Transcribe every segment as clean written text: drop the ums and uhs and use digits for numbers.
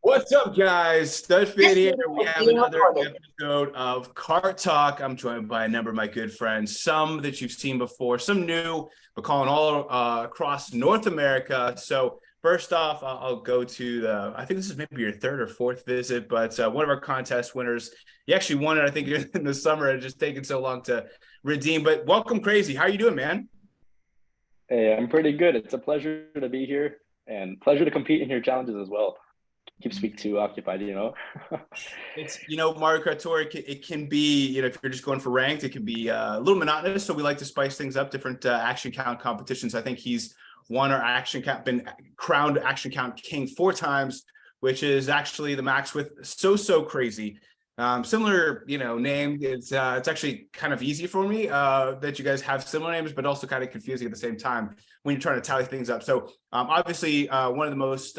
What's up, guys? Studfit here. We have another episode of Kart Talk. I'm joined by a number of my good friends, some that you've seen before, some new, but calling all across North America. So first off, I'll go to I think this is maybe your third or fourth visit, but one of our contest winners. You actually won it, I think, in the summer. It's just taken so long to redeem. But welcome, Crazi. How are you doing, man? Hey, I'm pretty good. It's a pleasure to be here and pleasure to compete in your challenges as well. Keeps me too occupied. It's, Mario Kart Tour, it can be, if you're just going for ranked, it can be a little monotonous. So we like to spice things up, different action count competitions. I think he's won our action count, been crowned action count king 4 times, which is actually the max with So Crazy. Similar, name. It's actually kind of easy for me that you guys have similar names, but also kind of confusing at the same time when you're trying to tally things up. So obviously one of the most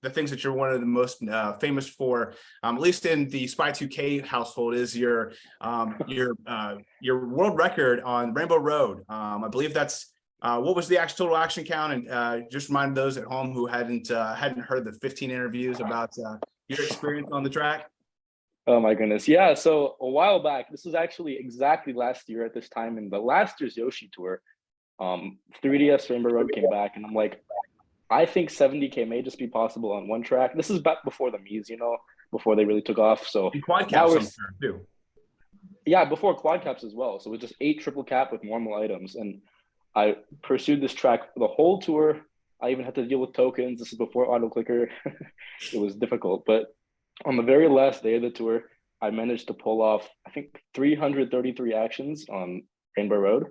the things that you're one of the most famous for, at least in the Spy 2K household, is your world record on Rainbow Road. I believe that's what was the total action count, and just remind those at home who hadn't heard the 15 interviews about your experience on the track. Oh my goodness. Yeah. So a while back, this was actually exactly last year at this time in the last year's Yoshi tour. 3DS Rainbow Road came back, and I'm like, I think 70K may just be possible on one track. This is back before the Mii's, before they really took off. So and quad caps too. Yeah, before quad caps as well. So it was just 8 triple cap with normal items. And I pursued this track for the whole tour. I even had to deal with tokens. This is before auto clicker. It was difficult. But on the very last day of the tour, I managed to pull off, I think, 333 actions on Rainbow Road.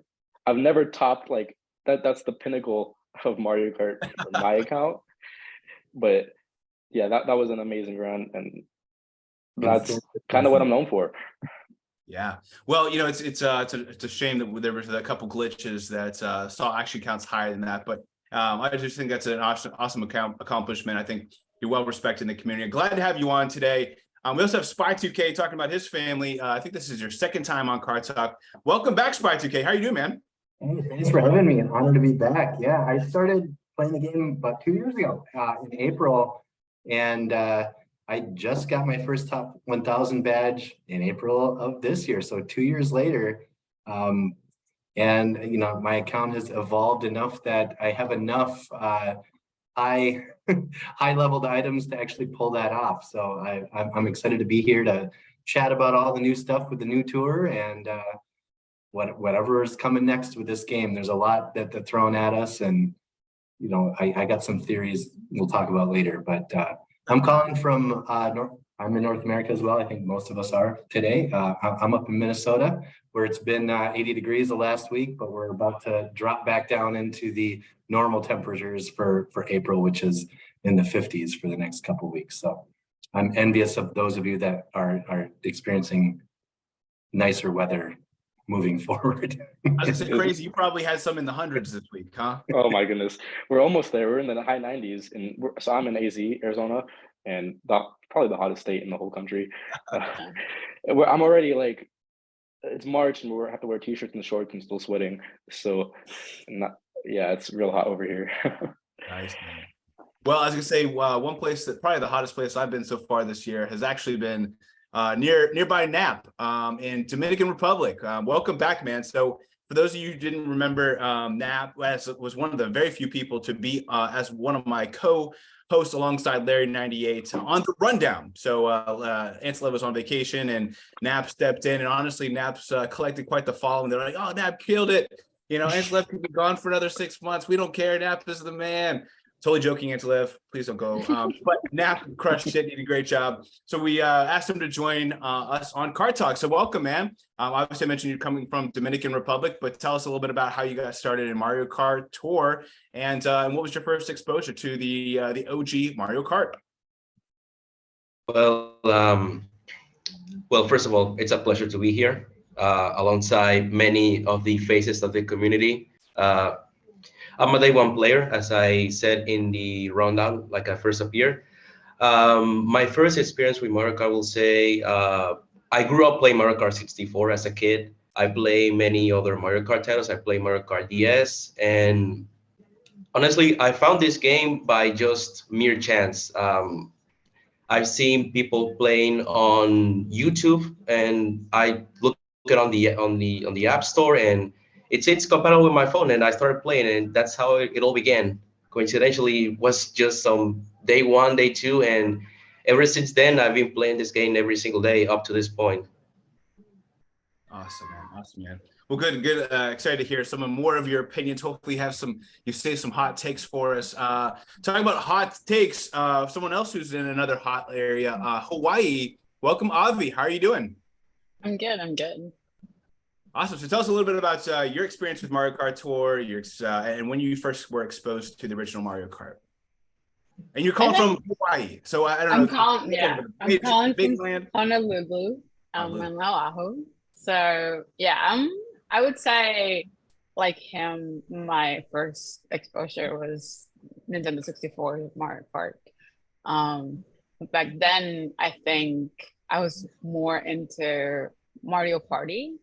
I've never topped like that. That's the pinnacle of Mario Kart for my account. But yeah, that was an amazing run, and that's kind of what I'm known for. Yeah, well, it's a shame that there was a couple glitches that saw action counts higher than that, but I just think that's an awesome accomplishment. I think you're well respected in the community. Glad to have you on today. We also have Spy 2K talking about his family. I think this is your second time on Kart Talk. Welcome back, Spy 2K. How are you doing, man? Hey, thanks for having me. An honor to be back. Yeah, I started playing the game about 2 years ago in April, and I just got my first top 1,000 badge in April of this year. So 2 years later, and my account has evolved enough that I have enough high leveled items to actually pull that off. So I'm excited to be here to chat about all the new stuff with the new tour and whatever is coming next with this game. There's a lot that they're throwing at us, and I got some theories we'll talk about later. But I'm calling from I'm in North America as well. I think most of us are today. I'm up in Minnesota, where it's been 80 degrees the last week, but we're about to drop back down into the normal temperatures for April, which is in the 50s for the next couple of weeks. So I'm envious of those of you that are experiencing nicer weather moving forward. I was gonna say, Crazy, you probably had some in the hundreds this week, huh? Oh my goodness, we're almost there. We're in the high 90s, and so I'm in AZ, Arizona, and probably the hottest state in the whole country. I'm already like, it's March, and we have to wear t-shirts and shorts and still sweating. So, yeah, it's real hot over here. Nice, man. Well, I was gonna say, one place that probably the hottest place I've been so far this year has actually been nearby Nap in Dominican Republic. Welcome back, man. So for those of you who didn't remember, Nap was one of the very few people to be as one of my co-hosts alongside Larry 98 on the rundown. So Antelev was on vacation and Nap stepped in, and honestly, Nap's collected quite the following. They're like, "Oh, Nap killed it. Antelev could be gone for another 6 months. We don't care. Nap is the man." Totally joking, Antelev. Please don't go. But Nap crushed it. He did a great job. So we asked him to join us on Kart Talk. So welcome, man. Obviously, I mentioned you're coming from Dominican Republic, but tell us a little bit about how you got started in Mario Kart Tour, and what was your first exposure to the OG Mario Kart? Well, first of all, it's a pleasure to be here alongside many of the faces of the community. I'm a day one player, as I said in the rundown, like I first appeared. My first experience with Mario Kart, I will say, I grew up playing Mario Kart 64 as a kid. I play many other Mario Kart titles. I play Mario Kart DS, and honestly, I found this game by just mere chance. I've seen people playing on YouTube, and I look it on the App Store, and it's compatible with my phone, and I started playing, and that's how it all began. Coincidentally, it was just day one, day two, and ever since then, I've been playing this game every single day up to this point. Awesome, man. Awesome, man. Well, good. Excited to hear some more of your opinions. Hopefully you say some hot takes for us. Talking about hot takes, someone else who's in another hot area, Hawaii. Welcome, Avi. How are you doing? I'm good. Awesome. So tell us a little bit about your experience with Mario Kart Tour, and when you first were exposed to the original Mario Kart. And you're calling from Hawaii, so I don't know. I'm calling big from land. Honolulu, in Oahu. So yeah, I would say like him, my first exposure was Nintendo 64 with Mario Kart. Back then, I think I was more into Mario Party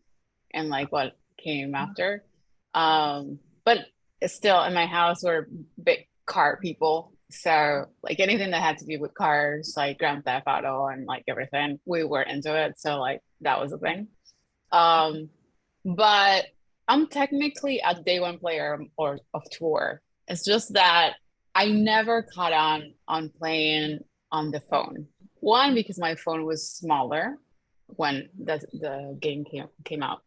and like what came after. But still, in my house, we're big car people. So like anything that had to do with cars, like Grand Theft Auto and like everything, we were into it. So like that was a thing. But I'm technically a day one player or of tour. It's just that I never caught on playing on the phone. One, because my phone was smaller when the game came out.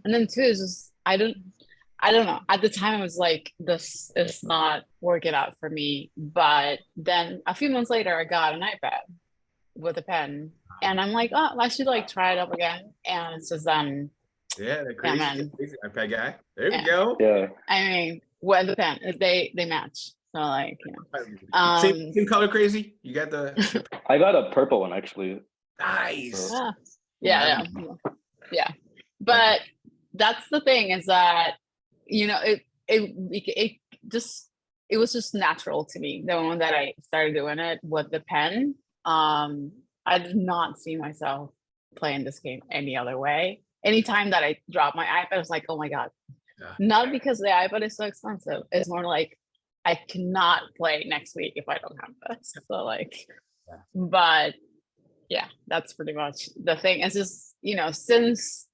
And then two is just I don't know. At the time I was like, this is not working out for me. But then a few months later I got an iPad with a pen. And I'm like, oh, I should like try it up again. And it's just Yeah, the crazy iPad guy. There we go. Yeah. I mean, with the pen, they match. So like, same color, Crazy. You got the. I got a purple one actually. Nice. So. Yeah. But that's the thing is that it was just natural to me the moment that I started doing it with the pen. I did not see myself playing this game any other way. Anytime that I dropped my iPad, I was like, oh my God. Yeah. Not because the iPad is so expensive. It's more like I cannot play next week if I don't have this. So like, but yeah, that's pretty much the thing. It's just, since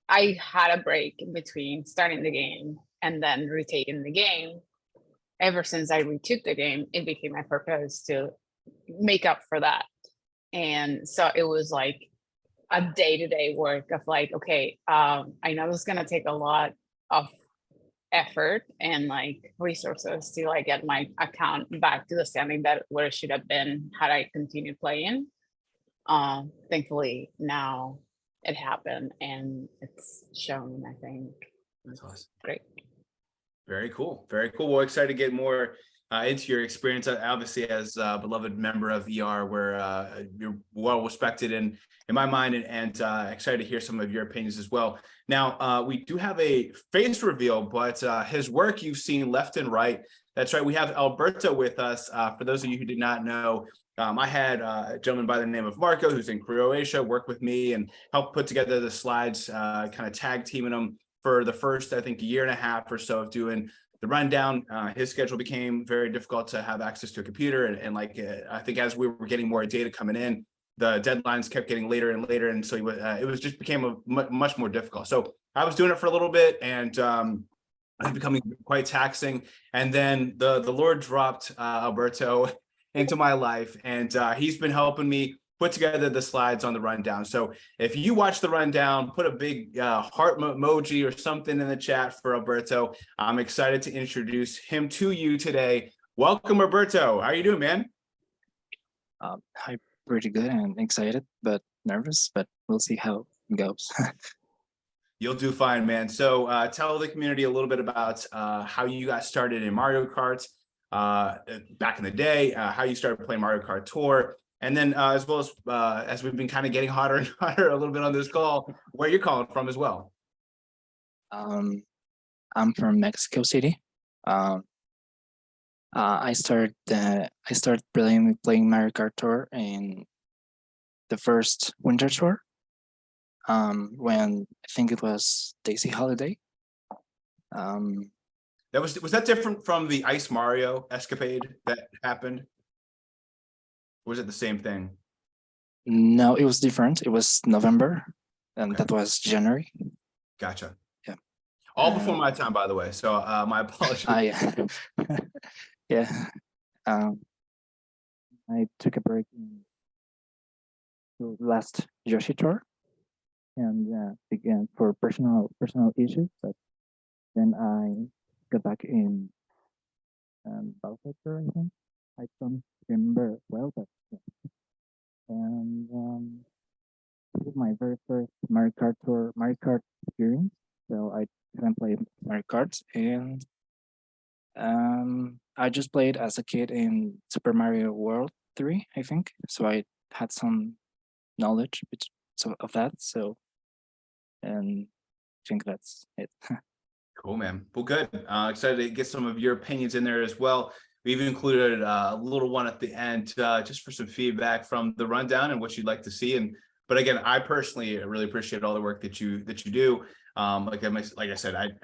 I had a break in between starting the game and then retaking the game, ever since I retook the game, it became my purpose to make up for that. And so it was like a day-to-day work of like, okay, I know this is gonna take a lot of effort and like resources to like get my account back to the standing that where it should have been had I continued playing. Thankfully now it happened and it's shown, I think. That's awesome. Great. Very cool. Well, excited to get more into your experience, obviously as a beloved member of ER, where you're well respected in my mind, and excited to hear some of your opinions as well. Now, we do have a face reveal, but his work you've seen left and right. That's right. We have Alberto with us. For those of you who did not know, I had a gentleman by the name of Marco, who's in Croatia, work with me and help put together the slides, kind of tag teaming them for the first, I think, year and a half or so of doing the rundown. His schedule became very difficult to have access to a computer. And I think as we were getting more data coming in, the deadlines kept getting later and later. And so it was just became much more difficult. So I was doing it for a little bit and it was becoming quite taxing. And then the Lord dropped Alberto into my life. And he's been helping me put together the slides on the rundown. So if you watch the rundown, put a big heart emoji or something in the chat for Alberto. I'm excited to introduce him to you today. Welcome, Alberto. How are you doing, man? Hi, pretty good and excited, but nervous, but we'll see how it goes. You'll do fine, man. So tell the community a little bit about how you got started in Mario Kart back in the day, how you started playing Mario Kart Tour, and then as well as we've been kind of getting hotter and hotter a little bit on this call, where you're calling from as well. I'm from Mexico City. I started playing Mario Kart Tour in the first winter tour. When I think it was Daisy Holiday. Was that different from the Ice Mario escapade that happened? Or was it the same thing? No, it was different. It was November, and Okay. that was January. Gotcha. Yeah. All before my time, by the way. So my apologies. Yeah. I took a break in the last Yoshi tour, and again for personal issues. But then I got back in Bowser tour, I think. I don't remember well, but yeah. And this is my very first Mario Kart experience. So I haven't played Mario Kart, and I just played as a kid in Super Mario World 3, I think. So I had some knowledge of that. So, and I think that's it. Cool, man. Well, good. Excited to get some of your opinions in there as well. We've included a little one at the end just for some feedback from the rundown and what you'd like to see. But again, I personally really appreciate all the work that you do. Like I said,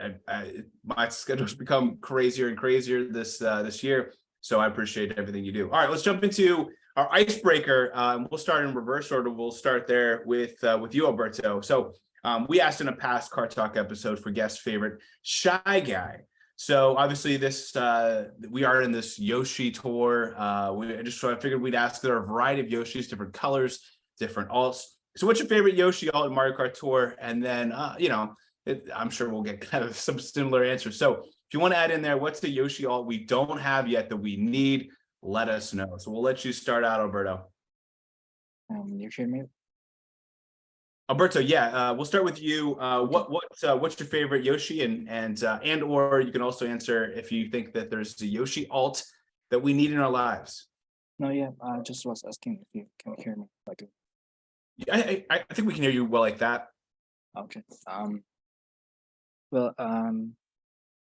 my schedule's become crazier and crazier this year, so I appreciate everything you do. All right, let's jump into our icebreaker. We'll start in reverse order. We'll start there with you, Alberto. So we asked in a past Kart Talk episode for guest favorite shy guy. So obviously this we are in this Yoshi tour. I figured we'd ask. There are a variety of Yoshis, different colors, different alts. So what's your favorite Yoshi alt in Mario Kart Tour? And then I'm sure we'll get kind of some similar answers. So if you want to add in there, what's the Yoshi alt we don't have yet that we need? Let us know. So we'll let you start out, Alberto. You hear me? Alberto, yeah, we'll start with you. What's your favorite Yoshi, and or you can also answer if you think that there's a Yoshi alt that we need in our lives. No, yeah, I just was asking if you can hear me. Like, I think we can hear you well like that. okay. Well,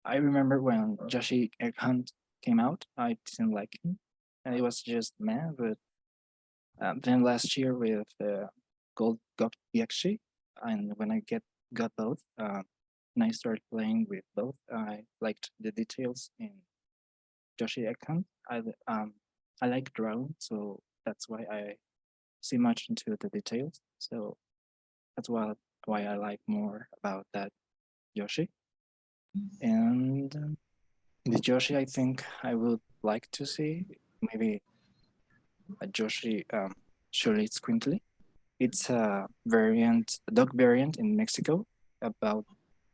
I remember when Yoshi Egg Hunt came out, I didn't like him, and it was just meh. But then last year with Gold got EXG, and when I got both, and I started playing with both, I liked the details in Yoshi Egg Hunt. I like drone, so that's why I see much into the details. So that's why I like more about that Yoshi. And the Yoshi, I think I would like to see maybe a Yoshi surely squintly. It's a dog variant in Mexico about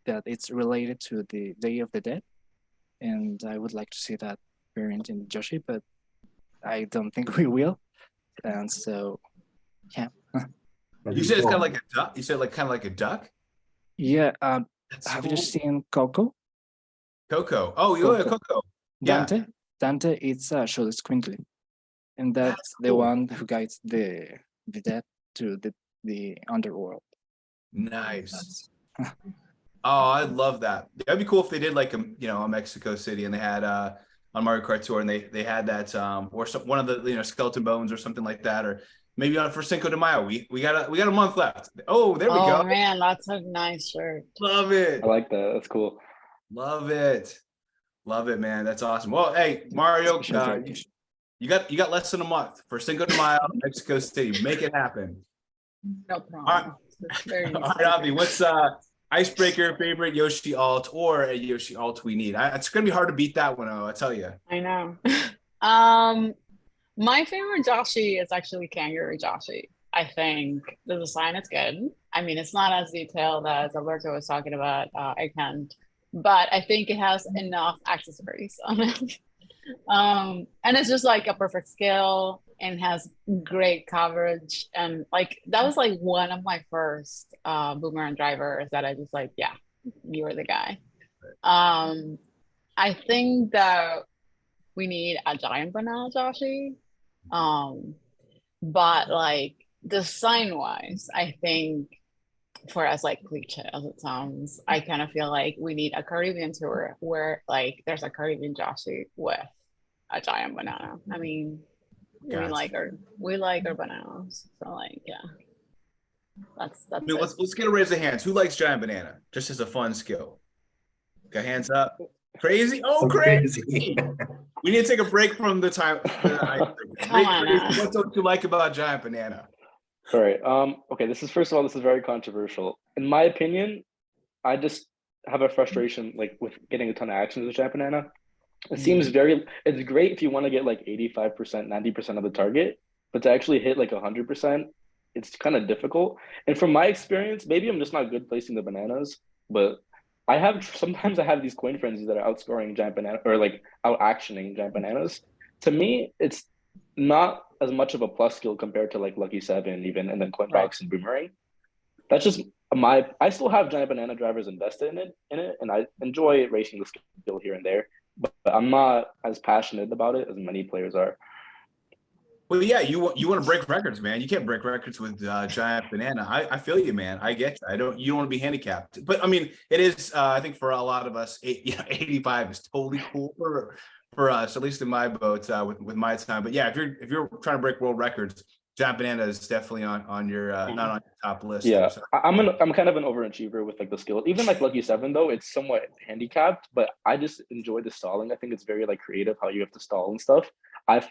that. It's related to the Day of the Dead, and I would like to see that variant in Yoshi, but I don't think we will. And so, yeah. You said it's kind of like a duck. You said kind of like a duck. Yeah. That's have cool. you seen Coco? Coco. Oh, yeah, Coco. Yeah. Dante, it's surely squintly, and that's the cool. one who guides the dead to the underworld. Nice. Oh, I love that. That'd be cool if they did like a Mexico City and they had on Mario Kart Tour and they had that or one of the skeleton bones or something like that, or maybe on for Cinco de Mayo. We got a month left. Oh, there we go. Oh man, that's a nice shirt. Love it. I like that. That's cool. Love it, man. That's awesome. Well, hey Mario, you got less than a month for Cinco de Mayo, Mexico City. Make it happen. No problem. All right, Avi, what's icebreaker favorite Yoshi alt or a Yoshi alt we need? It's gonna be hard to beat that one. I tell you. I know. My favorite Yoshi is actually Kangaroo Yoshi. I think the design is good. I mean, it's not as detailed as Alberto was talking about Egghand, but I think it has enough accessories on it. And it's just like a perfect scale and has great coverage. And like that was like one of my first boomerang drivers that I just like, yeah, you were the guy. I think that we need a giant banana Yoshi. But like design wise, I think for as like cliche as it sounds, I kind of feel like we need a Caribbean tour where like there's a Caribbean Yoshi with a giant banana. I mean, we like our bananas. So like, yeah. That's I mean, let's get a raise of hands. Who likes giant banana? Just as a fun skill. Got hands up. Crazy? Oh, So crazy! We need to take a break from the time. Come on now. What don't you like about Giant Banana? All right. Okay. This is first of all, this is very controversial. In my opinion, I just have a frustration like with getting a ton of action as a Giant Banana. It seems it's great if you want to get like 85%, 90% of the target, but to actually hit like 100%, it's kind of difficult. And from my experience, maybe I'm just not good placing the bananas, but sometimes I have these coin frenzies that are outscoring Giant Banana or like out actioning Giant Bananas. To me, it's not as much of a plus skill compared to like Lucky Seven, even, and then coin box and boomerang. That's just I still have Giant Banana drivers invested in it, and I enjoy racing the skill here and there, but I'm not as passionate about it as many players are. Well, yeah, you want to break records, man. You can't break records with Giant Banana. I feel you, man. I get you. You don't want to be handicapped, but I mean, it is. I think for a lot of us, 85 is totally cool for us, at least in my boat with my time. But yeah, if you're trying to break world records, Giant Banana is definitely on your not on your top list. Yeah, I'm kind of an overachiever with like the skill. Even like Lucky Seven though, it's somewhat handicapped, but I just enjoy the stalling. I think it's very like creative how you have to stall and stuff. I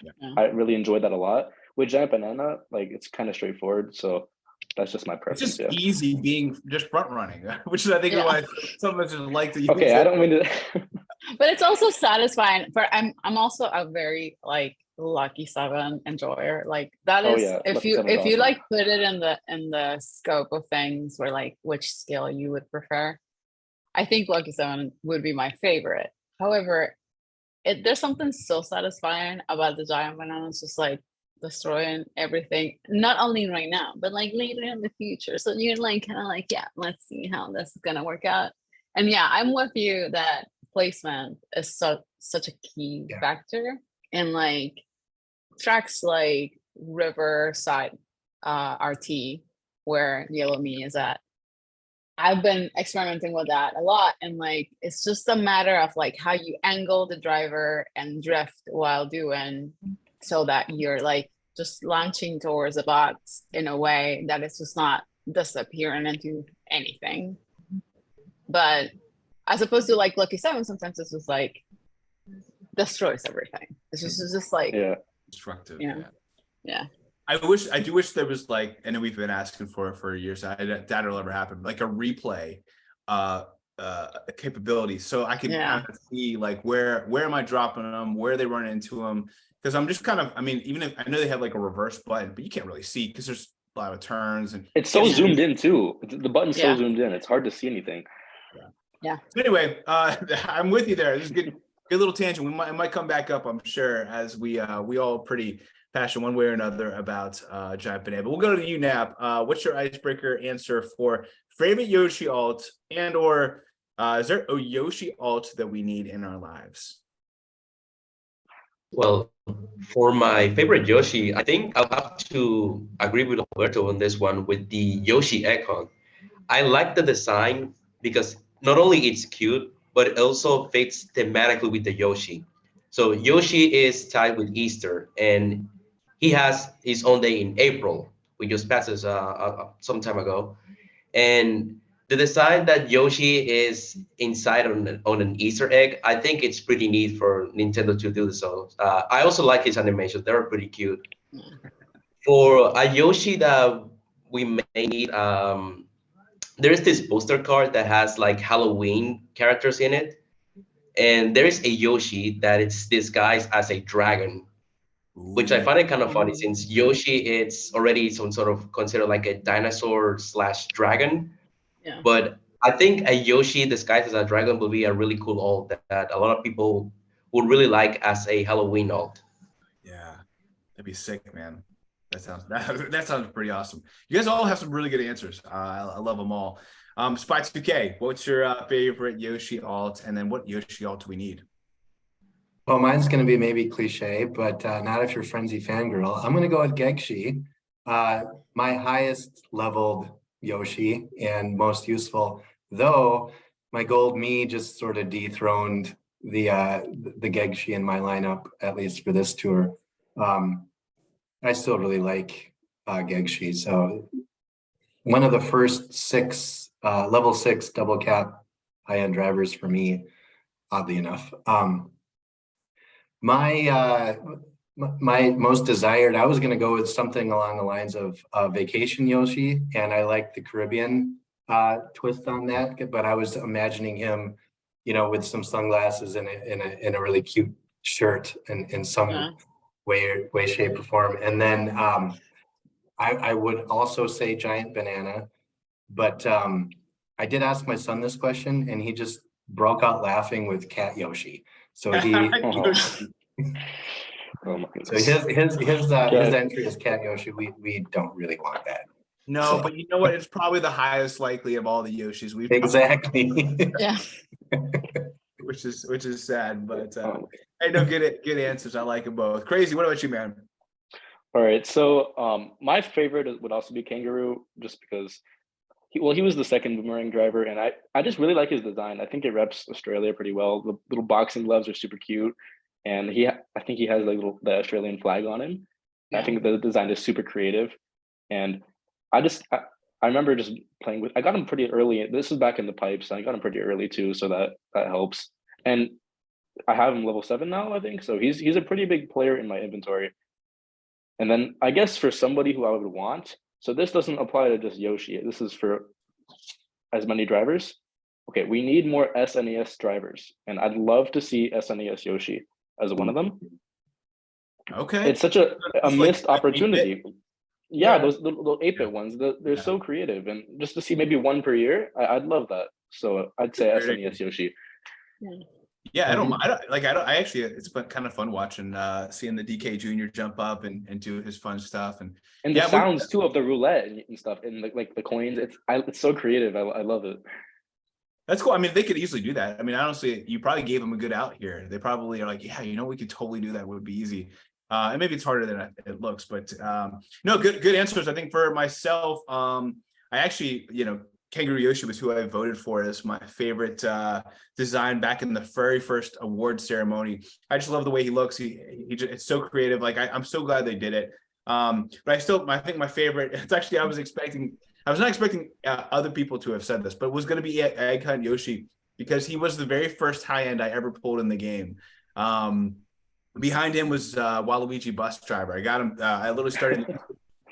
really enjoy that a lot. With Giant Banana, like it's kind of straightforward, so that's just my preference. It's just easy being just front running, which is I think why some of us just like to use okay, it. I don't mean to. But it's also satisfying. But I'm also a very like Lucky Seven enjoyer. Like that is if you awesome. like put it in the scope of things where like which skill you would prefer, I think Lucky Seven would be my favorite. However, there's something so satisfying about the Giant Bananas, just like destroying everything, not only right now, but like later in the future. So you're like kind of like, yeah, let's see how this is gonna work out. And yeah, I'm with you that placement is such a key factor in like tracks like Riverside RT, where Yellow Me is at. I've been experimenting with that a lot, and like it's just a matter of like how you angle the driver and drift while doing, so that you're like just launching towards the box in a way that it's just not disappearing into anything. But as opposed to like Lucky Seven, sometimes it's just like destroys everything. It's just like destructive. Yeah. I do wish there was like, I know we've been asking for it for years. I doubt it'll ever happen. Like a replay capability, so I can kind of see like where am I dropping them, where they run into them. Because I'm just kind of, I mean, even if I know they have like a reverse button, but you can't really see because there's a lot of turns and it's so zoomed in too. The button's so zoomed in, it's hard to see anything. Yeah. So anyway, I'm with you there. This is good little tangent. It might come back up, I'm sure, as we all pretty passionate one way or another about Giant Banana. But we'll go to you, Nap. What's your icebreaker answer for favorite Yoshi alt, and or is there a Yoshi alt that we need in our lives? Well, for my favorite Yoshi, I think I'll have to agree with Alberto on this one with the Yoshi egg hunt. I like the design because not only it's cute, but it also fits thematically with the Yoshi. So Yoshi is tied with Easter, and he has his own day in April. We just passed this some time ago. And the design that Yoshi is inside on an Easter egg, I think it's pretty neat for Nintendo to do so. I also like his animations. They're pretty cute. For a Yoshi that we may need, there is this poster card that has like Halloween characters in it. And there is a Yoshi that it's disguised as a dragon, which I find it kind of funny since Yoshi it's already some sort of considered like a dinosaur / dragon. Yeah. But I think a Yoshi disguised as a dragon would be a really cool alt that a lot of people would really like as a Halloween alt. Yeah, that'd be sick, man. That sounds pretty awesome. You guys all have some really good answers. I love them all. Spy2K, what's your favorite Yoshi alt, and then what Yoshi alt do we need? Well, mine's going to be maybe cliche, but not if you're Frenzy Fangirl. I'm going to go with Gegshi, my highest leveled Yoshi and most useful, though my gold Mii just sort of dethroned the Gegshi in my lineup, at least for this tour. I still really like Gegshi. So one of the first level 6 double cap high-end drivers for me. oddly enough. My most desired, I was going to go with something along the lines of Vacation Yoshi, and I like the Caribbean twist on that. But I was imagining him, with some sunglasses and in a really cute shirt in some way, shape, or form. And then I would also say Giant Banana, but I did ask my son this question, and he just broke out laughing with Cat Yoshi. So he. Oh my So goodness. his entry is Cat Yoshi. We don't really want that. No, So- but you know what? It's probably the highest likely of all the Yoshis we've Exactly. Yeah. which is sad, but I know good answers. I like them both. Crazy. What about you, man? All right, so my favorite would also be Kangaroo, just because he was the second boomerang driver, and I just really like his design. I think it reps Australia pretty well. The little boxing gloves are super cute, and I think he has like the Australian flag on him. Yeah. I think the design is super creative, and I remember just playing with. I got him pretty early. This is back in the pipes. I got him pretty early too, so that helps. And I have him level 7 now, I think. So he's a pretty big player in my inventory. And then I guess for somebody who I would want, so this doesn't apply to just Yoshi. This is for as many drivers. Okay, we need more SNES drivers, and I'd love to see SNES Yoshi as one of them. Okay. It's such a missed opportunity. Yeah, Yeah. those little 8-bit ones, they're so creative, and just to see maybe one per year, I'd love that. So I'd say Very SNES Yoshi. Yeah, I actually, it's been kind of fun watching, seeing the DK Jr. jump up and do his fun stuff. And the yeah, sounds too of the roulette and stuff, and like the coins. It's so creative. I love it. That's cool. I mean, they could easily do that. I mean, honestly, you probably gave them a good out here. They probably are like, yeah, we could totally do that. It would be easy. And maybe it's harder than it looks, but no, good answers. I think for myself, I actually, Kangaroo Yoshi was who I voted for as my favorite design back in the very first award ceremony. I just love the way he looks. It's so creative. Like I'm so glad they did it. But I think my favorite. It's actually I was not expecting other people to have said this, but it was going to be Egg Hunt Yoshi because he was the very first high end I ever pulled in the game. Behind him was Waluigi Bus Driver. I got him. I literally started.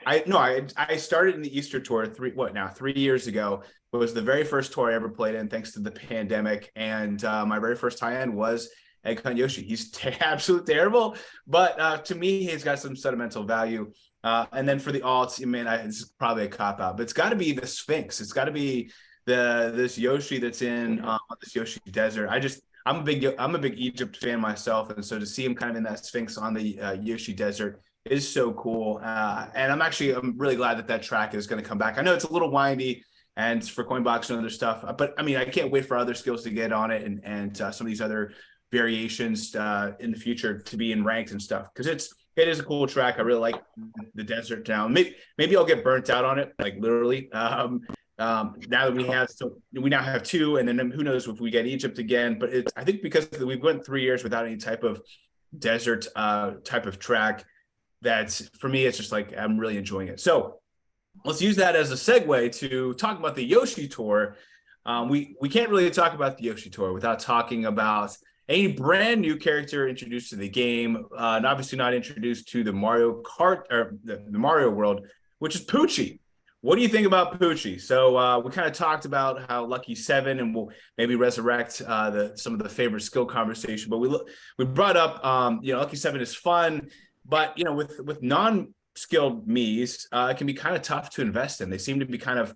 I started in the Easter Tour 3 years ago. It was the very first tour I ever played in, thanks to the pandemic. And my very first high end was Egg Hunt Yoshi. He's absolutely terrible, but to me, he's got some sentimental value. And then for the alts, it's probably a cop out, but it's got to be the Sphinx. It's got to be this Yoshi that's in this Yoshi Desert. I'm a big Egypt fan myself, and so to see him kind of in that Sphinx on the Yoshi Desert is so cool. And I'm really glad that track is going to come back. I know it's a little windy and it's for Coinbox and other stuff, but I mean, I can't wait for other skills to get on it and some of these other variations in the future to be in ranked and stuff, because it is a cool track. I really like the desert now. Maybe I'll get burnt out on it, like literally. Now that we now have 2, and then who knows if we get Egypt again. But I think because we've went 3 years without any type of desert type of track, that's for me, it's just like I'm really enjoying it. So let's use that as a segue to talk about the Yoshi Tour. We can't really talk about the Yoshi Tour without talking about a brand new character introduced to the game, and obviously not introduced to the Mario Kart or the Mario world, which is Poochy. What do you think about Poochy? So we kind of talked about how Lucky 7, and we'll maybe resurrect some of the favorite skill conversation. But we brought up Lucky 7 is fun, but with non-skilled Mii's, it can be kind of tough to invest in. They seem to be kind of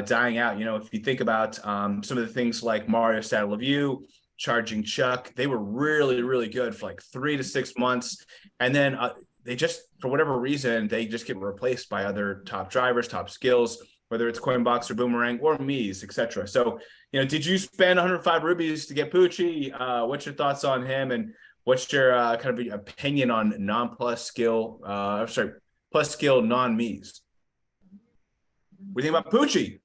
dying out. If you think about some of the things like Mario Satellaview, Charging Chuck, they were really, really good for like 3 to 6 months, and then they just, for whatever reason, they just get replaced by other top drivers, top skills, whether it's Coinbox or Boomerang or Mii's, etc. So, did you spend 105 rubies to get Poochy? What's your thoughts on him, and what's your kind of opinion on plus skill non-Mii's? What do you think about Poochy?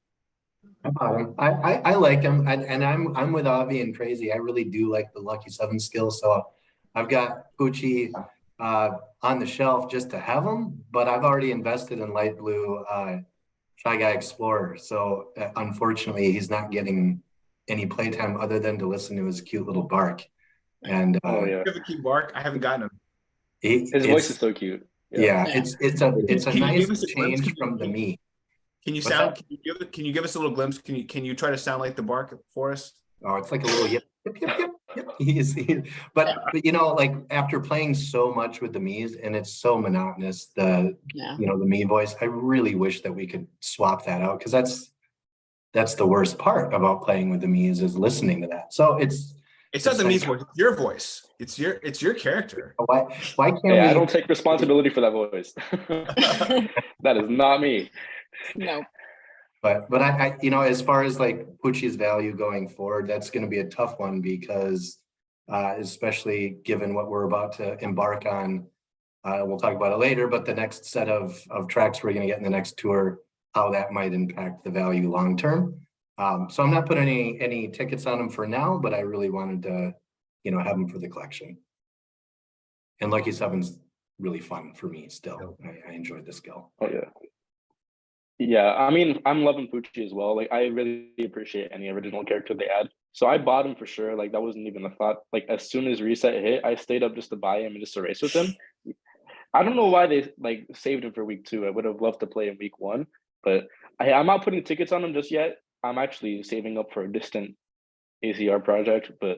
I like him, and I'm with Avi and Crazi. I really do like the Lucky 7 skill, so I've got Poochy on the shelf just to have him, but I've already invested in Light Blue Shy Guy Explorer, so unfortunately he's not getting any playtime other than to listen to his cute little bark. And Oh yeah, You have a cute bark. I haven't gotten him. his voice is so cute. yeah, Yeah. it's a Can you nice give us a glimpse? change from the Mii. Can you What's sound? that? Can you give us a little glimpse? Can you try to sound like the bark for us? Oh, it's like a little yip, yip, yip, yip, yip. But you know, like after playing so much with the Mii's and it's so monotonous, the Yeah. you know, the Mii voice, I really wish that we could swap that out because that's the worst part about playing with the Mii's is listening to that. So It's not the like- Mii's voice. It's your voice. It's your character. why can't Hey, we I don't take responsibility for that voice. That is not me. No. But I you know, as far as like Poochy's value going forward, that's going to be a tough one because especially given what we're about to embark on, we'll talk about it later, but the next set of tracks we're going to get in the next tour, how that might impact the value long term. So I'm not putting any tickets on them for now, but I really wanted to, you know, have them for the collection. And Lucky Seven's really fun for me still. I enjoyed the skill. Oh yeah. Yeah, I mean, I'm loving Poochy as well. Like, I really appreciate any original character they add. So I bought him for sure. Like, that wasn't even a thought. Like, as soon as reset hit, I stayed up just to buy him and just to race with him. I don't know why they like saved him for week 2. I would have loved to play in week 1, but I'm not putting tickets on him just yet. I'm actually saving up for a distant ACR project, but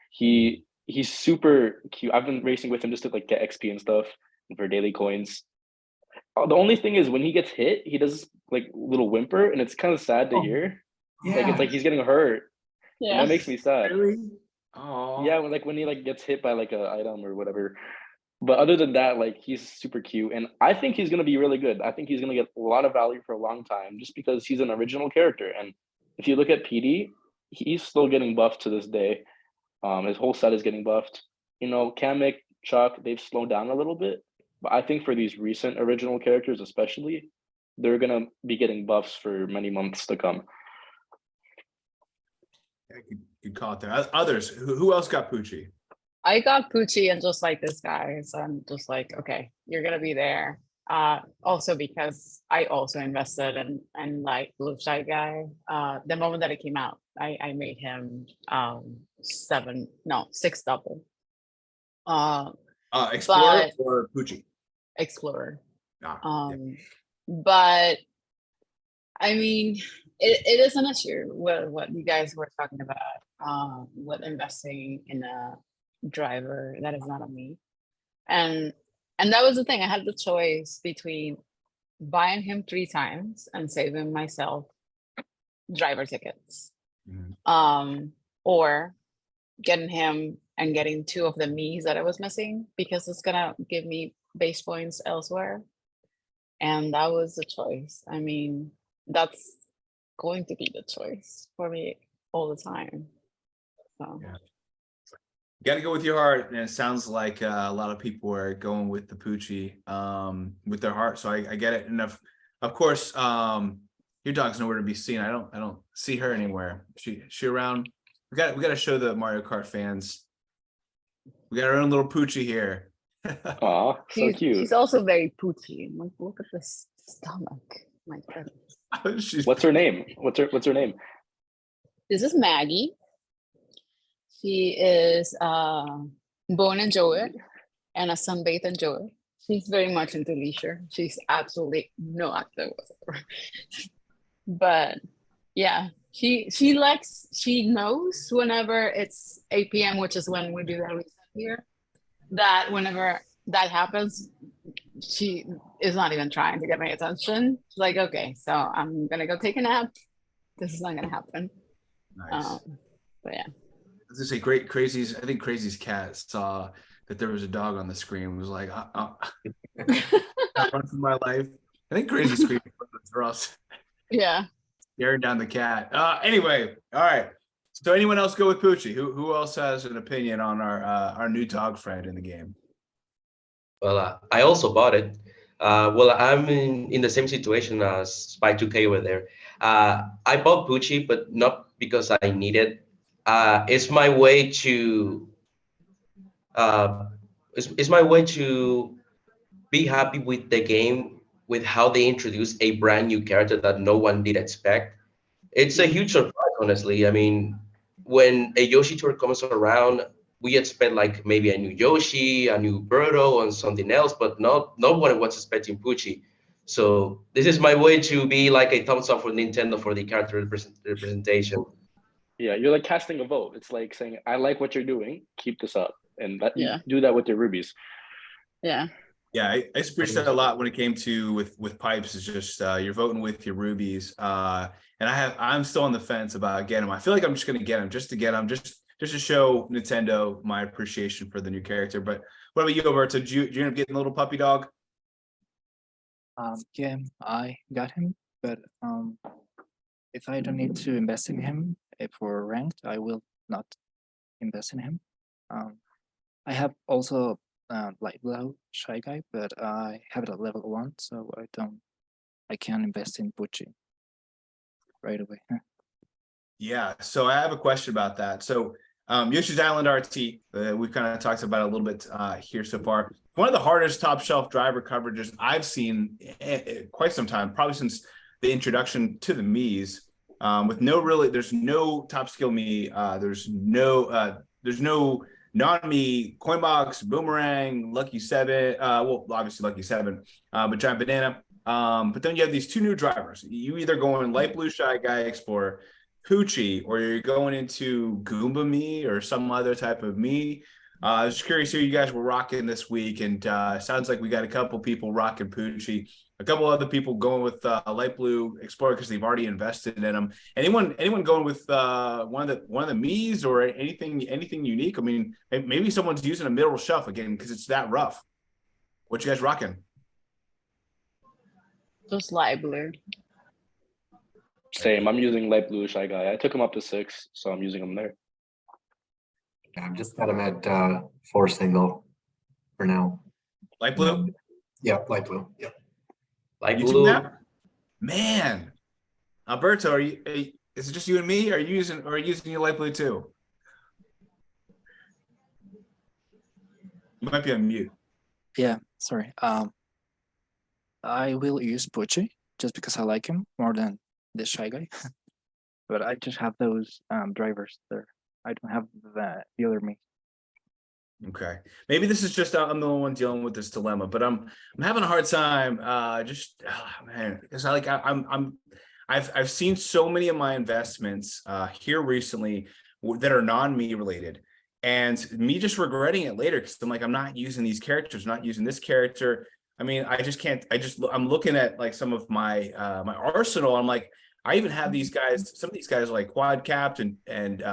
he's super cute. I've been racing with him just to like get XP and stuff and for daily coins. The only thing is when he gets hit, he does like little whimper, and it's kind of sad to hear. Like it's like he's getting hurt. And Yeah. that makes me sad. Really? Oh. Yeah, when he like gets hit by like a item or whatever. But other than that, like he's super cute, and I think he's gonna be really good. I think he's gonna get a lot of value for a long time, just because he's an original character. And if you look at PD, he's still getting buffed to this day. His whole set is getting buffed. You know, Kamek, Chuck, they've slowed down a little bit, but I think for these recent original characters, especially, they're gonna be getting buffs for many months to come. Good call it there. Others, who else got Poochy? I got Poochy and just like this guy. So I'm just like, okay, you're gonna be there. Also because I also invested in like Blue Sky guy. The moment that it came out, I made him 6 double. Explorer But- or Poochy? Explorer. Yeah. But I mean, it is an issue with what you guys were talking about, with investing in a driver that is not a Mii. And that was the thing. I had the choice between buying him 3 times and saving myself driver tickets, Mhm. or getting him and getting 2 of the Mii's that I was missing, because it's gonna give me base points elsewhere. And that was the choice. I mean, that's going to be the choice for me all the time. So Yeah. You got to go with your heart, and it sounds like a lot of people are going with the Poochy with their heart. So I get it. And of course, your dog's nowhere to be seen. I don't see her anywhere. She around. We got to show the Mario Kart fans. We got our own little Poochy here. Aw, so cute. she's also very poochy. Like, look at this stomach. My goodness. She's What's her name? What's her name? This is Maggie. She is born and enjoyed and a sunbathe enjoyed. She's very much into leisure. She's absolutely no active whatsoever. But yeah, she knows whenever it's 8 p.m., which is when we do that reset here, that whenever that happens, she is not even trying to get my attention. She's like, okay, so I'm gonna go take a nap. This is not gonna happen. nice. But yeah. I was gonna say, Crazy's. I think Crazy's cat saw that there was a dog on the screen. And was like, I run for my life. I think Crazy's screaming for us, Yeah. staring down the cat. Anyway, all right. So anyone else go with Poochy? Who else has an opinion on our new dog friend in the game? Well, I also bought it. Well, I'm in the same situation as Spy2K over there. I bought Poochy, but not because I need it. It's my way to it's my way to be happy with the game, with how they introduce a brand new character that no one did expect. It's a huge surprise honestly. I mean, when a Yoshi tour comes around, we expect like maybe a new Yoshi, a new Birdo, and something else, but no one was expecting Poochy. So this is my way to be like a thumbs up for Nintendo for the character representation. Yeah, you're like casting a vote. It's like saying, I like what you're doing, keep this up. And that you Yeah. do that with your rubies. Yeah. Yeah, I appreciate that a lot when it came to with pipes. Is just you're voting with your rubies, and I'm still on the fence about getting them. I feel like I'm just gonna get them just to get them, just to show Nintendo my appreciation for the new character. But what about you, Alberto? Did you end up getting the little puppy dog? Yeah, I got him, but if I don't need to invest in him for ranked, I will not invest in him. I have also light blue shy guy, but I have it at level 1, so I can't invest in Poochy right away. Yeah, so I have a question about that. So Yoshi's Island RT, we've kind of talked about it a little bit here so far. One of the hardest top shelf driver coverages I've seen quite some time, probably since the introduction to the Mii's, with there's no top skill Mii, there's no non-Mii, Coinbox, Boomerang, Lucky 7, well, obviously Lucky 7, but Giant Banana. But then you have these two new drivers. You either go in Light Blue Shy Guy Explorer, Poochy, or you're going into Goomba Mii or some other type of Mii. I was curious who you guys were rocking this week, and sounds like we got a couple people rocking Poochy, a couple other people going with Light Blue Explorer because they've already invested in them. Anyone going with one of the Mii's or anything unique? I mean, maybe someone's using a middle shelf again because it's that rough. What you guys rocking? Just light blue. Same. I'm using light blue shy guy. I took him up to 6, so I'm using him there. Yeah, I've just got him at 4 single for now. Light blue? Yeah, light blue. Yeah. Like You blue. too, Matt? Man, Alberto, is it just you and me? Are you using your light blue too? You might be on mute. Yeah, sorry. I will use Poochy just because I like him more than this shy guy. But I just have those drivers there. I don't have the other Mii. Okay, maybe this is just I'm the only one dealing with this dilemma, but I'm having a hard time. Man, because I've seen so many of my investments here recently that are non-Mii related, and me just regretting it later because I'm like, I'm not using these characters, not using this character. I mean, I just can't. I'm looking at like some of my my arsenal. I'm like, I even have these guys. Some of these guys are like quad capped and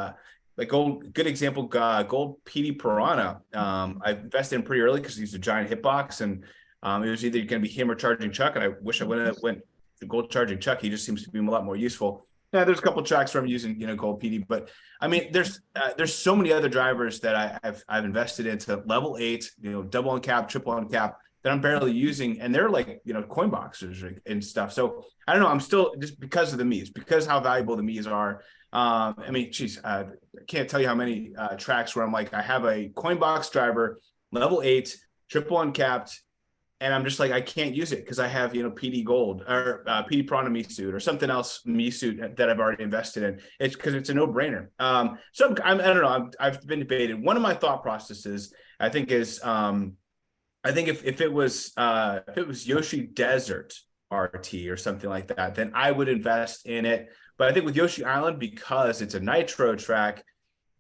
like good example, gold PD Piranha. I invested in pretty early because he's a giant hitbox, and it was either going to be him or Charging Chuck. And I wish I went the gold Charging Chuck. He just seems to be a lot more useful. Yeah, there's a couple tracks where I'm using gold PD, but I mean there's so many other drivers that I've invested into level 8, double uncap, triple uncap that I'm barely using, and they're like coin boxes and stuff. So I don't know. I'm still just because of the Mii's, because how valuable the Mii's are. I mean, geez, I can't tell you how many tracks where I'm like, I have a coin box driver, level 8, triple uncapped, and I'm just like, I can't use it because I have PD gold or PD Piranha Mii suit or something else Mii suit that I've already invested in. It's because it's a no-brainer. So I don't know. I've been debated. One of my thought processes, I think, is I think if it was Yoshi Desert RT or something like that, then I would invest in it. But I think with Yoshi Island, because it's a nitro track,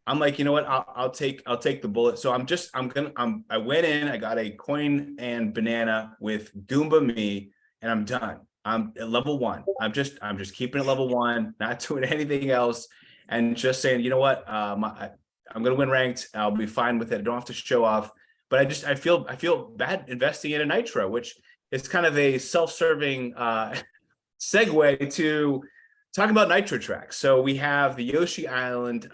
I'm like, you know what? I'll take the bullet. So I went in, I got a coin and banana with Goomba Mii, and I'm done. I'm at level 1. I'm just keeping it level 1, not doing anything else, and just saying, you know what? I'm gonna win ranked. I'll be fine with it. I don't have to show off. But I feel bad investing in a nitro, which is kind of a self-serving segue to talk about nitro tracks. So we have the Yoshi Island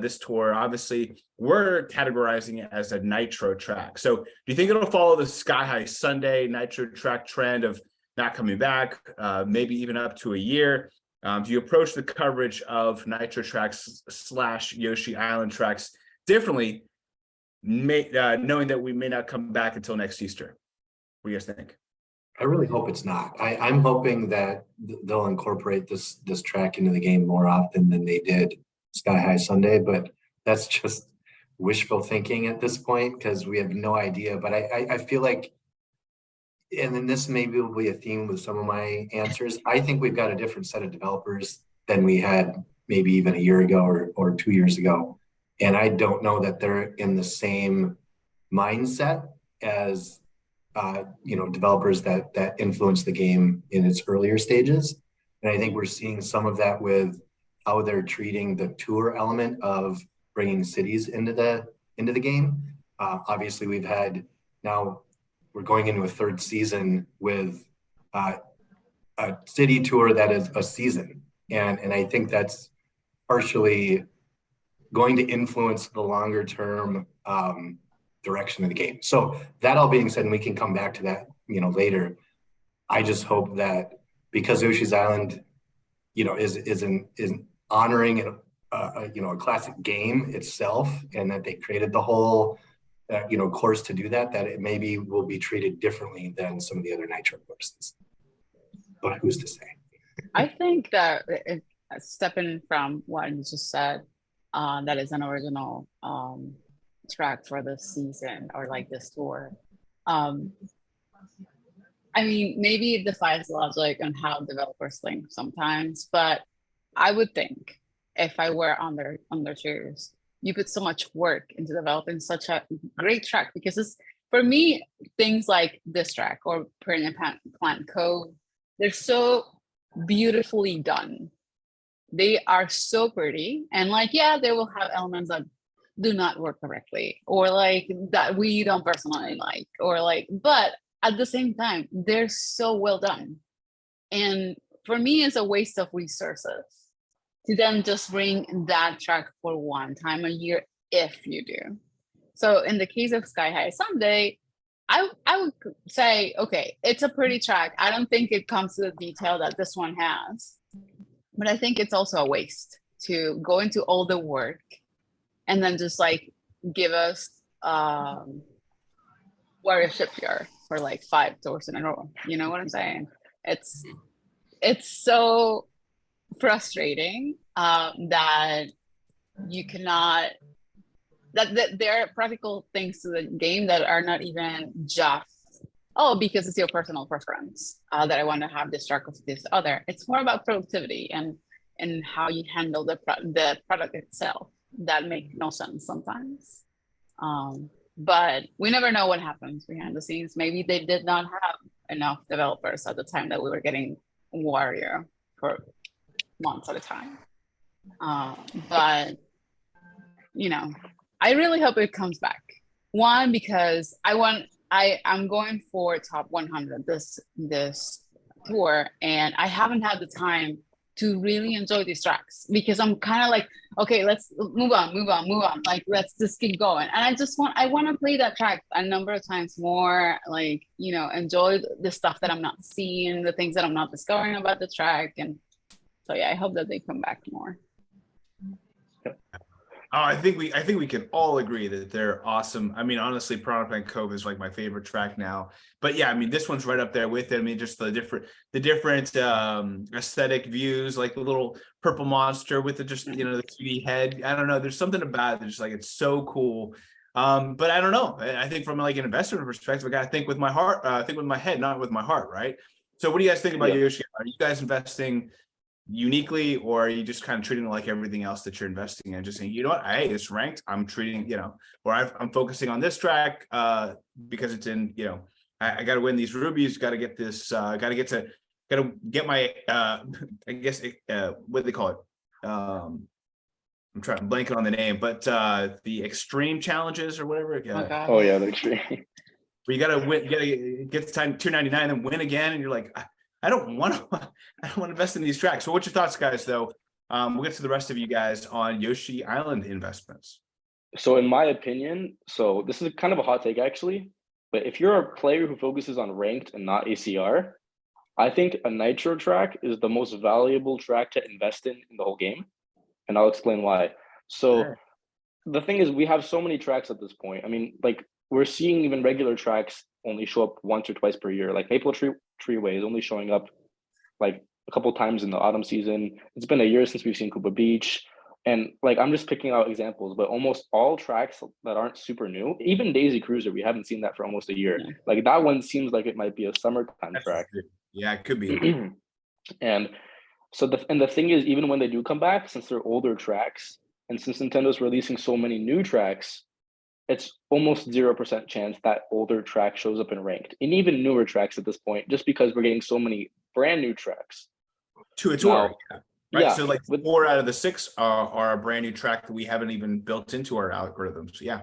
this tour. Obviously, we're categorizing it as a nitro track. So do you think it'll follow the Sky High Sunday nitro track trend of not coming back, maybe even up to a year? Do you approach the coverage of nitro tracks / Yoshi Island tracks differently, knowing that we may not come back until next Easter? What do you guys think? I really hope it's not. I'm hoping that they'll incorporate this track into the game more often than they did Sky High Sunday, but that's just wishful thinking at this point because we have no idea. But I feel like, and then this maybe will be a theme with some of my answers. I think we've got a different set of developers than we had maybe even a year ago or 2 years ago. And I don't know that they're in the same mindset as developers that influence the game in its earlier stages. And I think we're seeing some of that with how they're treating the tour element of bringing cities into the game. Obviously, now we're going into a third season with a city tour that is a season, and I think that's partially going to influence the longer term direction of the game. So that all being said, and we can come back to that, later. I just hope that because Yoshi's Island, is honoring a classic game itself, and that they created the whole, course to do that, that it maybe will be treated differently than some of the other Nitro courses. But who's to say? I think that stepping from what you just said, that is an original track for this season or like this tour. I mean, maybe it defies logic on how developers think sometimes, but I would think if I were on their shoes, you put so much work into developing such a great track, because it's, for me, things like this track or Piranha Plant Cove, they're so beautifully done. They are so pretty, and like, yeah, they will have elements that do not work correctly, or like that we don't personally like, or like, but at the same time, they're so well done. And for me, it's a waste of resources to then just bring that track for one time a year, if you do. So in the case of Sky High Sunday, I would say, okay, it's a pretty track. I don't think it comes to the detail that this one has, but I think it's also a waste to go into all the work and then just like give us Warrior Shipyard for like 5 tours in a row. You know what I'm saying? It's so frustrating that you cannot, that there are practical things to the game that are not even just, oh, because it's your personal preference that I want to have this track of this other. It's more about productivity and how you handle the product itself. That makes no sense sometimes. But we never know what happens behind the scenes. Maybe they did not have enough developers at the time that we were getting Warrior for months at a time. But I really hope it comes back. One, because I'm going for top 100 this tour, and I haven't had the time to really enjoy these tracks, because I'm kind of like, okay, let's move on. Like, let's just keep going. And I want to play that track a number of times more, like, enjoy the stuff that I'm not seeing, the things that I'm not discovering about the track. And so, yeah, I hope that they come back more. I think we can all agree that they're awesome. I mean, honestly, Piranha Plant Cove is like my favorite track now. But yeah, I mean, this one's right up there with it. I mean, just the different aesthetic views, like the little purple monster with the the 3D head. I don't know. There's something about it. Just like, it's so cool. But I don't know. I think from like an investment perspective, I got to think with my heart. Think with my head, not with my heart, right? So, what do you guys think about Yoshi? Are you guys investing uniquely, or are you just kind of treating it like everything else that you're investing in, just saying, you know what, hey, it's ranked, I'm treating, or I'm focusing on this track because it's in, I got to win these rubies, got to get this, got to get my I guess what do they call it, I'm blanking on the name, but the extreme challenges or whatever. Oh yeah, the extreme. Where you got to win, you got to get to time 299 and win again, and you're like, I don't want to invest in these tracks. So what's your thoughts, guys, though? We'll get to the rest of you guys on Yoshi Island investments. So in my opinion, so this is kind of a hot take actually, but if you're a player who focuses on ranked and not ACR, I think a Nitro track is the most valuable track to invest in the whole game. And I'll explain why. So The thing is, we have so many tracks at this point. I mean, like, we're seeing even regular tracks only show up once or twice per year. Like Maple Treeway is only showing up like a couple times in the autumn season. It's been a year since we've seen Koopa Beach. And like I'm just picking out examples, but almost all tracks that aren't super new, even Daisy Cruiser, we haven't seen that for almost a year. Yeah. Like that one seems like it might be a summertime track. Yeah, it could be. And so the thing is, even when they do come back, since they're older tracks, and since Nintendo's releasing so many new tracks, it's almost 0% chance that older track shows up in ranked, and even newer tracks at this point, just because we're getting so many brand new tracks To a tour. now. Right. Yeah, So like with- 4 out of the 6 are a brand new track that we haven't even built into our algorithms. Yeah.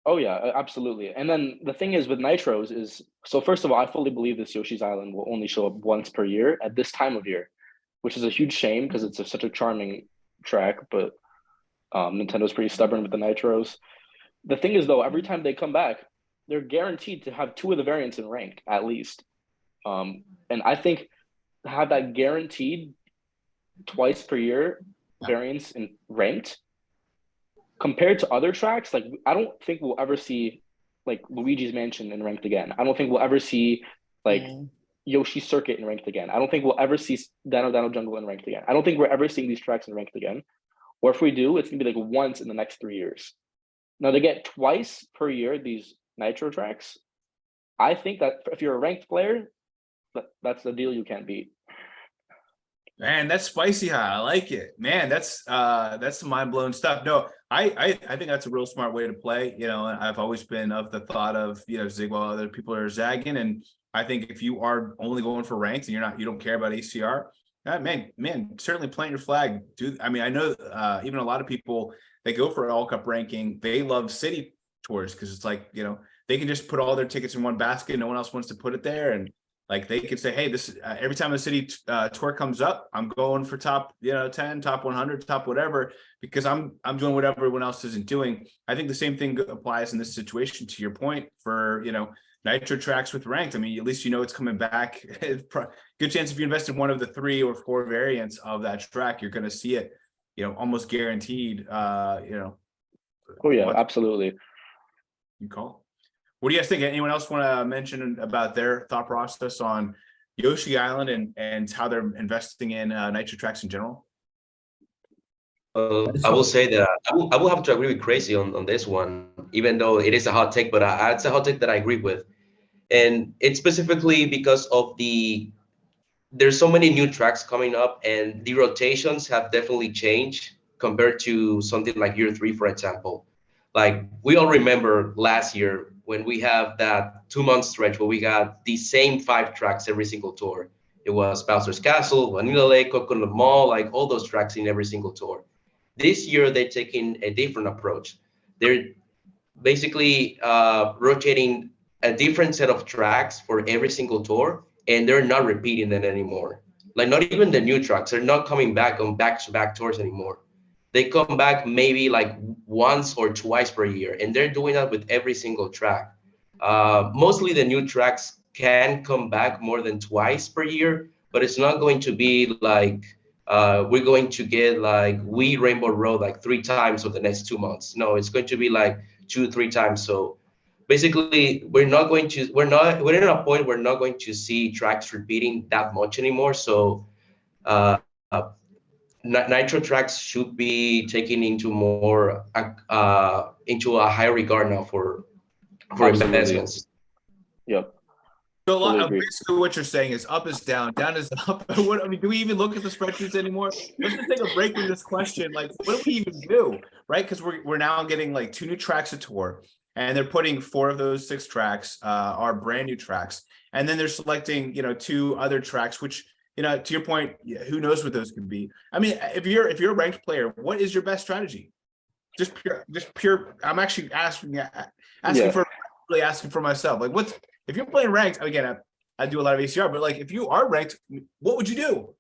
Oh yeah, absolutely. And then the thing is with Nitros is, so first of all, I fully believe this Yoshi's Island will only show up once per year at this time of year, which is a huge shame because it's such a charming track, but Nintendo's pretty stubborn with the Nitros. The thing is though, every time they come back, they're guaranteed to have 2 of the variants in ranked at least. And I think to have that guaranteed twice per year variants in ranked compared to other tracks, like I don't think we'll ever see like Luigi's Mansion in ranked again. I don't think we'll ever see like Yoshi Circuit in ranked again. I don't think we'll ever see Dino Dino Jungle in ranked again. I don't think we're ever seeing these tracks in ranked again. Or if we do, it's gonna be like once in the next 3 years. Now they get twice per year these Nitro tracks. I think that if you're a ranked player, that's the deal you can't beat. Man, that's spicy hot. I like it. Man, that's some mind-blowing stuff. No, I think that's a real smart way to play. You know, I've always been of the thought of, you know, zig while other people are zagging. And I think if you are only going for ranks and you don't care about ACR, man, certainly plant your flag. I mean, I know even a lot of people they go for all cup ranking, they love city tours because it's like, you know, they can just put all their tickets in one basket. No one else wants to put it there. And like they could say, hey, this every time a city tour comes up, I'm going for top, 10, top 100, top whatever, because I'm doing what everyone else isn't doing. I think the same thing applies in this situation. To your point, for Nitro tracks with ranked. I mean, at least it's coming back. Good chance if you invest in one of the 3 or 4 variants of that track, you're going to see it, almost guaranteed. Oh yeah, absolutely. You call. What do you guys think? Anyone else want to mention about their thought process on Yoshi Island and how they're investing in Nitro tracks in general? I will say that I will have to agree with Crazi on this one, even though it is a hot take, but it's a hot take that I agree with. And it's specifically because of there's so many new tracks coming up and the rotations have definitely changed compared to something like year 3, for example. Like we all remember last year when we have that 2-month stretch where we got the same 5 tracks every single tour. It was Bowser's Castle, Vanilla Lake, Coconut Mall, like all those tracks in every single tour. This year, they're taking a different approach. They're basically rotating a different set of tracks for every single tour, and they're not repeating it anymore. Like not even the new tracks, they're not coming back on back-to-back tours anymore. They come back maybe like once or twice per year, and they're doing that with every single track. Mostly the new tracks can come back more than twice per year, but it's not going to be like we're going to get like Rainbow Road like 3 times over the next 2 months. No, it's going to be like 2-3 times. So basically, we're in a point where we're not going to see tracks repeating that much anymore. So Nitro tracks should be taken into more into a high regard now for investments. Yep. So Totally basically what you're saying is up is down, down is up. Do we even look at the spreadsheets anymore? Let's just take a break from this question. Like, what do we even do, right? Because we're now getting like 2 new tracks a tour, and they're putting 4 of those 6 tracks are brand new tracks, and then they're selecting 2 other tracks, which to your point, who knows what those could be. I mean, if you're a ranked player, what is your best strategy? Just pure. I'm actually asking for myself. Like, if you're playing ranked, again, I do a lot of ACR, but like if you are ranked, what would you do?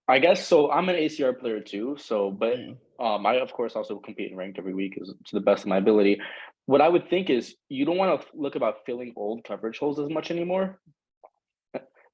I guess so. I'm an ACR player too. So, but I of course also compete in ranked every week to the best of my ability. What I would think is you don't want to look about filling old coverage holes as much anymore.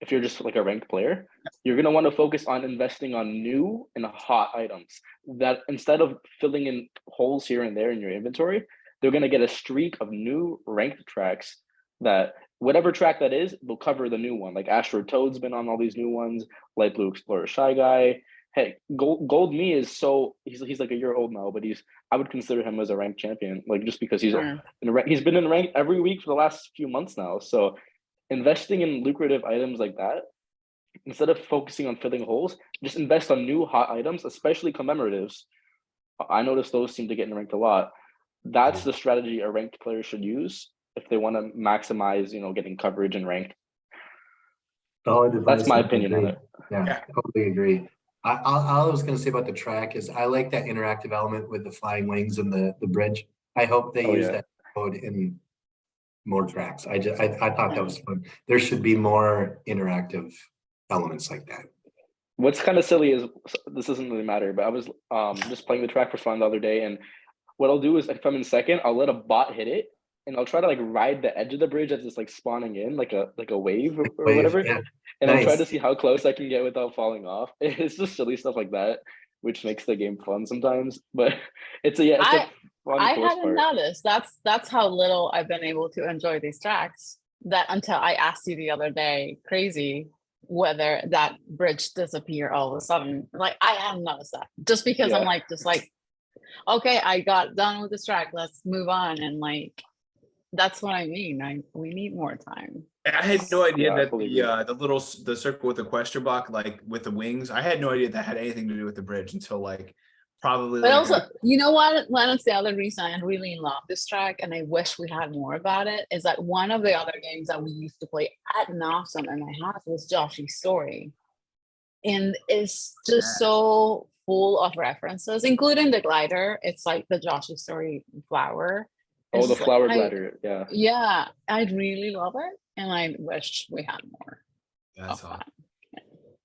If you're just like a ranked player, you're going to want to focus on investing on new and hot items that instead of filling in holes here and there in your inventory, they're going to get a streak of new ranked tracks that whatever track that is, they'll cover the new one. Like Astro Toad's been on all these new ones. Light Blue Explorer Shy Guy. Hey, Gold Me is he's like a year old now, but I would consider him as a ranked champion, like just because he's been in rank every week for the last few months now. So investing in lucrative items like that, instead of focusing on filling holes, just invest on new hot items, especially commemoratives. I noticed those seem to get in ranked a lot. That's the strategy a ranked player should use if they want to maximize, getting coverage and ranked. That's my opinion on it. Yeah, totally agree. All I was going to say about the track is I like that interactive element with the flying wings and the bridge. I hope they use that code in more tracks. I thought that was fun. There should be more interactive elements like that. What's kind of silly is this doesn't really matter, but I was just playing the track for fun the other day, and what I'll do is if I'm in second, I'll let a bot hit it, and I'll try to like ride the edge of the bridge as it's like spawning in, like a wave or whatever. Yeah. And I'll try to see how close I can get without falling off. It's just silly stuff like that, which makes the game fun sometimes. But it's a fun I course hadn't part. noticed. That's how little I've been able to enjoy these tracks. That until I asked you the other day, Crazi, whether that bridge disappear all of a sudden. Like I hadn't noticed that. Just because I'm like, okay, I got done with this track. Let's move on. And like that's what I mean. We need more time. I had no idea that the circle with the question block, like with the wings, I had no idea that had anything to do with the bridge until like probably. But also, you know what, Lennox, the other reason I really love this track and I wish we had more about it is that one of the other games that we used to play ad nauseam in my house was Yoshi's Story. And it's just so full of references, including the glider. It's like the Yoshi Story flower. Oh, the flower glider, yeah. Yeah, I really love it. And I wish we had more. That's awesome.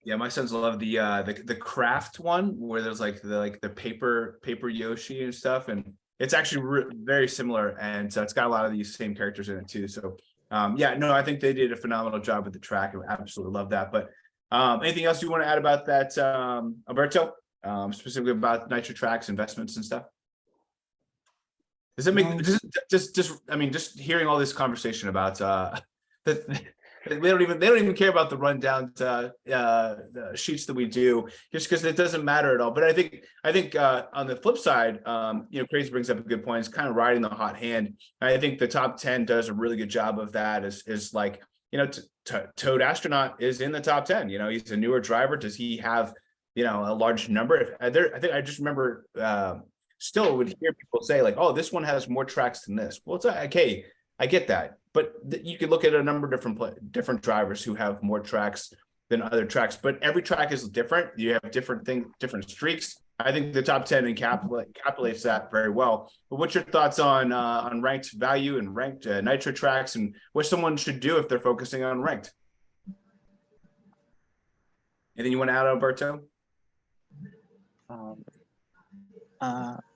Yeah, my sons love the craft one where there's like the paper Yoshi and stuff, and it's actually very similar, and so it's got a lot of these same characters in it too. So I think they did a phenomenal job with the track. I absolutely love that. But anything else you want to add about that, Alberto? Specifically about Nitro tracks, investments, and stuff. Does it make just hearing all this conversation about they don't even care about the rundown the sheets that we do, just because it doesn't matter at all. But I think on the flip side, Crazi brings up a good point. It's kind of riding the hot hand. I think the top 10 does a really good job of that. Is like, Toad Astronaut is in the top 10. He's a newer driver. Does he have a large number? I think I just remember still would hear people say like, oh, this one has more tracks than this. Well, it's okay. I get that, but you could look at a number of different drivers who have more tracks than other tracks, but every track is different. You have different different streaks. I think the top 10 encapsulates that very well. But what's your thoughts on ranked value and ranked Nitro tracks, and what someone should do if they're focusing on ranked? Anything you want to add, Alberto?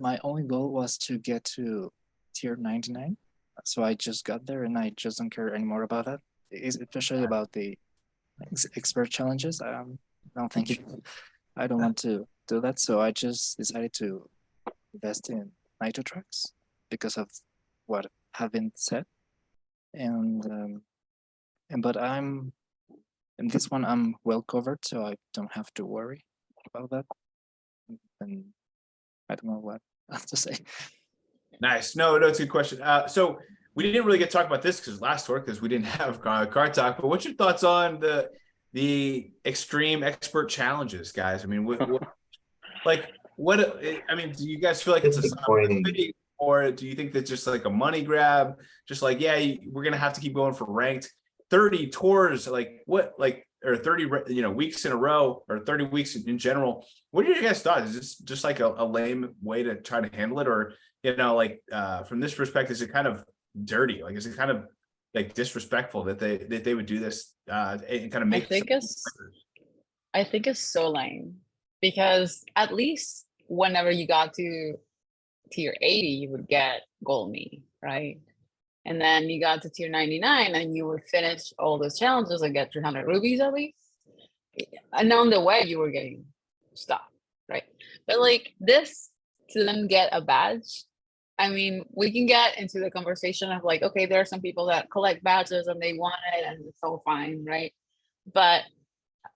My only goal was to get to tier 99. So I just got there and I just don't care anymore about that. Especially about the expert challenges. No, thank you. I don't want to do that. So I just decided to invest in Nitro tracks because of what have been said. But in this one I'm well covered, so I don't have to worry about that. And I don't know what else to say. Nice. No, it's a good question. So we didn't really get to talk about this because we didn't have Kart Talk. But what's your thoughts on the extreme expert challenges, guys? I mean, do you guys feel like it's a or do you think that's just like a money grab? Just like, we're gonna have to keep going for ranked 30 tours, or 30 weeks in a row, or 30 weeks in general. What are your guys' thoughts? Is this just like a lame way to try to handle it, or from this perspective, is it kind of dirty? Like, is it kind of like disrespectful that they would do this and kind of make? I think it's so lame, because at least whenever you got to tier 80, you would get Gold Mii, right? And then you got to tier 99 and you would finish all those challenges and get 300 rubies at least. And on the way you were getting stuff, right? But like this, to then get a badge I mean, we can get into the conversation of like, okay, there are some people that collect badges and they want it and it's all fine, right? But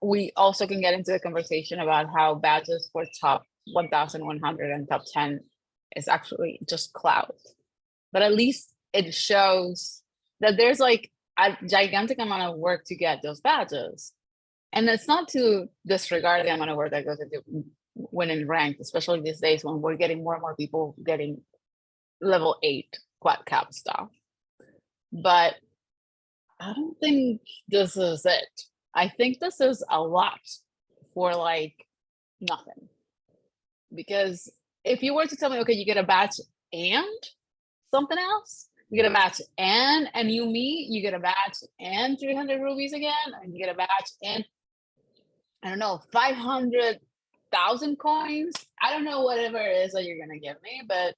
we also can get into the conversation about how badges for top 1,100 and top 10 is actually just clout. But at least it shows that there's like a gigantic amount of work to get those badges. And it's not to disregard the amount of work that goes into winning ranked, especially these days when we're getting more and more people getting level 8 quad cap stuff. But I don't think this is it. I think this is a lot for like nothing. Because if you were to tell me, okay, you get a badge and something else, you get a badge and a new Mii, you get a badge and 300 rubies again, and you get a badge and I don't know, 500,000 coins. I don't know whatever it is that you're gonna give me, but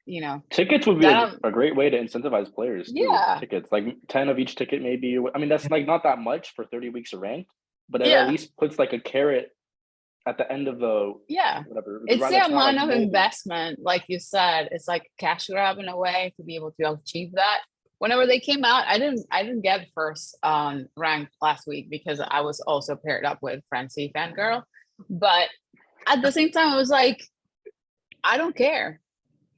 you know, Tickets would be that, a great way to incentivize players. Too. Yeah. Tickets, like 10 of each ticket, maybe. I mean, that's like not that much for 30 weeks of ranked, but it Yeah. at least puts like a carrot at the end of the yeah, whatever. it's round the that's not, amount like, of molded. investment, like you said, it's like cash grab in a way to be able to achieve that. Whenever they came out, I didn't get first ranked last week because I was also paired up with Crazi fangirl, but at the same time I was like, I don't care.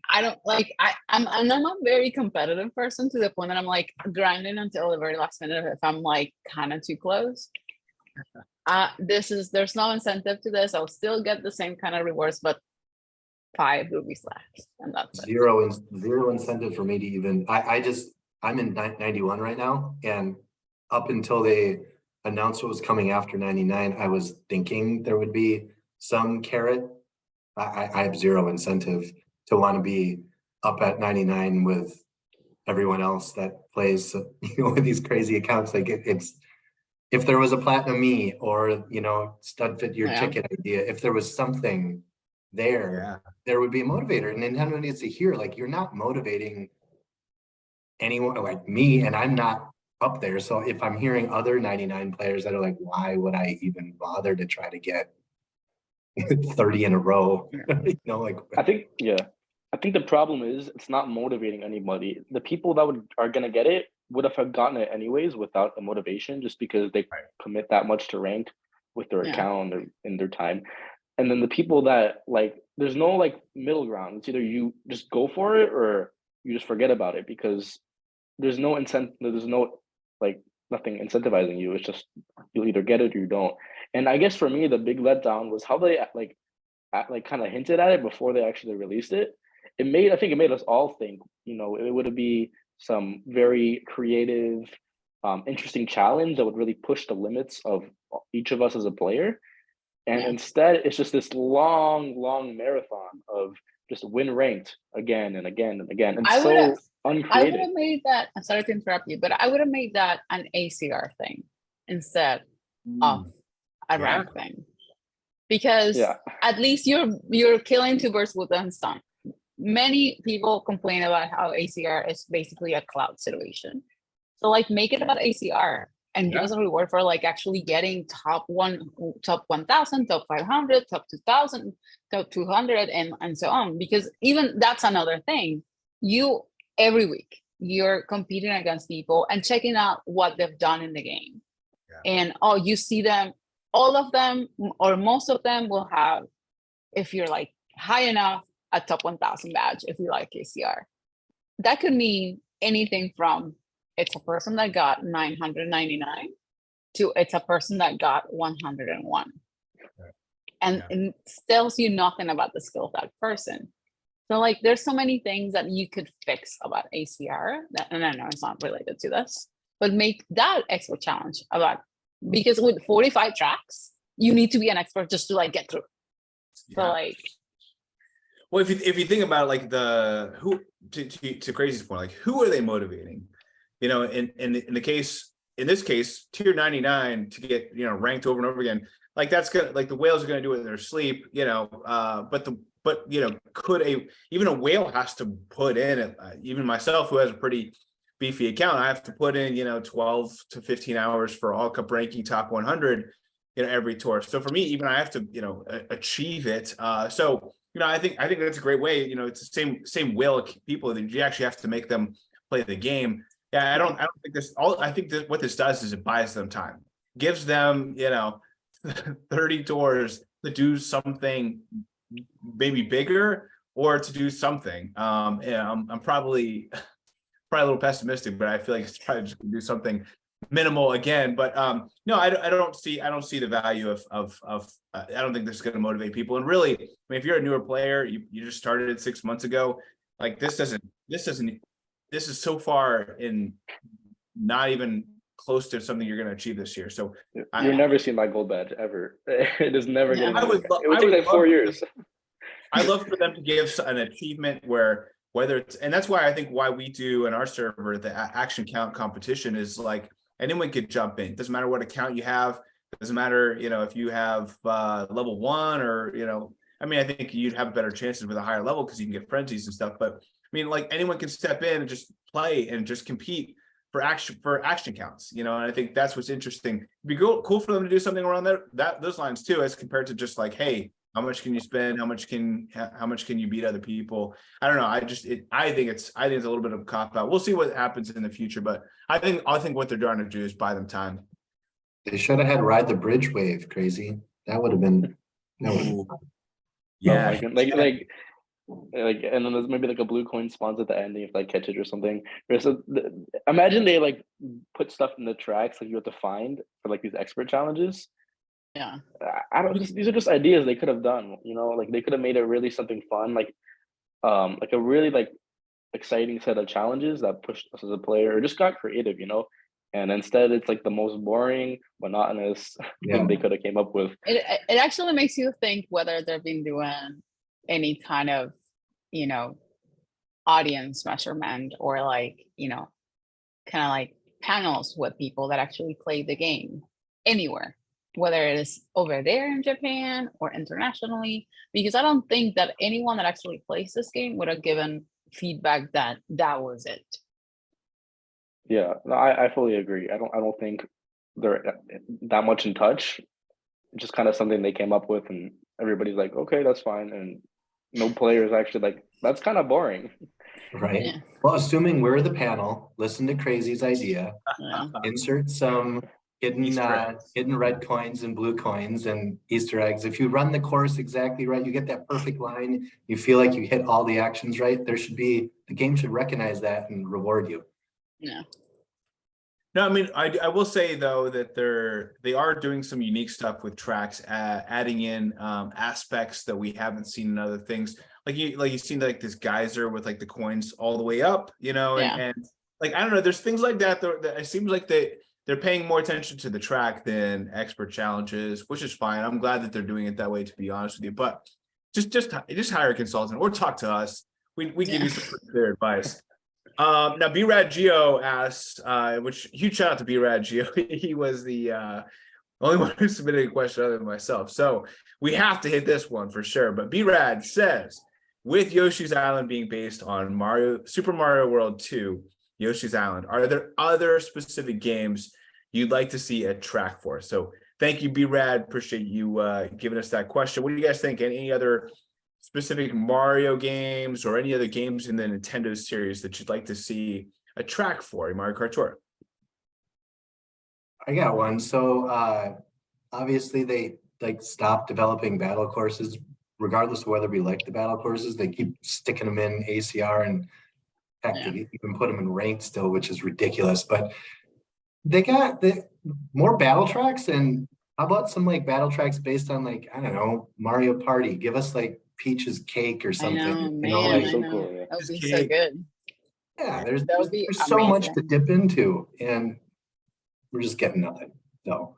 I don't like I'm a very competitive person to the point that I'm like grinding until the very last minute if I'm like kind of too close. There's no incentive to this. I'll still get the same kind of rewards, but 5 rubies left, and that's it. Zero incentive for me to even. I'm in 91 right now, and up until they announced what was coming after 99, I was thinking there would be some carrot. I have zero incentive to want to be up at 99 with everyone else that plays, with these crazy accounts. Like it's, if there was a platinum Mii or, Studfit your ticket idea, if there was something there, there would be a motivator. And Nintendo needs to hear, like, you're not motivating anyone like me, and I'm not up there. So if I'm hearing other 99 players that are like, why would I even bother to try to get 30 in a row? Like I think the problem is it's not motivating anybody. The people that are gonna get it would have gotten it anyways without the motivation, just because they commit that much to rank with their account and their time. And then the people that like, there's no like middle ground. It's either you just go for it or you just forget about it, because there's no incentive. There's no like nothing incentivizing you. It's just you'll either get it or you don't. And I guess for me, the big letdown was how they like kind of hinted at it before they actually released it. I think it made us all think, it would be some very creative, interesting challenge that would really push the limits of each of us as a player. And instead, it's just this long marathon of just win ranked again and again and again. And so uncreative. I would have made that, I'm sorry to interrupt you, but I would have made that an ACR thing instead of a rank thing. Because at least you're killing two birds with one stone. Many people complain about how ACR is basically a cloud situation. So like make it about ACR and give us a reward for like actually getting top 1,000, top 500, top 2,000, top 200, and so on. Because even that's another thing. Every week you're competing against people and checking out what they've done in the game. And you see them, all of them or most of them will have, if you're like high enough, a top 1,000 badge if you like ACR. That could mean anything from it's a person that got 999 to it's a person that got 101. And it tells you nothing about the skill of that person. So like there's so many things that you could fix about ACR and I know it's not related to this, but make that expert challenge about, because with 45 tracks, you need to be an expert just to like get through. So like, well, if you think about like to Crazi's point, like who are they motivating? In this case, tier 99 to get ranked over and over again, like that's gonna, like the whales are gonna do it in their sleep, but even a whale has to put in, even myself who has a pretty beefy account, I have to put in 12 to 15 hours for all cup ranking top 100 every tour. So for me, even I have to achieve it. So I think that's a great way. It's the same will of people that you actually have to make them play the game. Yeah, I don't think this. I think that what this does is it buys them time, gives them 30 tours to do something maybe bigger or to do something. I'm probably a little pessimistic, but I feel like it's probably just gonna do something minimal again. But no, I don't see the value of I don't think this is going to motivate people. And really, I mean, if you're a newer player, you just started it 6 months ago, like this is so far in not even close to something you're going to achieve this year. So you'll never see my gold badge ever. It is never Yeah. getting. It would take like 4 years. I love for them to give an achievement where whether it's, and that's why I think why we do in our server the action count competition is like anyone could jump in. It doesn't matter what account you have. It doesn't matter, if you have level 1 or I mean, I think you'd have better chances with a higher level because you can get frenzies and stuff. But I mean, like anyone can step in and just play and just compete for action counts, and I think that's what's interesting. It'd be cool for them to do something around those lines too, as compared to just like, hey, how much can you spend? How much can you beat other people? I don't know. I think it's a little bit of a cop out. We'll see what happens in the future, but I think what they're trying to do is buy them time. They should have had Ride the Bridge wave, Crazy. That would have been fun. Yeah. Oh my God. Like, and then there's maybe like a blue coin spawns at the end, and you have to like catch it or something. Imagine they like put stuff in the tracks like you have to find for like these expert challenges. Yeah. These are just ideas they could have done, like they could have made it really something fun, like a really like exciting set of challenges that pushed us as a player or just got creative, and instead it's like the most boring, monotonous thing they could have came up with. It actually makes you think whether they've been doing any kind of, audience measurement or like, kind of like panels with people that actually play the game anywhere, whether it is over there in Japan or internationally, because I don't think that anyone that actually plays this game would have given feedback that was it. Yeah, no, I fully agree. I don't think they're that much in touch. Just kind of something they came up with, and everybody's like, okay, that's fine. And no player is actually like, that's kind of boring. Right. Yeah. Well, assuming we're the panel, listen to Crazy's idea, Yeah. insert some hidden red coins and blue coins and Easter eggs. If you run the course exactly right, you get that perfect line, you feel like you hit all the actions right, the game should recognize that and reward you. Yeah. No, I mean, I will say though that they are doing some unique stuff with tracks, adding in aspects that we haven't seen in other things. Like you seen like this geyser with like the coins all the way up, and like I don't know, there's things like that it seems like they're paying more attention to the track than expert challenges, which is fine. I'm glad that they're doing it that way, to be honest with you. But just hire a consultant or talk to us. We give you some clear advice. Now B-Rad Geo asks, which huge shout out to B-Rad Geo. He was the only one who submitted a question other than myself. So we have to hit this one for sure. But B-Rad says, with Yoshi's Island being based on Super Mario World 2, Yoshi's Island, are there other specific games you'd like to see a track for? So thank you, B-Rad. Appreciate you giving us that question. What do you guys think? Any other specific Mario games or any other games in the Nintendo series that you'd like to see a track for in Mario Kart Tour? I got one. So obviously they like stopped developing battle courses, regardless of whether we like the battle courses. They keep sticking them in ACR, and heck, they even put them in ranked still, which is ridiculous. But they got more battle tracks, and how about some like battle tracks based on like, I don't know, Mario Party? Give us like Peach's Cake or something. I know, Like, so cool. Yeah. That would be so good. yeah, That would be there's so much amazing. to dip into, and we're just getting nothing. So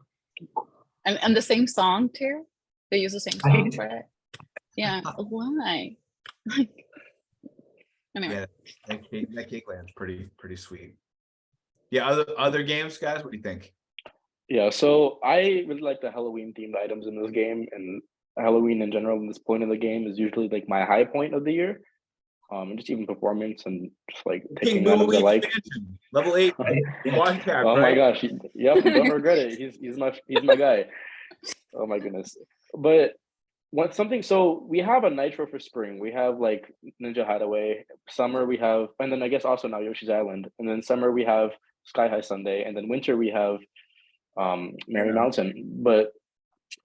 And the same song too. They use the same song Right. for it. Yeah. Why? Like, anyway. Yeah, that cake land's pretty sweet. Yeah, other games, guys, what do you think? Yeah, so I really like the Halloween themed items in this game, and Halloween in general in this point of the game is usually like my high point of the year. And just even performance and just like taking King items I Louis like. expansion, level 8 right? Yeah. quad cap, Oh right? my gosh, yep, don't regret it. He's my guy. Oh my goodness. But So we have a Nitro for spring. We have like Ninja Hideaway. Summer we have, and then I guess also now Yoshi's Island. And then summer we have Sky High Sunday, and then winter we have Merry Mountain. But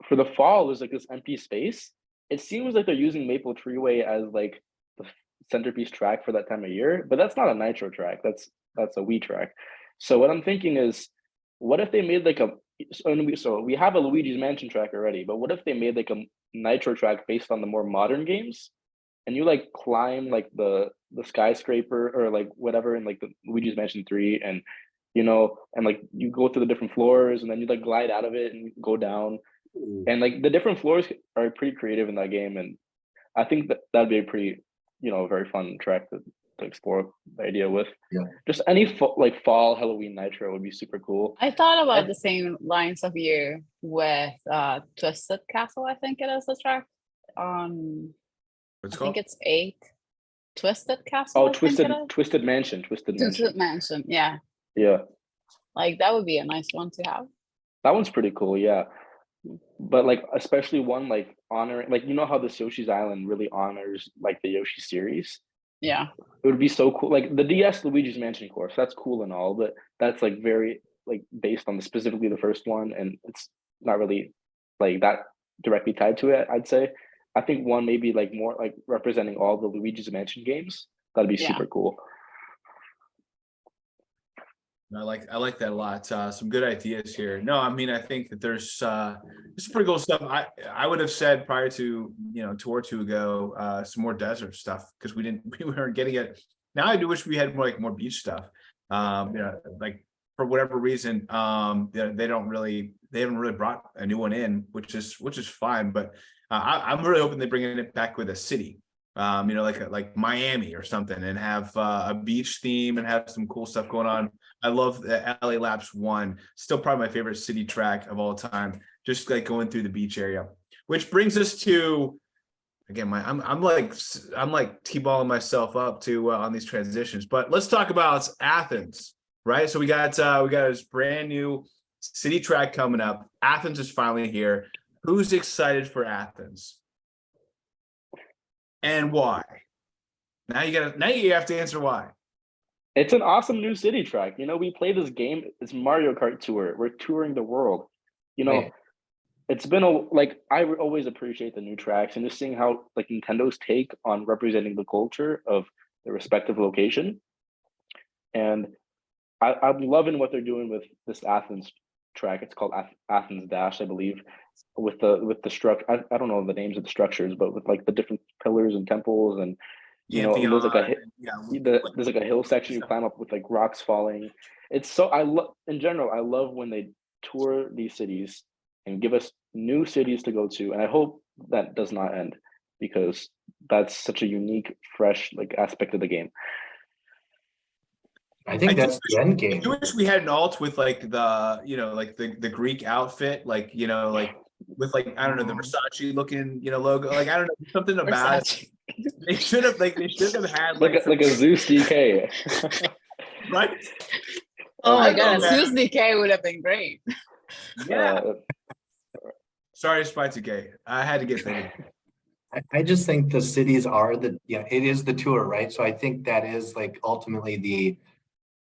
for the fall, there's like this empty space. It seems like they're using Maple Treeway as like the centerpiece track for that time of year, but that's not a Nitro track. That's a Wii track. So what I'm thinking is, what if they made like so we have a Luigi's Mansion track already, but what if they made like a Nitro track based on the more modern games, and you like climb like the skyscraper or like whatever in like the Luigi's Mansion 3, and and like you go through the different floors, and then you like glide out of it and go down, and like the different floors are pretty creative in that game, and I think that'd be a pretty very fun track to explore the idea with. Yeah. Just any like fall Halloween Nitro would be super cool. I thought about the same lines of you with Twisted Castle, I think it is the track. What's I called? think it's 8. Twisted Castle. Oh, I think it is. Twisted Mansion. Twisted Mansion, yeah. Yeah. Like that would be a nice one to have. That one's pretty cool, yeah. But like especially one like honoring, like how this Yoshi's Island really honors like the Yoshi series. Yeah. It would be so cool. Like the DS Luigi's Mansion course, that's cool and all, but that's like very like based on specifically the first one, and it's not really like that directly tied to it, I'd say. I think one maybe like more like representing all the Luigi's Mansion games. That'd be super cool. I like that a lot. Some good ideas here. No, I mean, I think that there's some pretty cool stuff. I would have said prior to tour or two ago, some more desert stuff, because we weren't getting it. Now I do wish we had more beach stuff. Like for whatever reason, they haven't really brought a new one in, which is fine. But I'm really hoping they bring it back with a city. Like Miami or something, and have a beach theme and have some cool stuff going on. I love the LA Laps 1, still probably my favorite city track of all time, just like going through the beach area. Which brings us to, again, I'm like T-balling myself up to on these transitions, but let's talk about Athens, right? So we got this brand new city track coming up. Athens is finally here. Who's excited for Athens? And why? Now you have to answer why. It's an awesome new city track. We play this game. It's Mario Kart Tour. We're touring the world. Right. It's been I always appreciate the new tracks, and just seeing how like Nintendo's take on representing the culture of the respective location. And I'm loving what they're doing with this Athens track. It's called Athens Dash, I believe, with the structure. I don't know the names of the structures, but with like the different pillars and temples, and there's like there's like a hill section you climb up with like rocks falling. It's so I love when they tour these cities and give us new cities to go to, and I hope that does not end, because that's such a unique, fresh like aspect of the game. I think that's the end game. I wish we had an alt with like the like the Greek outfit, like with like I don't know, the Versace looking logo, like I don't know, something about it. They should have had like a Zeus DK. Right? Oh my god, Zeus DK would have been great. Yeah. Sorry, Spicy K. I had to get that. I just think the cities are it is the tour, right? So I think that is like ultimately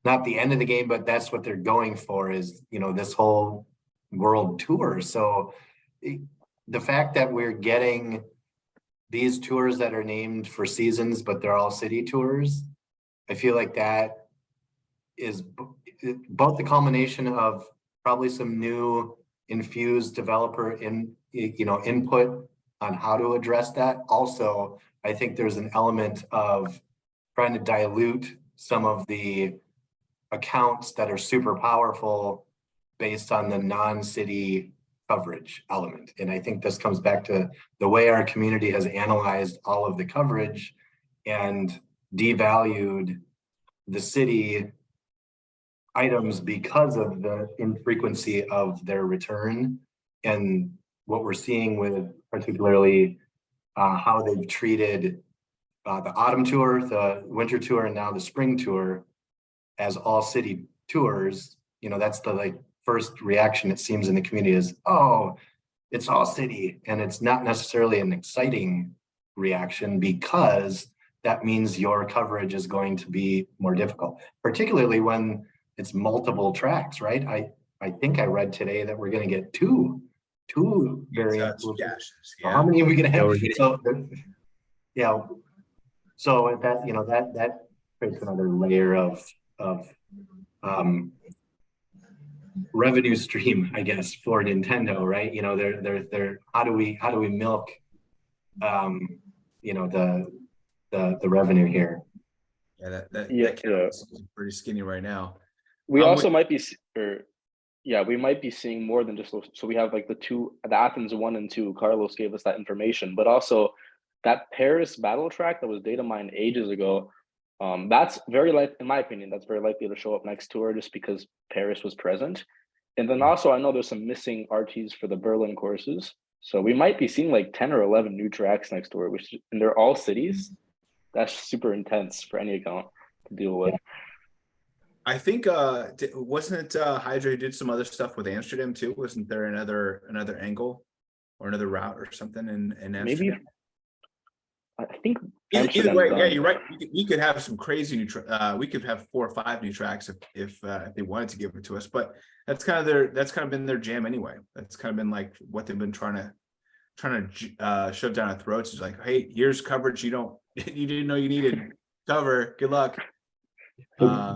not the end of the game, but that's what they're going for, is this whole world tour. So the fact that we're getting these tours that are named for seasons, but they're all city tours, I feel like that is both the culmination of probably some new infused developer input on how to address that. Also, I think there's an element of trying to dilute some of the accounts that are super powerful based on the non-city coverage element. And I think this comes back to the way our community has analyzed all of the coverage and devalued the city items because of the infrequency of their return. And what we're seeing with particularly how they've treated the autumn tour, the winter tour, and now the spring tour as all city tours, that's the first reaction it seems in the community is, oh, it's all city, and it's not necessarily an exciting reaction because that means your coverage is going to be more difficult, particularly when it's multiple tracks, right? I think I read today that we're going to get two variants. Yeah. How many are we going to Yeah, have? we're getting- So, yeah. So that, you know, that creates another layer of revenue stream, I guess, for Nintendo, right? You know, they're how do we milk, you know, the revenue here? Yeah, that Yeah, is pretty skinny right now. we I'm also with- might be, or yeah, we might be seeing more than just those. So we have like the Athens 1 and 2. Carlos gave us that information, but also that Paris battle track that was data mined ages ago. That's very likely, in my opinion, that's very likely to show up next tour just because Paris was present. And then also, I know there's some missing RTs for the Berlin courses. So we might be seeing like 10 or 11 new tracks next tour, and they're all cities. That's super intense for any account to deal with. I think wasn't it Hydra who did some other stuff with Amsterdam too? Wasn't there another angle or another route or something in Amsterdam? Maybe, I think Either Amsterdam's way, yeah, done. you're right. We could have some crazy new. We could have 4 or 5 new tracks if they wanted to give it to us. But that's kind of been their jam anyway. That's kind of been like what they've been trying to shove down our throats. Is like, hey, here's coverage you didn't know you needed. Cover. Good luck.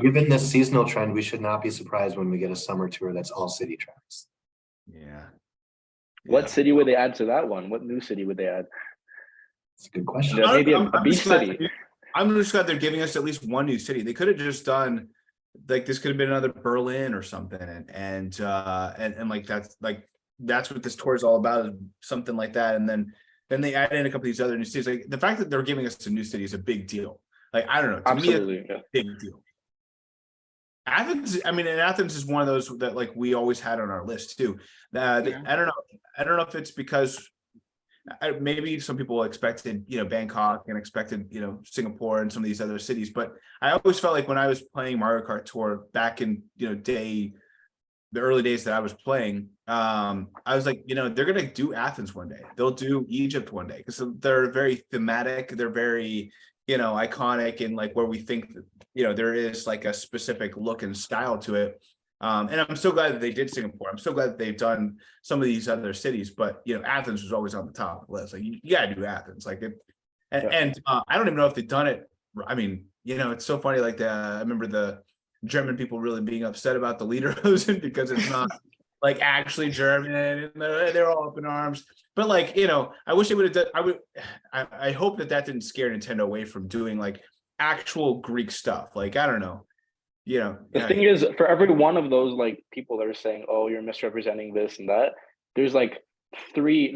Given this seasonal trend, we should not be surprised when we get a summer tour that's all city tracks. Yeah. What city would they add to that one? What new city would they add? It's a good question. Maybe a I'm beach just glad- city. I'm just glad they're giving us at least one new city. They could have just done like this could have been another Berlin or something, and like that's what this tour is all about, is something like that. And then they add in a couple of these other new cities. Like the fact that they're giving us a new city is a big deal. Like I don't know, to Absolutely, me, yeah. it's a big deal. Athens, I mean, and Athens is one of those that like we always had on our list too. I don't know if it's because maybe some people expected, Bangkok and expected, Singapore and some of these other cities. But I always felt like when I was playing Mario Kart Tour back in, the early days that I was playing, I was like, they're going to do Athens one day. They'll do Egypt one day because they're very thematic. They're very, iconic, and like where we think that, there is like a specific look and style to it. And I'm so glad that they did Singapore. I'm so glad that they've done some of these other cities, but Athens was always on the top of the list. Like you gotta do Athens. Like it, and I don't even know if they've done it. I mean, it's so funny. Like I remember the German people really being upset about the Lederhosen because it's not like actually German, and they're all up in arms. But like, I wish they would have done. I hope that didn't scare Nintendo away from doing like actual Greek stuff. Like I don't know. The thing is, for every one of those like people that are saying, "Oh, you're misrepresenting this and that," there's like three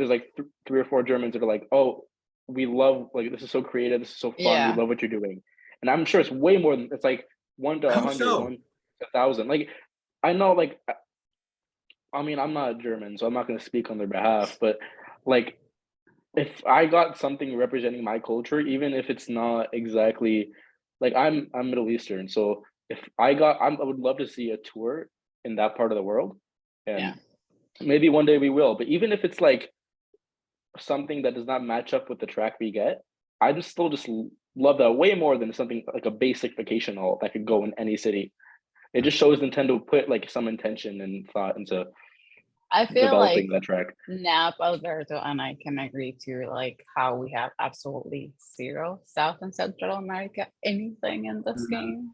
or four Germans that are like, "Oh, we love, like, this is so creative, this is so fun, Yeah. we love what you're doing." And I'm sure it's way more than, it's like 1 to How 100, so? 1 to 1,000. Like, I know, like, I mean, I'm not German, so I'm not going to speak on their behalf, but like, if I got something representing my culture, even if it's not exactly like I'm Middle Eastern, so if I would love to see a tour in that part of the world, and Yeah. maybe one day we will. But even if it's like something that does not match up with the track we get, I just still love that way more than something like a basic vacation hall that could go in any city. It just shows Nintendo put like some intention and thought into I feel developing like that track. Nap, Alberto, and I can agree to like how we have absolutely zero South and Central America anything in this game.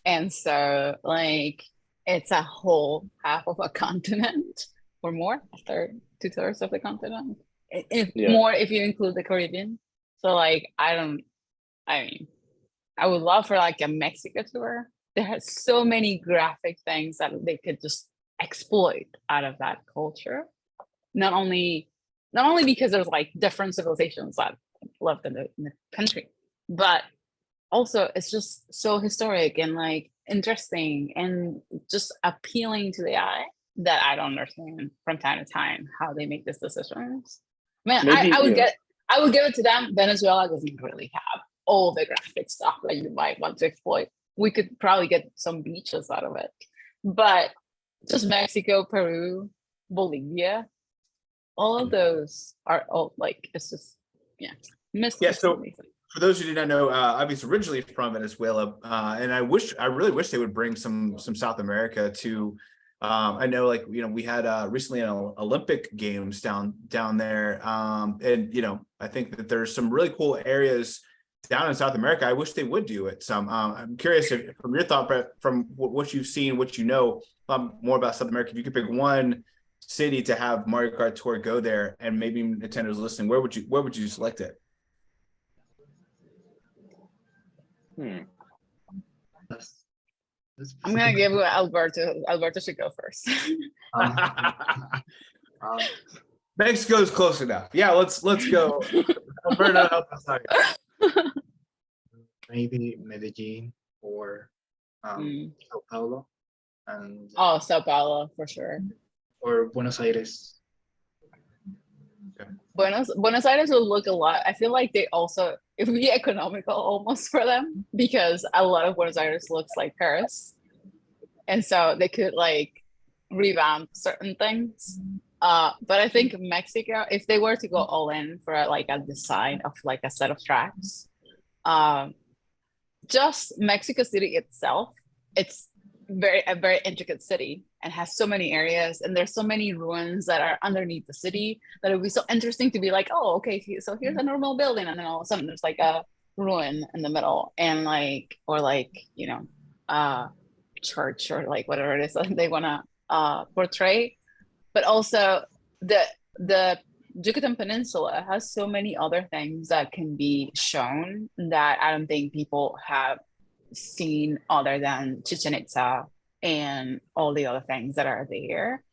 And so like it's a whole half of a continent or more, a third, 2/3 of the continent. If more if you include the Caribbean. So like I mean, I would love for like a Mexico tour. There are so many graphic things that they could just exploit out of that culture. Not only because there's like different civilizations that lived in the country, but also it's just so historic and like interesting and just appealing to the eye that I don't understand from time to time how they make these decisions. Man, Maybe, I would give it to them. Venezuela doesn't really have all the graphic stuff that you might want to exploit. We could probably get some beaches out of it, but just Mexico, Peru, Bolivia, all of those are all like it's just missed. Yeah, so for those who did not know, obviously originally from Venezuela, and I really wish they would bring some South America to. I know, like, you know, we had recently an Olympic Games down there, and you know, I think that there's some really cool areas down in South America. I wish they would do it. Some. I'm curious if, from your thought, Brett, from what you've seen, what you know more about South America, if you could pick one city to have Mario Kart Tour go there, and maybe Nintendo's listening, where would you select it? I'm gonna give it Alberto. Alberto should go first. Mexico's close enough. Yeah, let's go. Alberto, help us out. Maybe Medellin or Sao Paulo, and Sao Paulo for sure. or Buenos Aires. Buenos Aires will look a lot. I feel like it would be economical almost for them, because a lot of Buenos Aires looks like Paris, and so they could like revamp certain things. But I think Mexico, if they were to go all in for like a design of like a set of tracks, just Mexico City itself, it's a very intricate city and has so many areas, and there's so many ruins that are underneath the city that it would be so interesting to be like, oh, okay, so here's a normal building, and then all of a sudden there's like a ruin in the middle, and like, or like, you know, church or like whatever it is that they want to portray. But also the Yucatan Peninsula has so many other things that can be shown that I don't think people have seen other than Chichen Itza and all the other things that are there,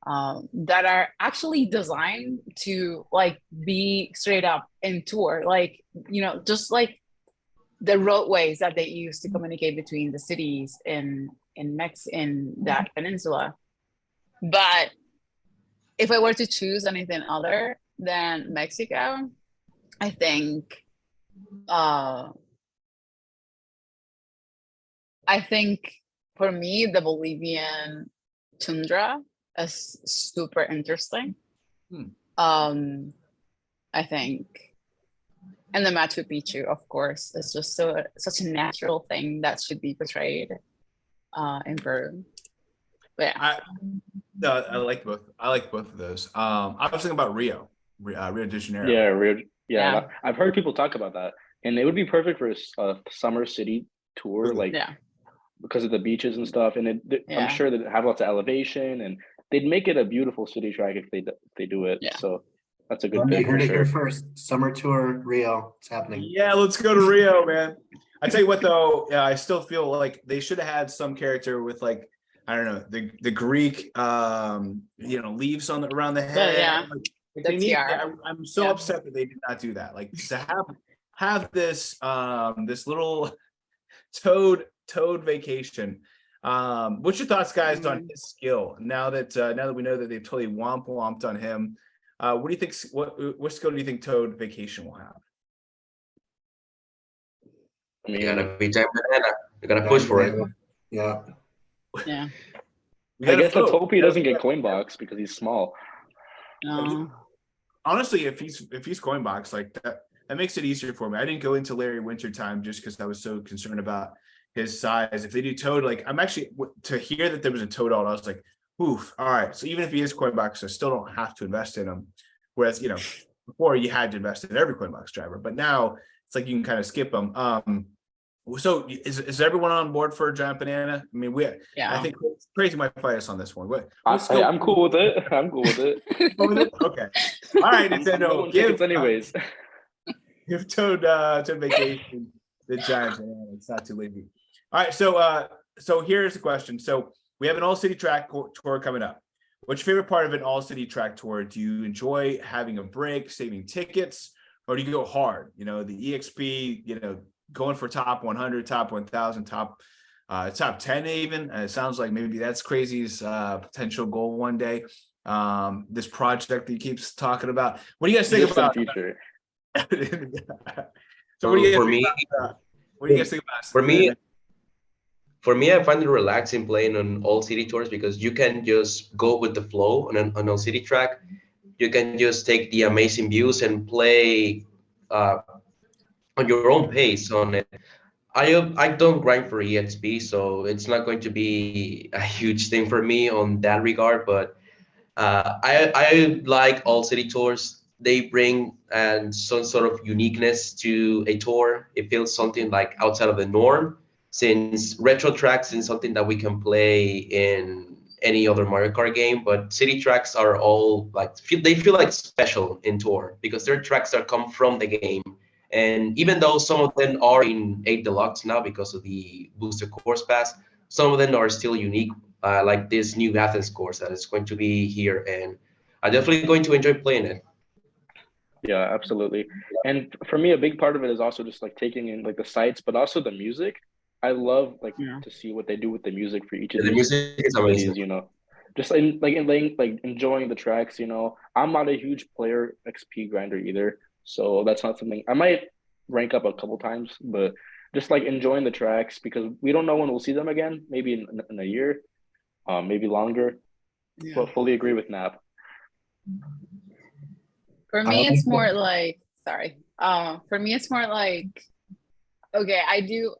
that are actually designed to like be straight up in tour, like, you know, just like the roadways that they use to communicate between the cities in that peninsula. But if I were to choose anything other than Mexico, I think for me, the Bolivian tundra is super interesting. I think, and the Machu Picchu, of course, is just such a natural thing that should be portrayed in Peru. But yeah. I like both. I like both of those. I was thinking about Rio de Janeiro. Yeah, Rio. Yeah. I've heard people talk about that, and it would be perfect for a summer city tour, like because of the beaches and stuff. And I'm sure that it have lots of elevation, and they'd make it a beautiful city track if they do it. Yeah. So that's a good You pick for heard it sure. here first. Summer tour, Rio. It's happening. Yeah, let's go to Rio, man. I tell you what, though, I still feel like they should have had some character with, like, I don't know, the Greek, you know, leaves around the head. Yeah. Like, they need, I'm so upset that they did not do that. Like, to have this this little toad vacation. What's your thoughts, guys, on his skill now that we know that they've totally womped on him? What do you think? What skill do you think Toad Vacation will have? I mean, You gotta be Giant Banana. You gotta push for it. Yeah. Yeah. I guess let's hope he doesn't get Coinbox because he's small. Honestly, if he's Coinbox, like that makes it easier for me. I didn't go into Larry Wintertime just because I was so concerned about his size. If they do Toad, like, I'm actually, to hear that there was a Toad out, I was like, oof. All right. So even if he is Coinbox, I still don't have to invest in him. Whereas, you know, before you had to invest in every Coinbox driver, but now it's like you can kind of skip them. So is everyone on board for a Giant Banana? I mean, I think Crazi might fight us on this one. I'm cool with it. I'm cool with it. Okay. All right, Nintendo. Anyways. Give Toad Vacation the Giant Banana. It's not too late. All right, so here's the question. So we have an all-city track tour coming up. What's your favorite part of an all-city track tour? Do you enjoy having a break, saving tickets, or do you go hard? You know, the EXP, you know, going for top 100, top 1,000, top 10 even. It sounds like maybe that's Crazi's potential goal one day. This project that he keeps talking about. What do you guys think about? Future. So what do you guys think about? For me, I find it relaxing playing on all city tours because you can just go with the flow on an all city track. You can just take the amazing views and play on your own pace on it. I don't grind for EXP, so it's not going to be a huge thing for me on that regard. But I like all city tours. They bring some sort of uniqueness to a tour. It feels something like outside of the norm, since retro tracks is something that we can play in any other Mario Kart game. But city tracks are all like they feel like special in tour because they're tracks that come from the game. And even though some of them are in 8 Deluxe now because of the booster course pass, some of them are still unique, like this new Athens course that is going to be here, and I'm definitely going to enjoy playing it. Yeah, absolutely. And for me, a big part of it is also just like taking in like the sights, but also the music. I love like to see what they do with the music for each of The these music is amazing. cities, you know. Just like enjoying the tracks, you know. I'm not a huge player XP grinder either, so that's not something I might rank up a couple times, but just like enjoying the tracks because we don't know when we'll see them again, maybe in a year, maybe longer. Yeah. But fully agree with Nap. For me, it's more like, sorry. For me, it's more like, okay, I do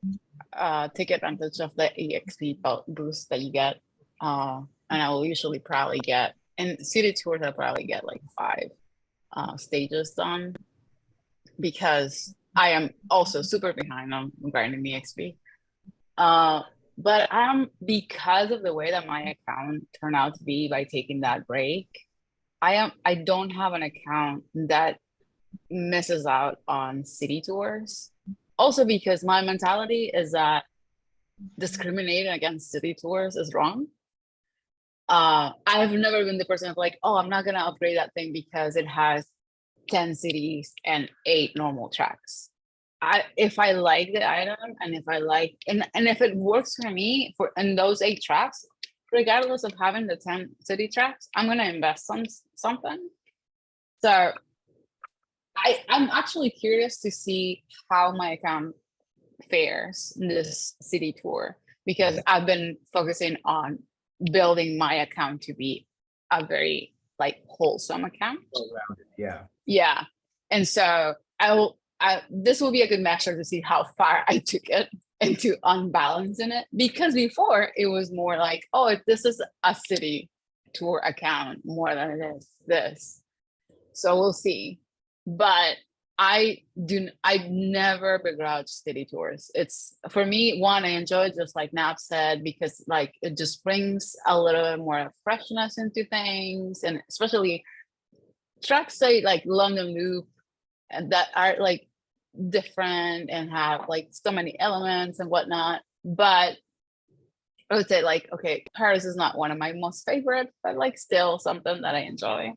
take advantage of the EXP boost that you get. And I will usually probably get, in city tours, I'll probably get like 5 stages done because I am also super behind on grinding the XP. But because of the way that my account turned out to be by taking that break, I don't have an account that misses out on city tours. Also because my mentality is that discriminating against city tours is wrong. I've never been the person of like, oh, I'm not gonna upgrade that thing because it has 10 cities and 8 normal tracks. If I like the item and if I like and if it works for me in those 8 tracks, regardless of having the 10 city tracks, I'm gonna invest something. So I'm actually curious to see how my account fares in this city tour because I've been focusing on building my account to be a very like wholesome account. Yeah. Yeah. And so this will be a good measure to see how far I took it into unbalancing it because before it was more like, oh, this is a city tour account more than it is this. So we'll see. But I've never begrudged city tours. It's for me, one, I enjoy it just like Nap said, because like it just brings a little bit more freshness into things, and especially tracks say like London Loop and that are like different and have like so many elements and whatnot. But I would say like, okay, Paris is not one of my most favorite, but like still something that I enjoy.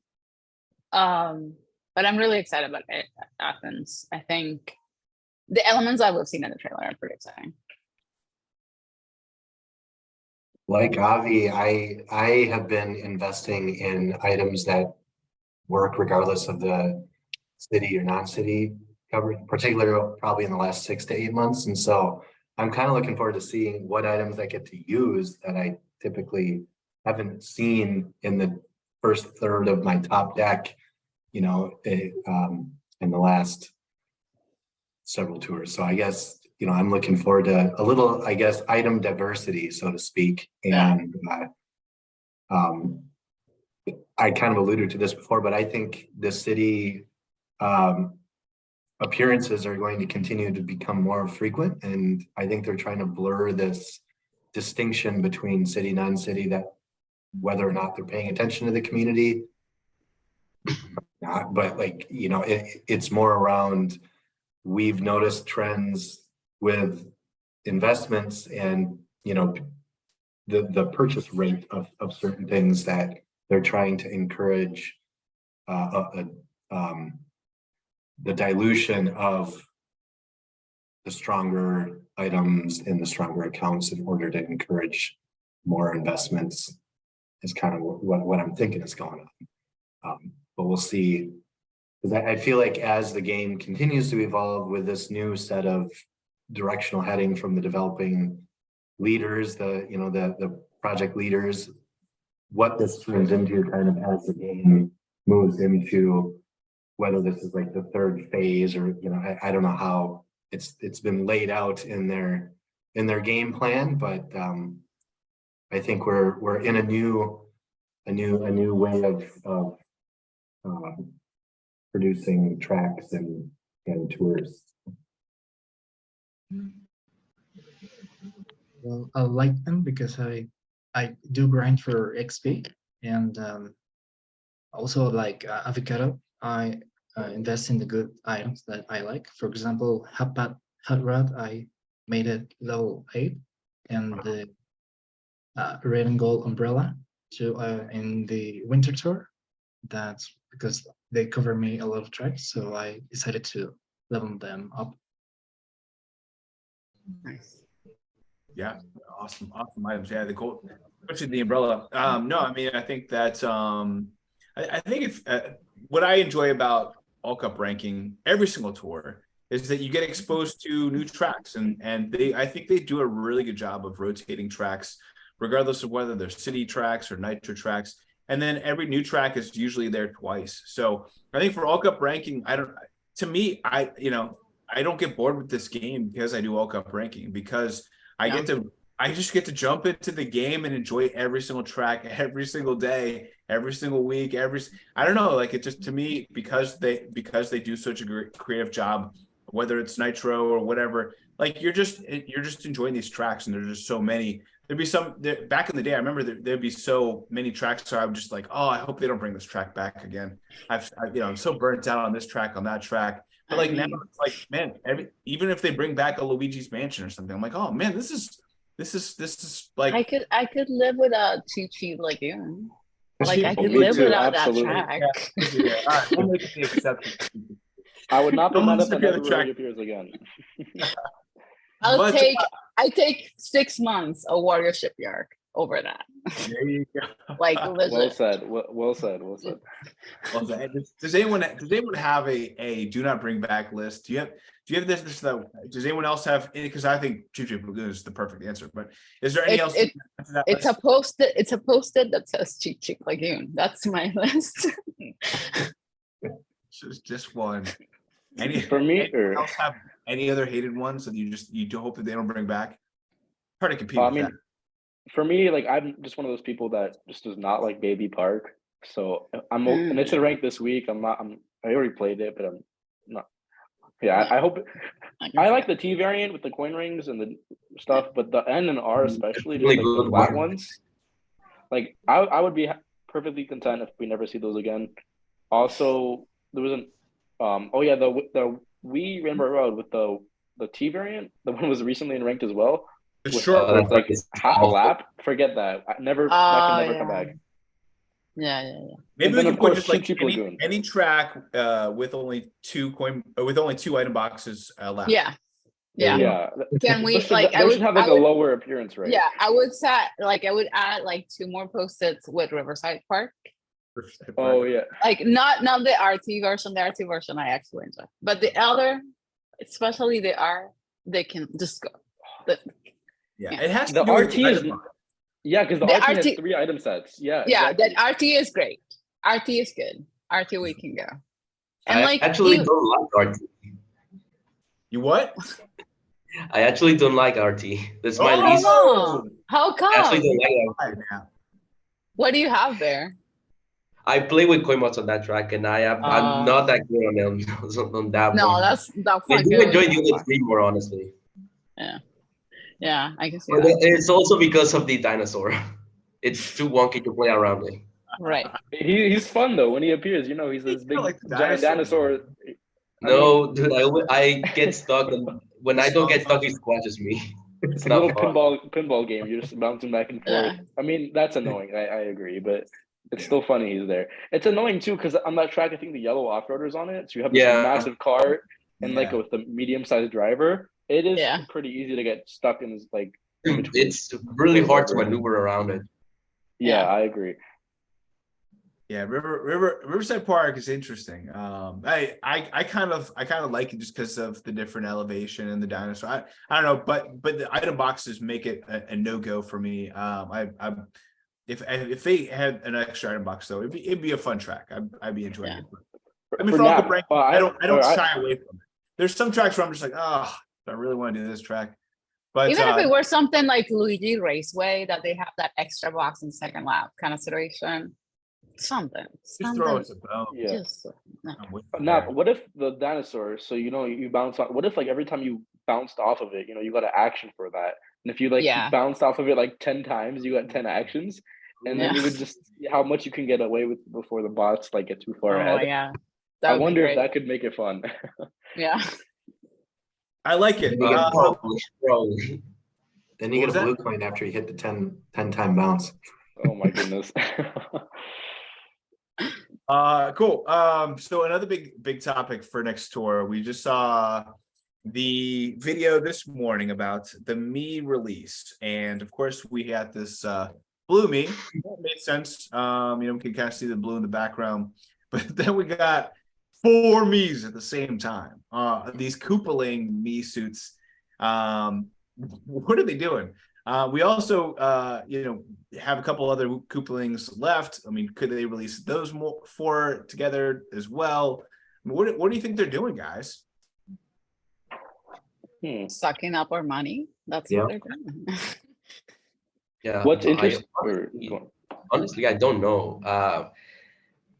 But I'm really excited about it, Athens. I think the elements I have seen in the trailer are pretty exciting. Like Avi, I have been investing in items that work regardless of the city or non-city coverage, particularly probably in the last 6 to 8 months. And so I'm kind of looking forward to seeing what items I get to use that I typically haven't seen in the first third of my top deck, you know, in the last several tours. So I guess, you know, I'm looking forward to a little, I guess, item diversity, so to speak. And I kind of alluded to this before, but I think the city appearances are going to continue to become more frequent. And I think they're trying to blur this distinction between city, non-city, that whether or not they're paying attention to the community. Not, but like, you know, it's more around, we've noticed trends with investments and, you know, the purchase rate of certain things that they're trying to encourage the dilution of the stronger items in the stronger accounts in order to encourage more investments is kind of what I'm thinking is going on. But we'll see, because I feel like as the game continues to evolve with this new set of directional heading from the developing leaders, the project leaders, what this turns into kind of as the game moves into whether this is like the third phase or, I don't know how it's been laid out in their game plan, but I think we're in a new way of producing tracks and tours. Well, I like them because I do grind for XP, and also like AviQado. I invest in the good items that I like. For example, Hot Rod, I made it level 8, and the red and gold umbrella to in the winter tour. That's because they cover me a lot of tracks, so I decided to level them up. Nice. Yeah, awesome items. Yeah, the gold, especially the umbrella. No, I mean, I think that I think if what I enjoy about All Cup ranking every single tour is that you get exposed to new tracks, and I think they do a really good job of rotating tracks, regardless of whether they're city tracks or nitro tracks. And then every new track is usually there twice. So I think for All Cup ranking, I don't get bored with this game because I do All Cup ranking, because I just get to jump into the game and enjoy every single track, every single day, every single week, I don't know, like it just, to me, because they do such a great creative job, whether it's nitro or whatever, like you're just enjoying these tracks, and there's just so many. There'd be some back in the day. I remember there'd be so many tracks, so I'm just like, oh, I hope they don't bring this track back again. I'm so burnt out on this track, on that track. But like now, it's like, man, even if they bring back a Luigi's Mansion or something, I'm like, oh man, this is like, I could live without Poochy Lagoon. Like I could Me live too, without absolutely. that track. yeah, all right, we'll make the exception. I would not be Don't mad lose if the that never track. really appears again. I take 6 months a Warrior Shipyard over that. There you go. Like Well legit. said. Well said. Well, does anyone have a do not bring back list? Do you have this does anyone else have any? Because I think Chip Chip Lagoon is the perfect answer, but is there any else? It's a post-it that says Cheap Cheap Lagoon. That's my list. Just one. For me, anyone else have any other hated ones that you do hope that they don't bring back? Hard to compete with that. For me, like I'm just one of those people that just does not like Baby Park. So and it's in rank this week. I already played it, but I'm not. Yeah, I hope. I like the T variant with the coin rings and the stuff, but the N and R especially, just like the flat ones. Like I would be perfectly content if we never see those again. Also, there was the Wii Rainbow Road with the T variant. The one was recently in ranked as well. Sure, It's like half a lap. Forget that. That can never come back. Yeah. Maybe we can put just like any track with only 2 item boxes left. Yeah. Can we I would have like a lower appearance rate. Yeah, I would add like 2 more post-its with Riverside Park. Oh yeah. Like not the RT version. The RT version I actually enjoy, but the other, especially the R, they can just go. It has to the do RT with is because the RT has 3 item sets. Yeah, exactly. That RT is great. RT is good. RT we can go. And I actually don't like RT. You what? I actually don't like RT. That's my least. How come? I actually don't like RT. What do you have there? I play with coin mods on that track, and I'm not that good on them on that one. No, that's I do enjoy the other 3 more, honestly. Yeah, I can see but that. It's also because of the dinosaur. It's too wonky to play around with. Right. He's fun though when he appears. He's this big giant dinosaur. No, dude, I get stuck, and when I don't get stuck, he squashes me. It's a little pinball game. You're just bouncing back and forth. Yeah. I mean, that's annoying. I agree, but it's still funny he's there. It's annoying too because on that track, I think the yellow off-roader's on it. So you have this massive cart and like with the medium-sized driver. It is pretty easy to get stuck in this like. It's really hard to maneuver around it. Yeah, I agree. Yeah, Riverside Park is interesting. I kind of like it just because of the different elevation and the dinosaur. I don't know, but the item boxes make it a no-go for me. if they had an extra item box though, it'd be a fun track. I'd be enjoying Yeah. it. I mean, For for all the Nap, break, I don't shy away from it. There's some tracks where I'm just like, oh, I really want to do this track. But Even if it were something like Luigi Raceway, that they have that extra box in second lap kind of situation, something. just throw it to bone. Yeah. Just no. I'm with you Now, there. what if the dinosaur? So you bounce off. What if like every time you bounced off of it, you got an action for that, and if you like Yeah. bounced off of it like 10 times, you got 10 actions, and then Yeah. you would just see how much you can get away with before the bots like get too far Oh ahead. yeah. I That would be wonder if great. that could make it fun. Yeah. I like it. Probably. Then you What get a was blue coin after you hit the 10 time bounce. Oh my goodness. Cool. So another big topic for next tour. We just saw the video this morning about the Mii release, and of course we had this blue Mii. That made sense. We can kind of see the blue in the background, but then we got 4 Miis at the same time. These Koopaling Mii suits. What are they doing? We also, have a couple other Koopalings left. I mean, could they release those 4 together as well? I mean, what do you think they're doing, guys? Sucking up our money. That's Yeah. what they're doing. Yeah. What's I interesting? honestly, I don't know.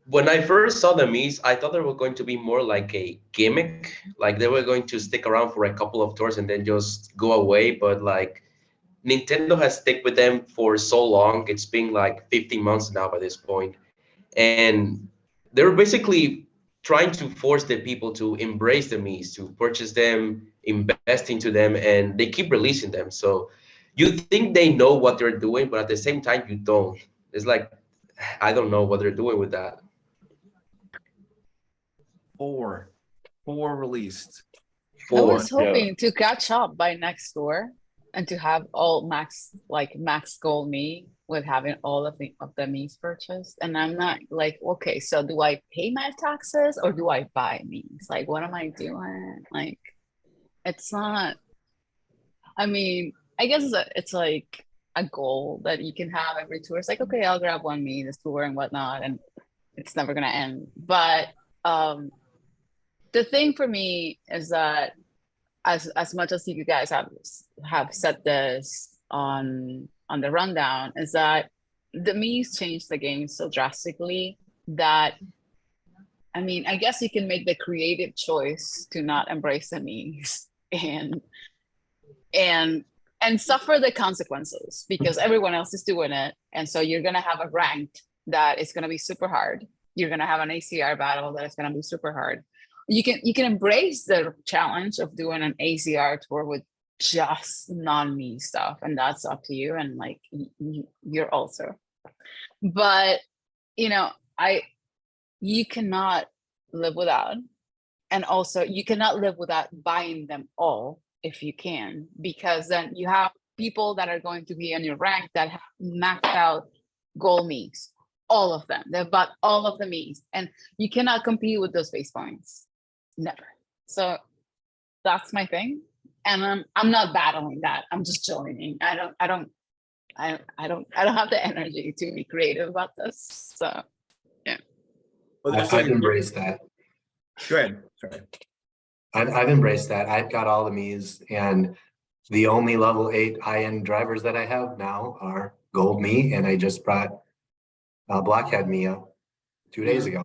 When I first saw the Mii's, I thought they were going to be more like a gimmick, like they were going to stick around for a couple of tours and then just go away. But like Nintendo has stuck with them for so long; it's been like 15 months now by this point, and they're basically trying to force the people to embrace the Mii's, to purchase them, invest into them, and they keep releasing them. So you think they know what they're doing, but at the same time, you don't. It's like I don't know what they're doing with that. 4 released. I was 4. hoping to catch up by next tour and to have all max gold Mii with having all of the Mii's purchased. And I'm not like, okay, so do I pay my taxes or do I buy Mii's? Like, what am I doing? Like, it's not. I mean, I guess it's like a goal that you can have every tour. It's like, okay, I'll grab 1 Mii this tour and whatnot, and it's never gonna end. But the thing for me is that as much as you guys have said this on the rundown, is that the Mii's changed the game so drastically that, I mean, I guess you can make the creative choice to not embrace the Mii's and suffer the consequences because everyone else is doing it, and so you're gonna have a ranked that is gonna be super hard. You're gonna have an ACR battle that is gonna be super hard. You can embrace the challenge of doing an ACR tour with just non-Mii stuff, and that's up to you, and like you're also. But you cannot live without, and also you cannot live without buying them all if you can, because then you have people that are going to be on your rank that have maxed out gold Mii's, all of them. They've bought all of the Mii's, and you cannot compete with those base points. Never. So that's my thing, and I'm not battling that. I'm just joining. I don't have the energy to be creative about this. So yeah. Well, I've embraced that. Go ahead. Sorry. I've embraced that. I've got all the Mii's, and the only level 8 high-end drivers that I have now are gold Mii, and I just brought Blockhead Mii up 2 days ago.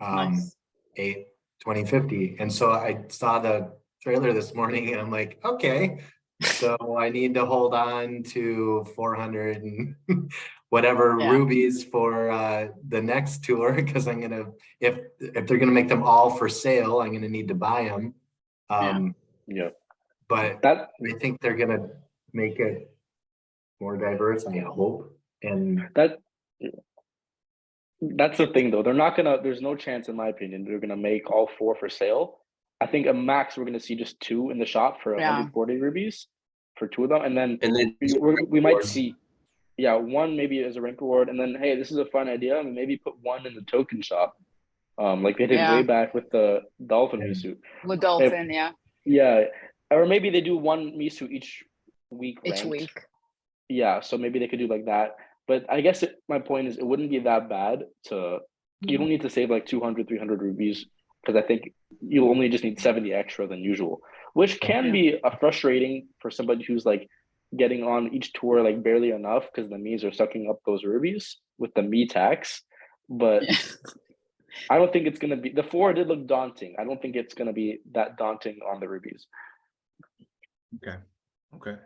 Nice. 8 2050. And so I saw the trailer this morning and I'm like, okay, so I need to hold on to 400 and whatever rubies for the next tour, because I'm gonna, if they're gonna make them all for sale, I'm gonna need to buy them. But I think they're gonna make it more diverse, I hope. And that's the thing though. They're not gonna, there's no chance in my opinion they're gonna make all 4 for sale. I think a max we're gonna see just 2 in the shop for 140 rubies for 2 of them, and then we might see one maybe as a rank reward, and then hey, this is a fun idea, I mean, maybe put 1 in the token shop, like they did way back with the dolphin Mii suit. With dolphin, or maybe they do 1 Mii suit each week. Each week. Yeah, so maybe they could do like that. But I guess my point is it wouldn't be that bad to. You don't need to save like 200, 300 rubies because I think you only just need 70 extra than usual, which can be frustrating for somebody who's like getting on each tour like barely enough because the Miis are sucking up those rubies with the Mii tax. But I don't think it's gonna be. The 4 did look daunting. I don't think it's gonna be that daunting on the rubies. Okay.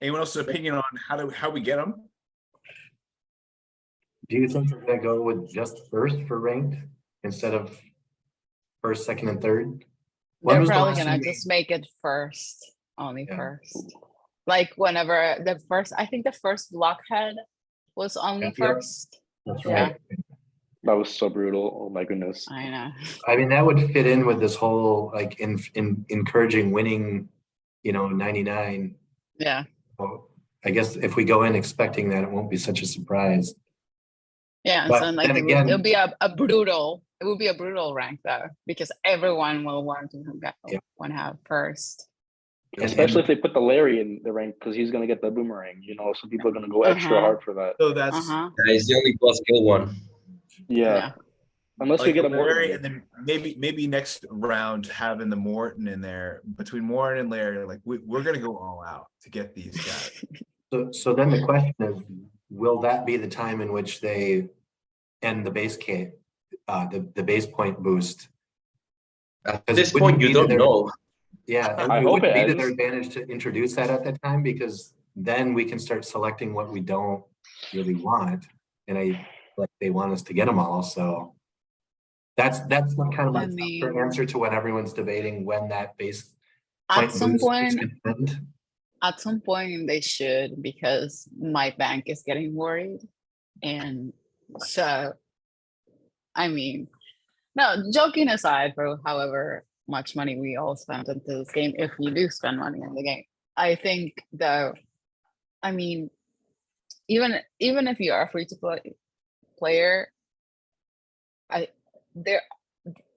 Anyone else's opinion on how we get them? Do you think they're gonna go with just first for ranked instead of first, second, and third? When They're was the probably last gonna time just make it first, only Yeah. first. Like whenever the first, I think the first blockhead was only Yeah. first. That's Yeah. right. That was so brutal. Oh my goodness. I know. I mean, that would fit in with this whole like in encouraging winning, 99. Yeah. Well, I guess if we go in expecting that, it won't be such a surprise. Yeah. But So like then it'll again- be it will be a brutal rank though, because everyone will want to have first. Especially if they put the Larry in the rank because he's gonna get the boomerang. So people are gonna go extra hard for that. So that's It's the only plus skill one. Yeah. Unless we like get a a Morton. Larry, and then maybe next round having the Morton in there between Morton and Larry. Like we're gonna go all out to get these guys. So then the question is, will that be the time in which they end the base K, the base point boost? At Because this it wouldn't point, you be to don't their- know. Yeah, I it hope wouldn't it be to their ends. advantage to introduce that at that time, because then we can start selecting what we don't really want, and like they want us to get them all. So that's what kind of my I mean- short answer to what everyone's debating when that base At some boost is point, gonna end. At some point they should, because my bank is getting worried. And so, I mean, no, joking aside, for however much money we all spent into this game, if you do spend money in the game, I think though, I mean, even if you are a free to play player,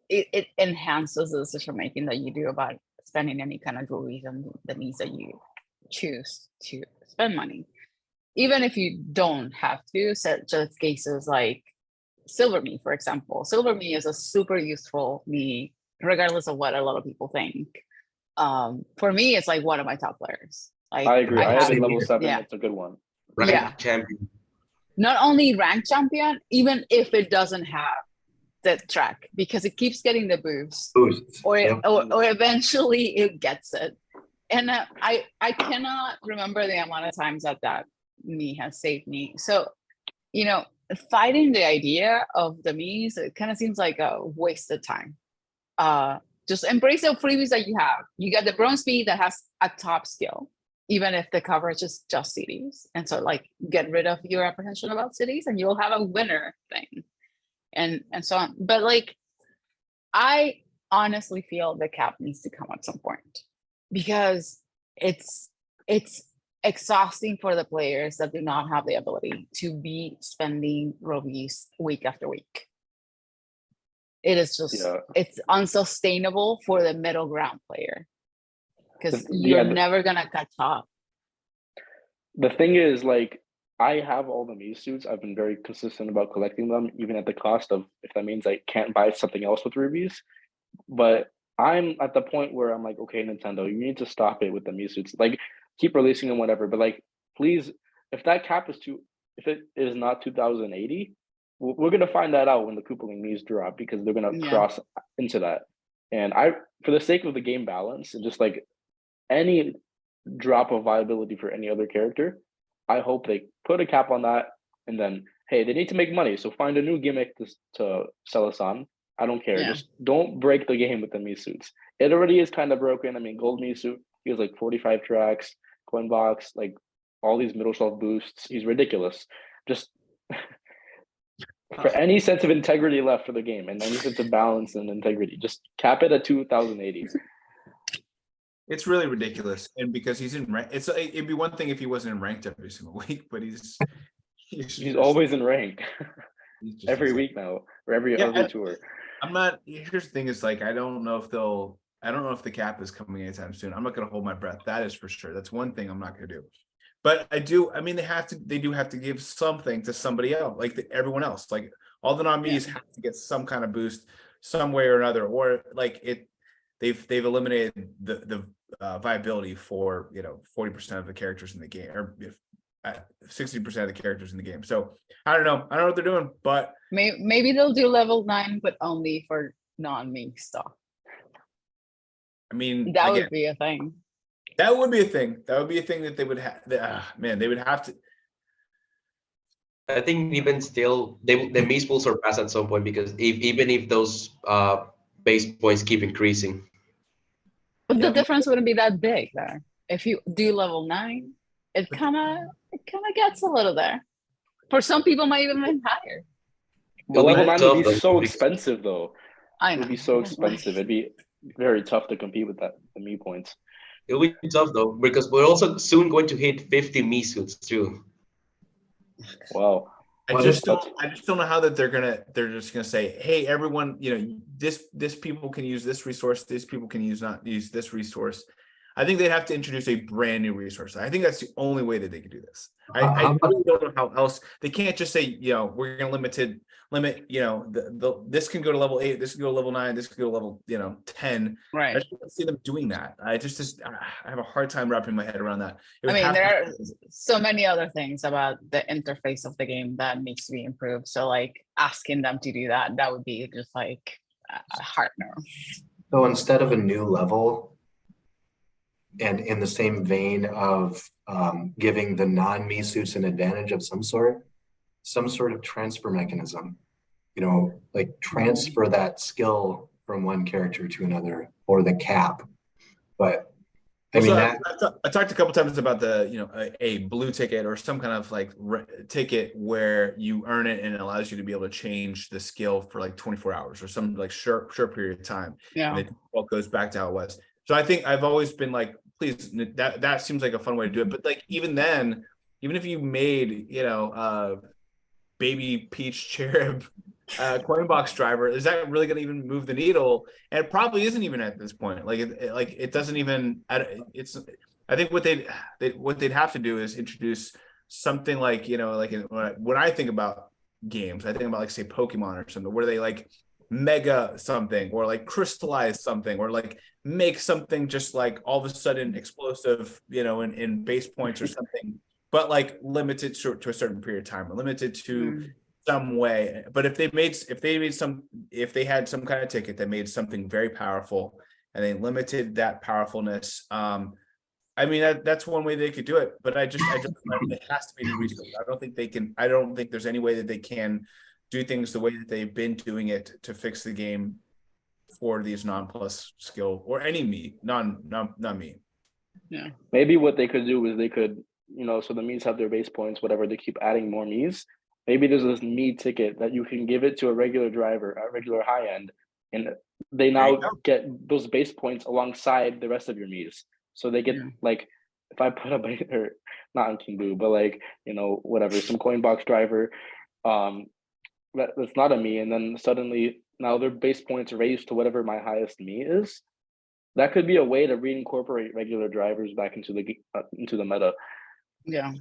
it enhances the decision making that you do about spending any kind of rubies and the needs that you choose to spend money. Even if you don't have to, such as cases like Silver Mii, for example. Silver Mii is a super useful Mii, regardless of what a lot of people think. For me, it's like one of my top players. Like, I agree. I have it have- level 7. yeah. It's a good one. Rank Yeah. champion. Not only rank champion, even if it doesn't have the track, because it keeps getting the boost, Boosts. or Yep. or eventually it gets it. And I cannot remember the amount of times that Mii has saved me. So, fighting the idea of the Miis, it kind of seems like a wasted time. Just embrace the freebies that you have. You get the bronze Mii that has a top skill, even if the coverage is just cities. And so like get rid of your apprehension about cities and you'll have a winner thing. And so on. But like, I honestly feel the cap needs to come at some point, because it's exhausting for the players that do not have the ability to be spending rubies week after week. It is just, it's unsustainable for the middle ground player, because you're never gonna catch up. The thing is, like, I have all the Mii suits. I've been very consistent about collecting them, even at the cost of, if that means I can't buy something else with rubies. But I'm at the point where I'm like, okay, Nintendo, you need to stop it with the Mii suits. Like, keep releasing them, whatever. But like, please, if that cap is if it is not 2080, we're gonna find that out when the Koopaling Miis drop, because they're gonna cross into that. And for the sake of the game balance and just like any drop of viability for any other character, I hope they put a cap on that. And then, hey, they need to make money, so find a new gimmick to sell us on. I don't care. Just don't break the game with the Mii suits. It already is kind of broken. I mean, Gold Mii suit, he has like 45 tracks, coin box, like all these middle shelf boosts. He's ridiculous. Just for any sense of integrity left for the game and any sense of balance and integrity, just cap it at 2080. It's really ridiculous, and because he's in rank, it'd be one thing if he wasn't in ranked every single week, but he's always in rank every insane. week now, or every other tour. Here's the thing: is like I don't know if the cap is coming anytime soon. I'm not going to hold my breath. That is for sure. That's one thing I'm not going to do. But I mean, they do have to give something to somebody else, like everyone else. Like all the non-Miis have to get some kind of boost some way or another, or like they've eliminated the viability for 40% of the characters in the game, or 60% of the characters in the game. So I don't know what they're doing, but Maybe they'll do level 9, but only for non-Mii stuff. I mean, That again, would be a thing. that would be a thing. That would be a thing that they would have. Man, they would have to. I think even still, the Miis will surpass at some point, because even if those base points keep increasing. But Yeah, the difference wouldn't be that big there. If you do level 9, it kind of gets a little there. For some people, might even be higher. But It'll be level 9 tough, would be though, so because- expensive, though. I It know. would be so expensive. It'd be very tough to compete with the Mii points. It'll be tough though, because we're also soon going to hit 50 Mii suits too. Wow. I just don't know how that they're just gonna say, hey, everyone, this people can use this resource, this people can not use this resource. I think they'd have to introduce a brand new resource. I think that's the only way that they could do this. I really don't know how else. They can't just say, we're gonna limit, this can go to level 8, this can go to level 9, this can go to level 10. Right. I just don't see them doing that. I have a hard time wrapping my head around that. I mean, there are so many other things about the interface of the game that needs to be improved. So like asking them to do that would be just like a heart nerve. So instead of a new level, and in the same vein of giving the non-Mii suits an advantage of some sort of transfer mechanism, like transfer that skill from one character to another, or the cap. But I mean, I talked a couple times about the, a blue ticket or some kind of like ticket where you earn it and it allows you to be able to change the skill for like 24 hours or some like short period of time. Yeah. And it all goes back to how it was. So I think I've always been like, please, that seems like a fun way to do it. But like, even then, even if you made, baby peach cherub coin box driver, is that really going to even move the needle? And it probably isn't even at this point. Like it doesn't even. I think what they'd have to do is introduce something like when I think about games, I think about like say Pokemon or something where they like mega something or like crystallize something or like make something just like all of a sudden explosive, in base points or something, but like limited to a certain period of time or limited to some way. But if they had some kind of ticket that made something very powerful and they limited that powerfulness, I mean that's one way they could do it. But I just it has to be the research. I don't think there's any way that they can do things the way that they've been doing it to fix the game for these non-plus skill or any Mii, non-Mii. Yeah. Maybe what they could do is they could, so the Miis have their base points, whatever, they keep adding more Miis. Maybe there's this Mii ticket that you can give it to a regular driver, a regular high end, and they now get those base points alongside the rest of your Miis. So they get like, if I put or not in Kimbu, but like, whatever, some coin box driver, that's not a Mii, and then suddenly now their base points are raised to whatever my highest Mii is. That could be a way to reincorporate regular drivers back into the meta. Yeah,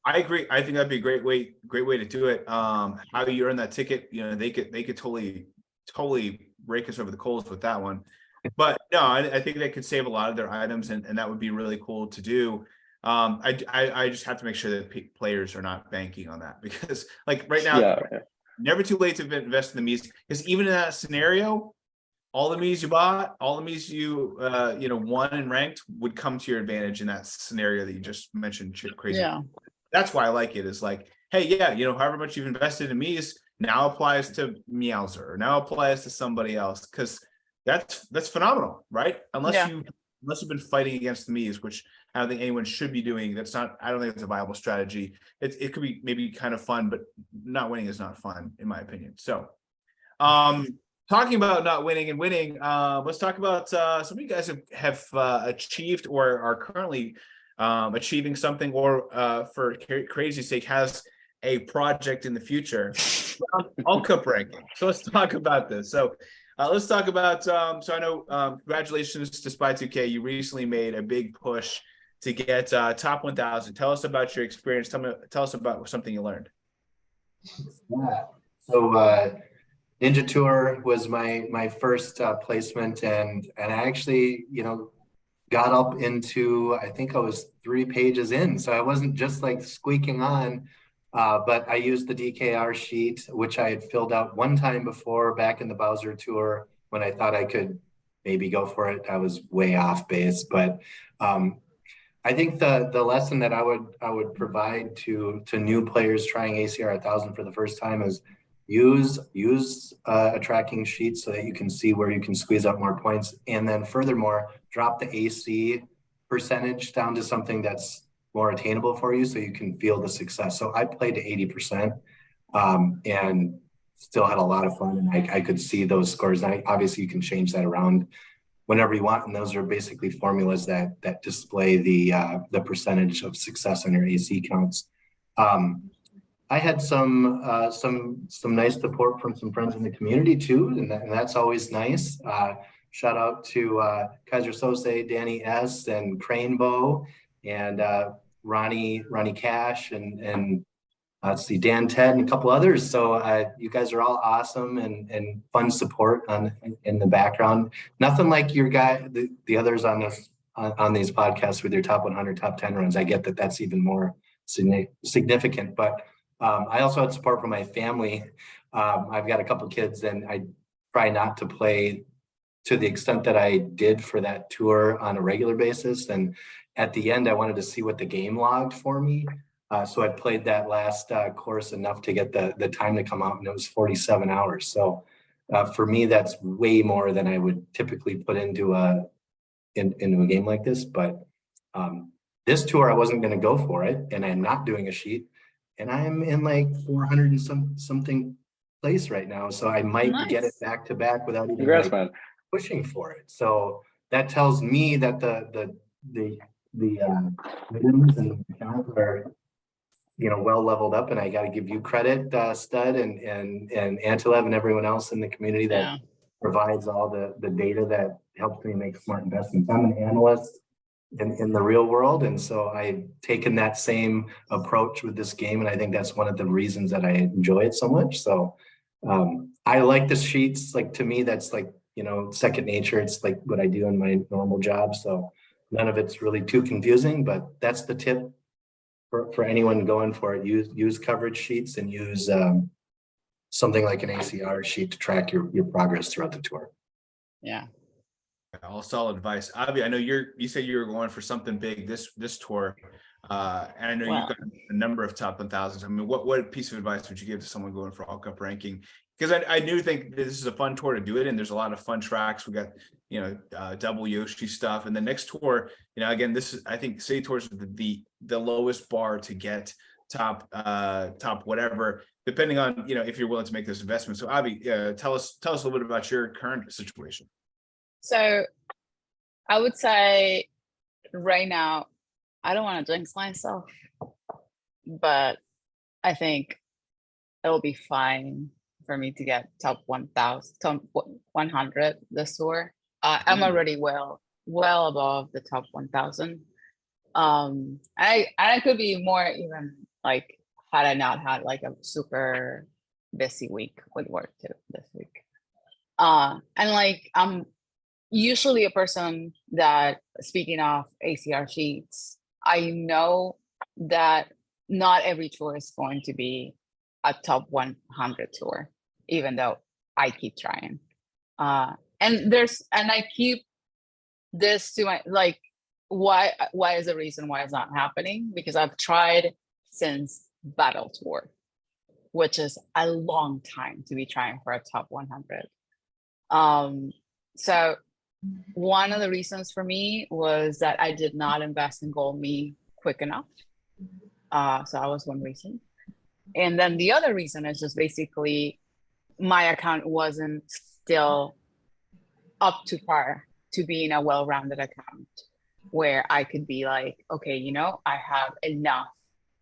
I agree. I think that'd be a great way to do it. How you earn that ticket, they could totally rake us over the coals with that one. But no, I think they could save a lot of their items, and that would be really cool to do. I just have to make sure that players are not banking on that, because like right now, never too late to invest in the Miis, because even in that scenario, all the Miis you bought, all the Miis you won and ranked would come to your advantage in that scenario that you just mentioned. Crazy. Yeah. That's why I like it. Is like, hey, yeah, however much you've invested in Miis now applies to Meowser, or now applies to somebody else, because that's phenomenal, right? Unless you've been fighting against the Miis, which I don't think anyone should be doing. I don't think it's a viable strategy. It could be maybe kind of fun, but not winning is not fun, in my opinion. So, talking about not winning and winning, let's talk about some of you guys have achieved or are currently achieving something, or for Crazy's sake, has a project in the future. All cup ranking. So let's talk about this. So let's talk about, so I know, congratulations to Spy2K. You recently made a big push to get top 1,000. Tell us about your experience. Tell us about something you learned. Yeah. So Ninja Tour was my first placement, and I actually, got up into, I think I was 3 pages in, so I wasn't just like squeaking on. But I used the DKR sheet, which I had filled out one time before back in the Bowser Tour when I thought I could maybe go for it. I was way off base, but I think the lesson that I would provide to new players trying ACR 1000 for the first time is use a tracking sheet so that you can see where you can squeeze out more points, and then furthermore drop the AC percentage down to something that's more attainable for you so you can feel the success. So I played to 80% and still had a lot of fun, and I could see those scores. Now, obviously, you can change that around whenever you want, and those are basically formulas that display the percentage of success on your AC counts. I had some nice support from some friends in the community too, and that's always nice. Shout out to Kaiser Sose, Danny S, and Crane Bow, and Ronnie Cash, and let's see, Dan Ted, and a couple others. So you guys are all awesome and fun support in the background. Nothing like your the others on these podcasts with your top 100, top 10 runs. I get that that's even more significant, but I also had support from my family. I've got a couple kids, and I try not to play to the extent that I did for that tour on a regular basis. And at the end, I wanted to see what the game logged for me. So I played that last course enough to get the time to come out, and it was 47 hours. So for me, that's way more than I would typically put into a game like this. But this tour, I wasn't going to go for it, and I'm not doing a sheet, and I'm in like 400 and something place right now. So I might get it back to back without even Congrats, pushing for it. So that tells me that the rhythms and the count are well leveled up, and I got to give you credit, Stud and Antilev and everyone else in the community that provides all the data that helps me make smart investments. I'm an analyst in the real world, and so I've taken that same approach with this game, and I think that's one of the reasons that I enjoy it so much. So I like the sheets. Like, to me, that's like second nature. It's like what I do in my normal job, so none of it's really too confusing. But that's the tip for anyone going for it. Use coverage sheets, and use something like an ACR sheet to track your progress throughout the tour. Yeah. All solid advice. Avi, I know you said you were going for something big this tour, and I know you've got a number of top 1,000s. I mean, what piece of advice would you give to someone going for all cup ranking? Because I do think this is a fun tour to do it in. There's a lot of fun tracks. We got double Yoshi stuff, and the next tour, again, this is, I think City Tours is the lowest bar to get top whatever, depending on if you're willing to make this investment. So Avi, tell us a little bit about your current situation. So I would say right now, I don't want to jinx myself, but I think it'll be fine for me to get top 1,000, top 100 this tour. I'm already well above the top 1,000. I could be more even, like, had I not had like a super busy week with work too this week. And like, I'm usually a person that, speaking of ACR sheets, I know that not every tour is going to be a top 100 tour, even though I keep trying. And I keep this to my, like, why is the reason why it's not happening? Because I've tried since Battle Tour, which is a long time to be trying for a top 100. So one of the reasons for me was that I did not invest in non-Mii quick enough. So that was one reason. And then the other reason is just basically my account wasn't still up to par to being a well-rounded account where I could be like, okay, I have enough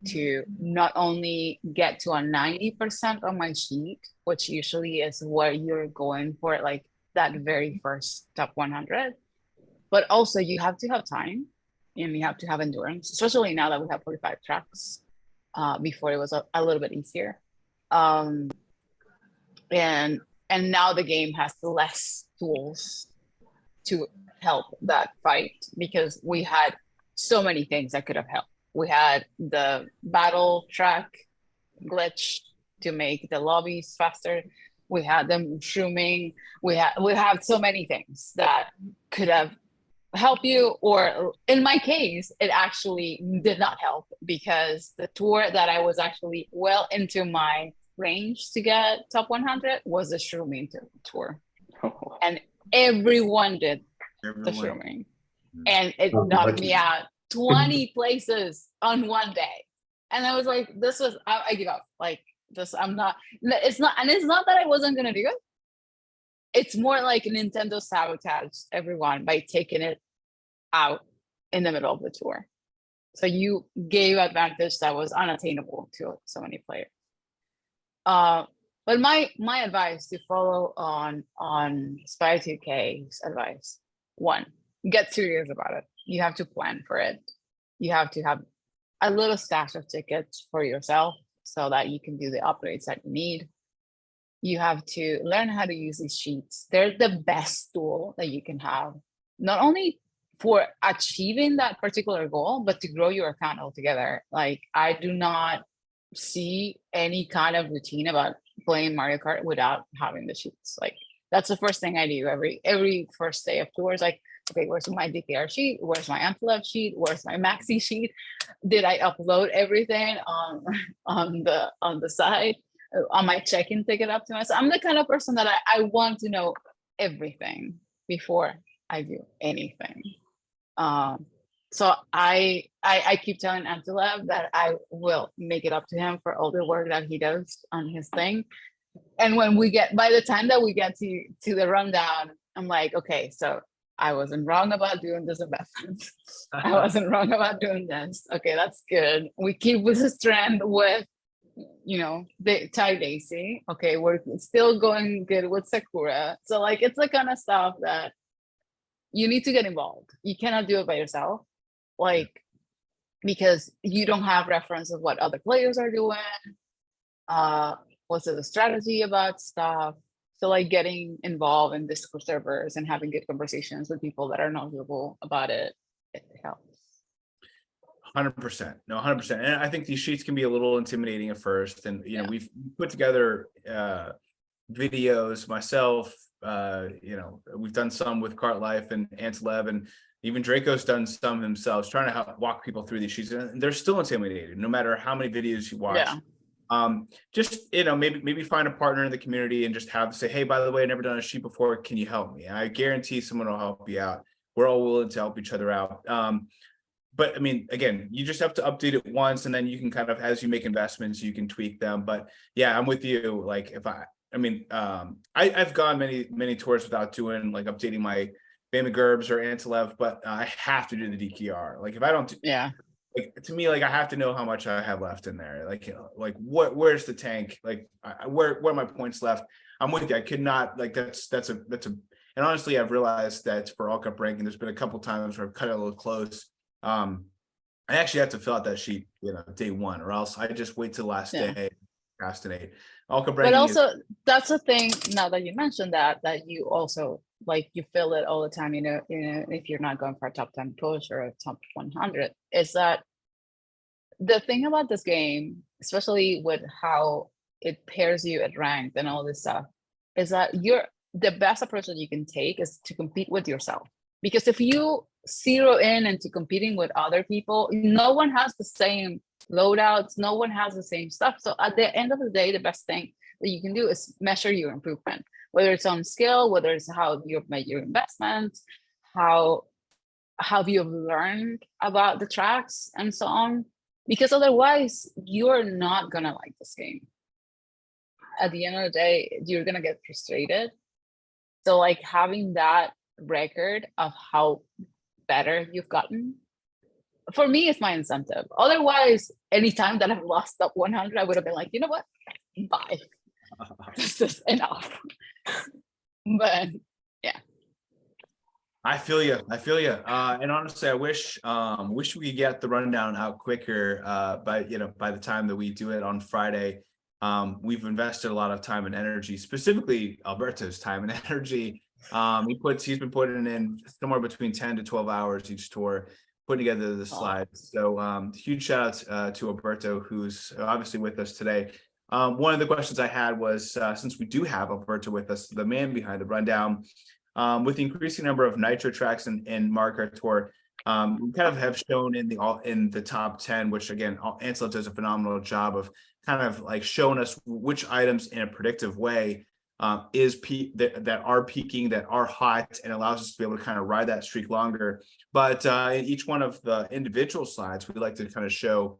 to not only get to a 90% on my sheet, which usually is what you're going for, like that very first top 100, but also you have to have time. and you have to have endurance, especially now that we have 45 tracks. Before it was a little bit easier. And now the game has less tools to help that fight, because we had so many things that could have helped. We had the battle track glitch to make the lobbies faster. We had them shrooming. We have so many things that could have helped you, or in my case, it actually did not help, because the tour that I was actually well into my range to get top 100 was the shrooming tour. And everyone did the shrooming. And it knocked me out 20 places on one day. And I was like, I give up. Like this, it's not that I wasn't gonna do it. It's more like Nintendo sabotaged everyone by taking it out in the middle of the tour. So you gave advantage that was unattainable to so many players. But my advice to follow on Spy 2K's advice: 1, get serious about it. You have to plan for it. You have to have a little stash of tickets for yourself so that you can do the upgrades that you need. You have to learn how to use these sheets. They're the best tool that you can have, not only for achieving that particular goal, but to grow your account altogether. Like, I do not see any kind of routine about playing Mario Kart without having the sheets. Like, that's the first thing I do every first day of tours. Like, okay, where's my DKR sheet? Where's my Amphlev sheet? Where's my Maxi sheet? Did I upload everything on the side? On my check-in ticket up to myself? I'm the kind of person that I want to know everything before I do anything. So I keep telling Amphlev that I will make it up to him for all the work that he does on his thing. And when by the time that we get to the rundown, I'm like, okay, so I wasn't wrong about doing this investment. I wasn't wrong about doing this. Okay, that's good. We keep with this trend with, the Ty Daisy. Okay, we're still going good with Sakura. So like, it's the kind of stuff that you need to get involved. You cannot do it by yourself, like, because you don't have reference of what other players are doing. What's the strategy about stuff? So like, getting involved in Discord servers and having good conversations with people that are knowledgeable about it helps. 100%. No, 100%. And I think these sheets can be a little intimidating at first. And, we've put together videos myself. We've done some with Kart Life and Antlev, and even Draco's done some himself, trying to help walk people through these sheets. And they're still intimidated, no matter how many videos you watch. Yeah. Just, maybe find a partner in the community and just say, hey, by the way, I've never done a sheet before. Can you help me? I guarantee someone will help you out. We're all willing to help each other out. But I mean, again, you just have to update it once, and then you can kind of, as you make investments, you can tweak them. But yeah, I'm with you. Like, I've gone many tours without doing, like, updating my Bama Gerbs or Antlev, but I have to do the DKR. Like, if I don't, like, to me, like, I have to know how much I have left in there. Like, where's the tank? Like, where are my points left? I'm with you. I could not, like, that's a, and honestly, I've realized that for All Cup ranking, there's been a couple times where I've cut it a little close. I actually have to fill out that sheet, day one, or else I just wait till the last day, procrastinate. But also, that's the thing, now that you mentioned that you also, like, you fill it all the time, if you're not going for a top 10 push or a top 100, is that the thing about this game, especially with how it pairs you at ranked and all this stuff, is that the best approach that you can take is to compete with yourself. Because if you zero in into competing with other people, no one has the same loadouts, no one has the same stuff. So at the end of the day, the best thing that you can do is measure your improvement, whether it's on skill, whether it's how you've made your investments, how have you learned about the tracks and so on. Because otherwise, you're not gonna like this game. At the end of the day, you're gonna get frustrated. So like, having that record of how better you've gotten, for me, it's my incentive. Otherwise, anytime that I've lost up 100, I would have been like, you know what, bye. This is enough. But yeah, I feel you. I feel you. And honestly, I wish we could get the rundown out quicker. By the time that we do it on Friday, we've invested a lot of time and energy, specifically Alberto's time and energy. He's been putting in somewhere between 10 to 12 hours each tour, putting together the slides. So huge shout out to Alberto, who's obviously with us today. One of the questions I had was, since we do have Alberto with us, the man behind the rundown, with the increasing number of nitro tracks in Marker Tour, we kind of have shown in the top 10, which again, Ansel does a phenomenal job of kind of like showing us which items in a predictive way that are peaking, that are hot, and allows us to be able to kind of ride that streak longer. But in each one of the individual slides, we like to kind of show,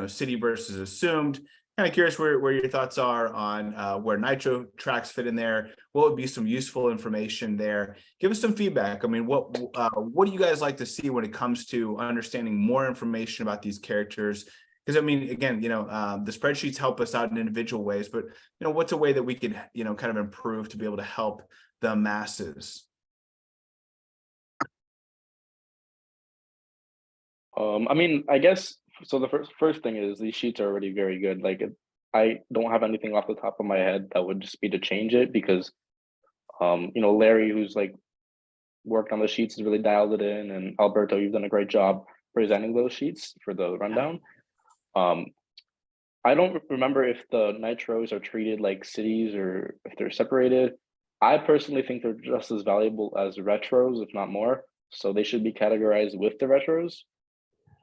city versus assumed. Kind of curious where your thoughts are on where nitro tracks fit in there. What would be some useful information there? Give us some feedback. I mean, what do you guys like to see when it comes to understanding more information about these characters? Because I mean, again, the spreadsheets help us out in individual ways, but what's a way that we could, kind of improve to be able to help the masses? I mean, I guess so. The first thing is these sheets are already very good. Like, I don't have anything off the top of my head that would just be to change it because, Larry, who's like worked on the sheets, has really dialed it in, and Alberto, you've done a great job presenting those sheets for the rundown. I don't remember if the nitros are treated like cities or if they're separated. I personally think they're just as valuable as retros, if not more. So they should be categorized with the retros.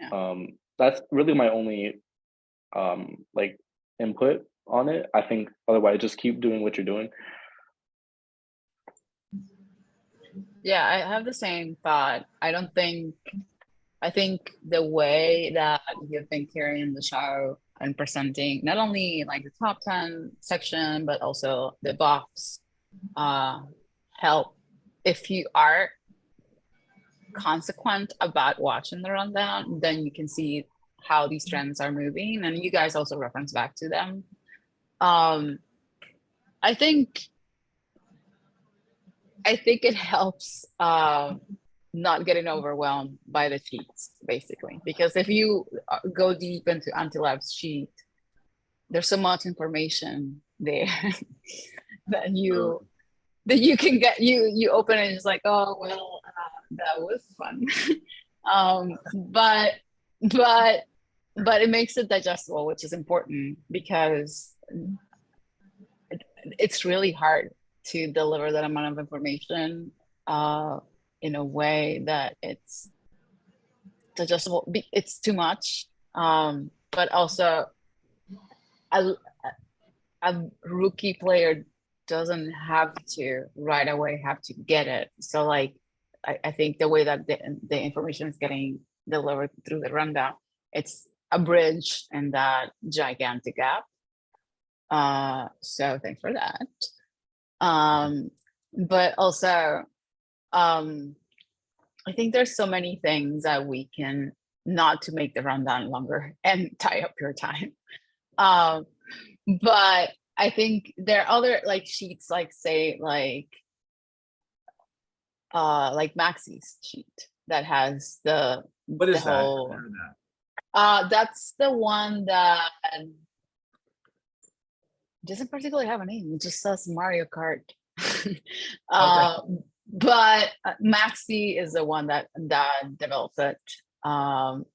Yeah. That's really my only like input on it. I think otherwise just keep doing what you're doing. Yeah, I have the same thought. I think the way that you've been carrying the show and presenting not only like the top 10 section, but also the box help if you are consequent about watching the rundown, then you can see how these trends are moving, and you guys also reference back to them. I think it helps not getting overwhelmed by the cheats, basically, because if you go deep into Antilab's sheet, there's so much information there that you can get. You open it and it's like, oh well, that was fun. But it makes it digestible, which is important because it's really hard to deliver that amount of information in a way that it's digestible. It's too much, but also a rookie player doesn't have to right away have to get it. So like I think the way that the information is getting delivered through the rundown, it's a bridge in that gigantic gap. So thanks for that. But also, I think there's so many things that we can not to make the rundown longer and tie up your time. But I think there are other like sheets, like say like Maxi's sheet that has What is the whole, that? that's the one that doesn't particularly have a name. It just says Mario Kart. But Maxi is the one that develops it, and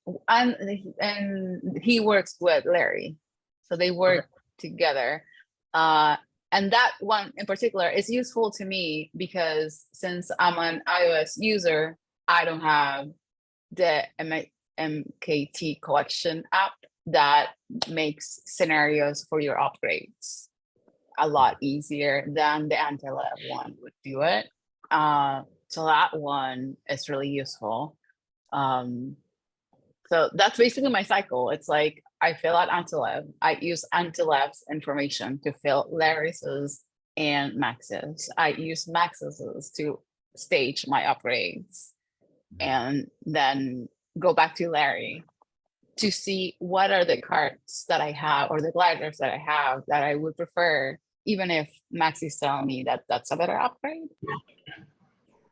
he works with Larry, so they work together. And that one in particular is useful to me because since I'm an iOS user, I don't have the MKT collection app that makes scenarios for your upgrades a lot easier than the Antilab one would do it. So that one is really useful. So that's basically my cycle. It's like I fill out Antilab. I use Antilab's information to fill Larry's and Max's. I use Max's to stage my upgrades and then go back to Larry to see what are the carts that I have or the gliders that I have that I would prefer, even if Max is telling me that that's a better upgrade.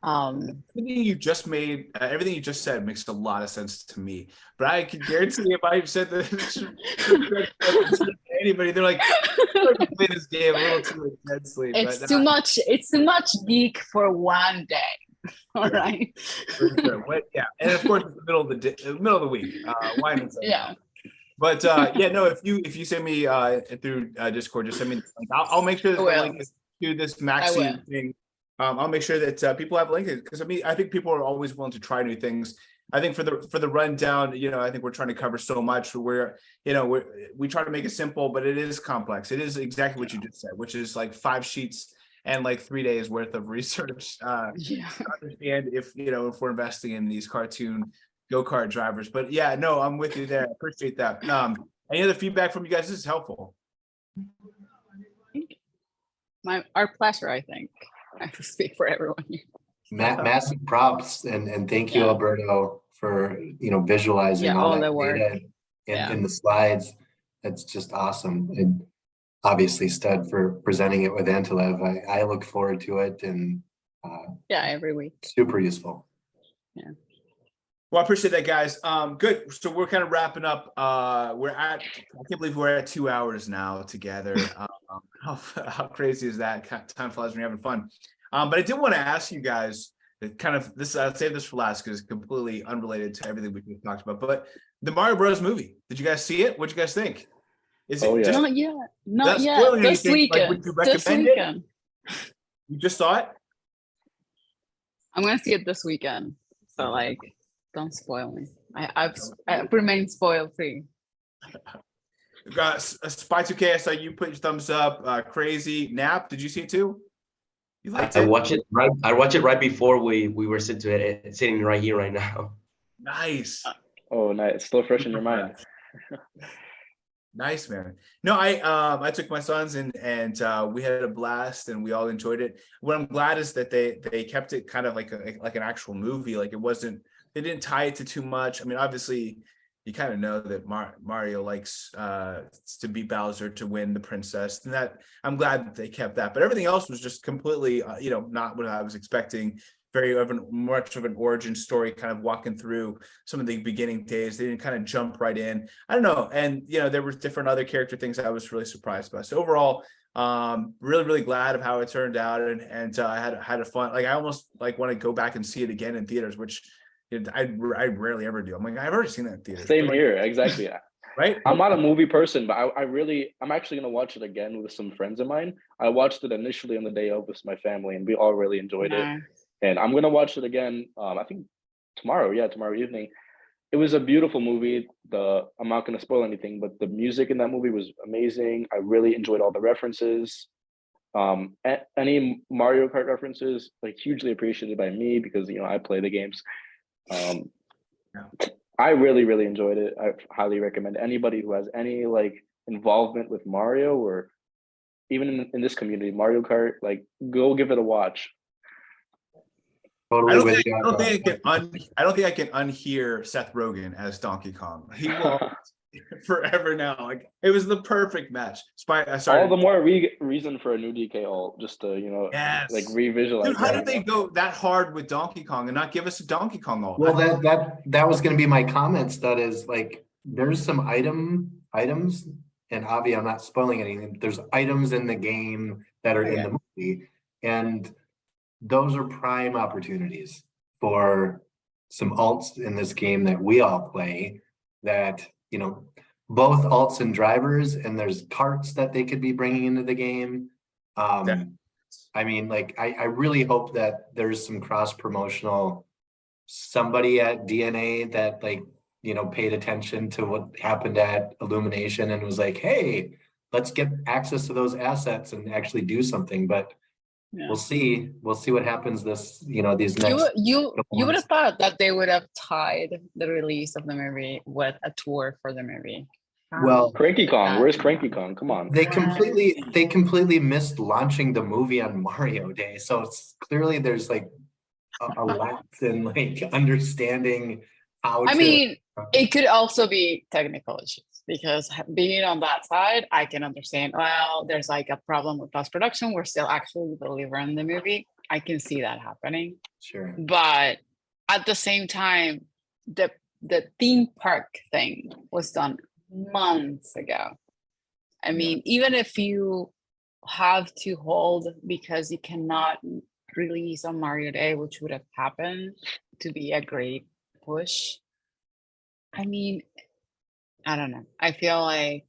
Everything you just made, everything you just said makes a lot of sense to me. But I can guarantee if I said that to anybody, they're like, I play this game a little too intensely. It's But too much. It's too much geek for one day. All right. for sure. Yeah, and of course, it's the middle of the week. Why not? Yeah. But yeah, no. If you send me through Discord, just send me the link. I'll make sure that the link is to this Maxi thing. I'll make sure that people have links because I think people are always willing to try new things. I think for the rundown, I think we're trying to cover so much. We try to make it simple, but it is complex. It is exactly what you just said, which is like 5 sheets and like 3 days worth of research. To understand if we're investing in these cartoon go-kart drivers. But yeah, no, I'm with you there. I appreciate that. Any other feedback from you guys? This is helpful. Our pleasure, I think. I have to speak for everyone here. Massive props and thank you, Alberto, for visualizing all that data in the slides. That's just awesome. And obviously Stud for presenting it with Antilev. I look forward to it and every week. Super useful. Yeah. Well, I appreciate that, guys. Good. So we're kind of wrapping up. I can't believe we're at 2 hours now together. How crazy is that? Time flies when you're having fun. But I did want to ask you guys kind of this. I'll save this for last because it's completely unrelated to everything we just talked about. But the Mario Bros. Movie, did you guys see it? What'd you guys think? Is it just not yet? Not yet. This weekend. Would you recommend it? You just saw it? I'm gonna see it this weekend. So don't spoil me. I remain spoil free. Spy 2K, I saw you put your thumbs up. Crazy Nap, did you see it too? You liked it? I watched it right before we were sitting right here right now. Nice. Oh, nice. Still fresh in your mind. Nice, man. No, I took my sons and we had a blast and we all enjoyed it. What I'm glad is that they kept it kind of like an actual movie. Like they didn't tie it to too much. I mean, obviously you kind of know that Mario likes to beat Bowser to win the princess, and that I'm glad that they kept that. But everything else was just completely, not what I was expecting. Very much of an origin story, kind of walking through some of the beginning days. They didn't kind of jump right in. I don't know, and there were different other character things I was really surprised by. So overall, really, really glad of how it turned out, and I had a fun. I almost want to go back and see it again in theaters, which I rarely ever do. I'm like, I've already seen that in theaters. Same here, exactly. Right? I'm not a movie person, but I'm actually gonna watch it again with some friends of mine. I watched it initially on the day of with my family, and we all really enjoyed it. And I'm gonna watch it again. I think tomorrow evening. It was a beautiful movie. I'm not gonna spoil anything, but the music in that movie was amazing. I really enjoyed all the references. Any Mario Kart references, hugely appreciated by me because I play the games. I really, really enjoyed it. I highly recommend anybody who has any involvement with Mario or even in this community, Mario Kart, go give it a watch. Totally I don't think I can unhear Seth Rogen as Donkey Kong. He will forever now. It was the perfect match. Sorry. All the more reason for a new DK just to revisualize. Dude, how did they go that hard with Donkey Kong and not give us a Donkey Kong ult? Well, that was going to be my comments. That is there's some items, and Avi, I'm not spoiling anything. There's items in the game that are in the movie, and those are prime opportunities for some alts in this game that we all play that, both alts and drivers, and there's carts that they could be bringing into the game. I mean, I really hope that there's some cross promotional, somebody at DNA that paid attention to what happened at Illumination and was like, hey, let's get access to those assets and actually do something. But we'll see what happens these next. You would have thought that they would have tied the release of the movie with a tour for the movie. Well, Cranky Kong, where's Cranky Kong? Come on. They completely missed launching the movie on Mario Day. So it's clearly there's a lapse in understanding how I mean, it could also be technical issues because being on that side, I can understand, well, there's a problem with post-production. We're still actually delivering the movie. I can see that happening. Sure. But at the same time, the theme park thing was done months ago. I mean, even if you have to hold because you cannot release on Mario Day, which would have happened to be a great push. I mean, I don't know. I feel like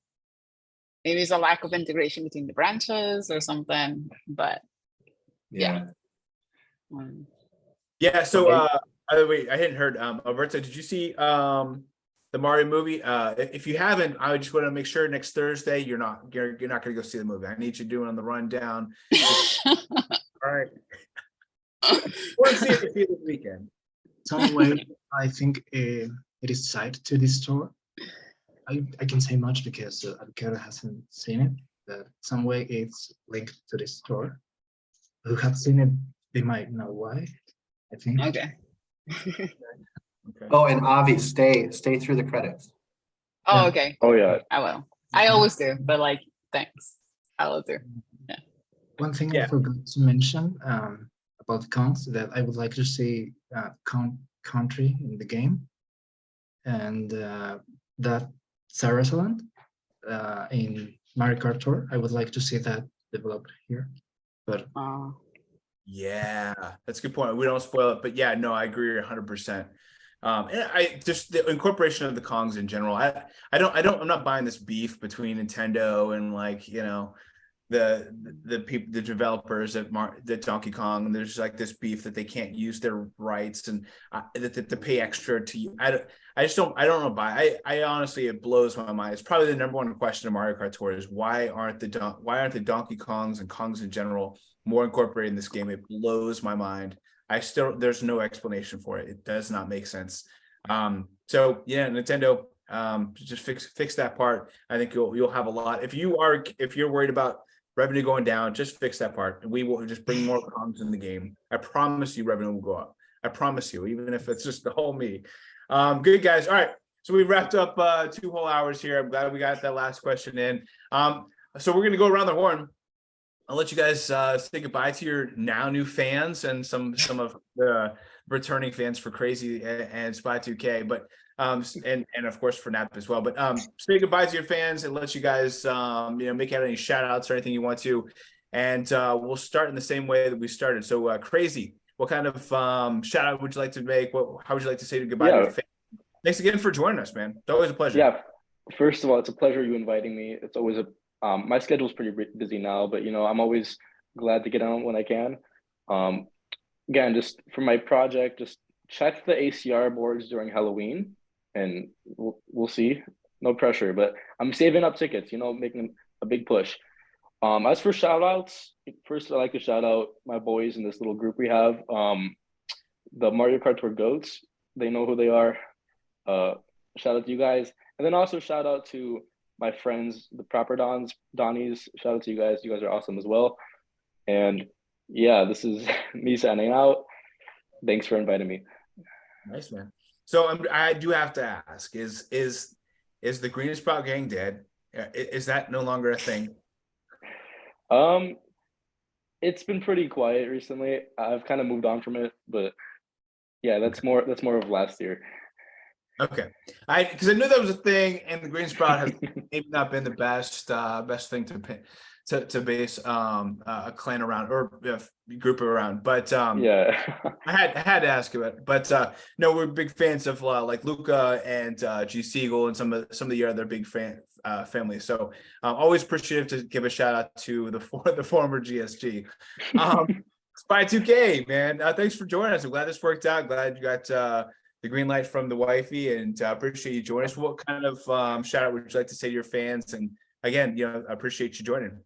maybe it's a lack of integration between the branches or something, but Yeah. um, Yeah. So, by the way, I hadn't heard. Alberto, did you see the Mario movie? If you haven't, I just want to make sure next Thursday you're not going to go see the movie. I need you doing on the rundown. All right. Or see it this weekend. Some way, I think it is tied to this store. I can say much because AviQado hasn't seen it, but some way it's linked to this store. Who have seen it, they might know why, I think. okay. Okay. Oh, and Avi, stay through the credits. Oh, okay. Oh yeah. I will. I always do, but like, thanks. I will do. One thing Yeah. I forgot to mention about the cons that I would like to see country in the game, and that Sarasaland in Mario Kart Tour. I would like to see that developed here, but Yeah, that's a good point. We don't spoil it, but yeah, no, I agree 100%. And I just the incorporation of the Kongs in general. I'm not buying this beef between Nintendo and like, you know, the people, the developers at Donkey Kong. And there's like this beef that they can't use their rights and that to pay extra to. I don't know. I honestly, it blows my mind. It's probably the number one question of Mario Kart Tour is why aren't the Donkey Kongs and Kongs in general more incorporated in this game? It blows my mind. There's no explanation for it. It does not make sense. So yeah, Nintendo, just fix that part. I think you'll have a lot. If you're worried about revenue going down, just fix that part, and we will just bring more Kongs in the game. I promise you, revenue will go up. I promise you, even if it's just the whole me. Good guys. All right, so we wrapped up 2 whole hours here. I'm glad we got that last question in. So we're gonna go around the horn. I'll let you guys say goodbye to your now new fans and some of the returning fans for Crazi and Spy 2K, but and of course for Nap as well. But say goodbye to your fans and let you guys make out any shout outs or anything you want to. And we'll start in the same way that we started. So Crazi, what kind of shout out would you like to make? How would you like to say goodbye to your fans? Thanks again for joining us, man. It's always a pleasure. Yeah. First of all, it's a pleasure you inviting me. It's always my schedule's pretty busy now, but I'm always glad to get on when I can. Again, just for my project, just check the ACR boards during Halloween, and we'll see. No pressure, but I'm saving up tickets. Making a big push. As for shout outs, first I like to shout out my boys in this little group we have. The Mario Kart Tour Goats. They know who they are. Shout out to you guys, and then also shout out to my friends, the Proper Donnies. Shout out to you guys. You guys are awesome as well. And yeah, this is me signing out. Thanks for inviting me. Nice, man. So I do have to ask: is the Green Sprout Gang dead? Is that no longer a thing? It's been pretty quiet recently. I've kind of moved on from it, but yeah, that's more of last year. Okay, because I knew that was a thing, and the Green Sprout has maybe not been the best thing to base a clan around or a group around, but yeah, I had to ask about it. But no, we're big fans of like Luca and G Siegel and some of the other big families. So always appreciative to give a shout out to the former GSG. Spy 2K, man. Thanks for joining us. I'm glad this worked out. Glad you got the green light from the wifey, and appreciate you joining us. What kind of shout out would you like to say to your fans? And again, I appreciate you joining.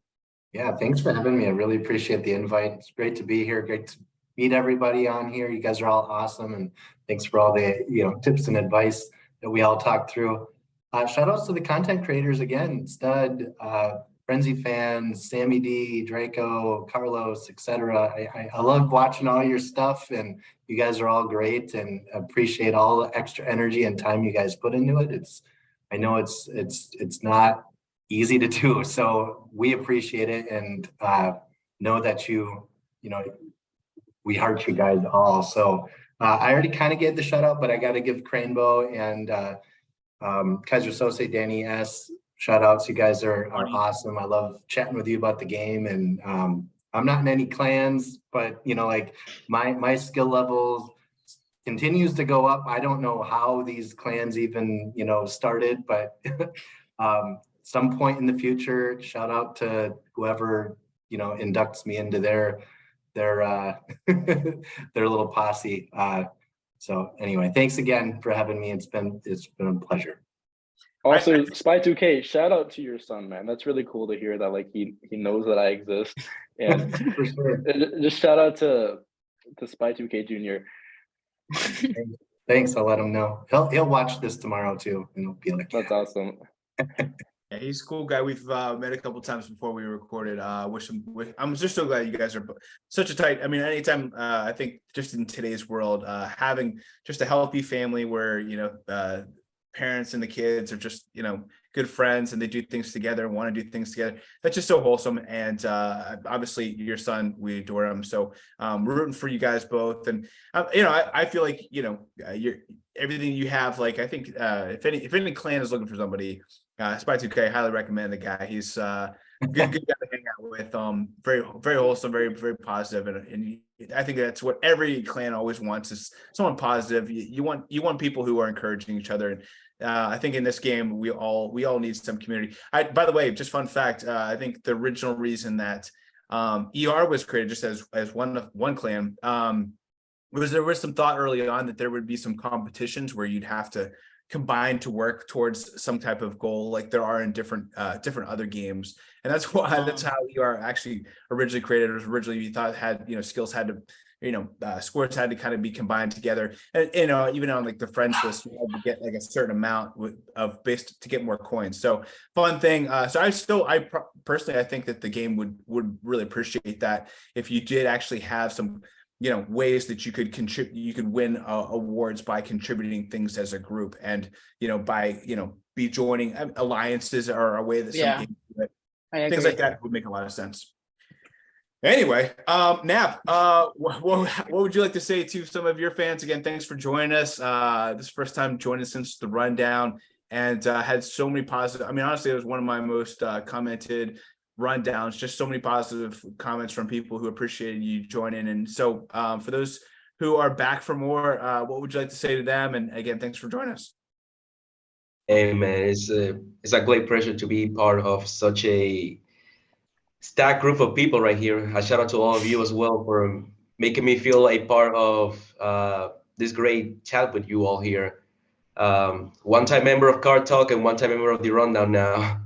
Yeah, thanks for having me. I really appreciate the invite. It's great to be here. Great to meet everybody on here. You guys are all awesome, and thanks for all the tips and advice that we all talked through. Shout outs to the content creators again, Stud, Frenzy Fans, Sammy D, Draco, Carlos, etc. I love watching all your stuff, and you guys are all great, and appreciate all the extra energy and time you guys put into it. I know it's not easy to do, so we appreciate it, and know that we heart you guys all. So I already kind of gave the shout out, but I got to give Cranebow and Kaiser Sose, Danny S. shout outs. You guys are awesome. I love chatting with you about the game, and I'm not in any clans, but you know, like my skill levels continues to go up. I don't know how these clans even, you know, started, but some point in the future, shout out to whoever, you know, inducts me into their their little posse. So anyway, thanks again for having me. It's been a pleasure. Also, Spy2K, shout out to your son, man. That's really cool to hear that. Like he knows that I exist, and For sure. just shout out to Spy2K Jr. Thanks. I'll let him know. He'll watch this tomorrow too, and he'll be like, That's awesome. Yeah, he's a cool guy. We've met a couple times before we recorded. I'm just so glad you guys are such a tight. I mean, anytime I think just in today's world, having just a healthy family where, you know, parents and the kids are just, you know, good friends and they do things together and want to do things together. That's just so wholesome. And obviously your son, we adore him. So rooting for you guys both. And you know, I feel like, you know, you're everything you have. Like I think if any clan is looking for somebody, Spy2K, highly recommend the guy. He's good guy to hang out with. Very wholesome, very positive, and I think that's what every clan always wants is someone positive. You want people who are encouraging each other. And I think in this game we all need some community. By the way, just fun fact, I think the original reason that ER was created just as one clan was there was some thought early on that there would be some competitions where you'd have to combine to work towards some type of goal like there are in different other games. And that's how you are actually originally created. It was originally you thought had, you know, skills had to, you know, scores had to kind of be combined together. And, you know, even on like the friends list, you had to get like a certain amount of based to get more coins. So fun thing. So I personally, I think that the game would really appreciate that if you did actually have some, you know, ways that you could contribute, you could win awards by contributing things as a group, and you know, by, you know, be joining alliances or a way that some games do it. Things like that would make a lot of sense. Anyway, Nap, what would you like to say to some of your fans? Again, thanks for joining us. This first time joining since the rundown, and had so many positive. I mean, honestly, it was one of my most commented rundowns, just so many positive comments from people who appreciated you joining. And so for those who are back for more, what would you like to say to them? And again, thanks for joining us. Hey man, it's a great pleasure to be part of such a stacked group of people right here. A shout out to all of you as well for making me feel a part of this great chat with you all here. One-time member of Kart Talk and one-time member of the Rundown now.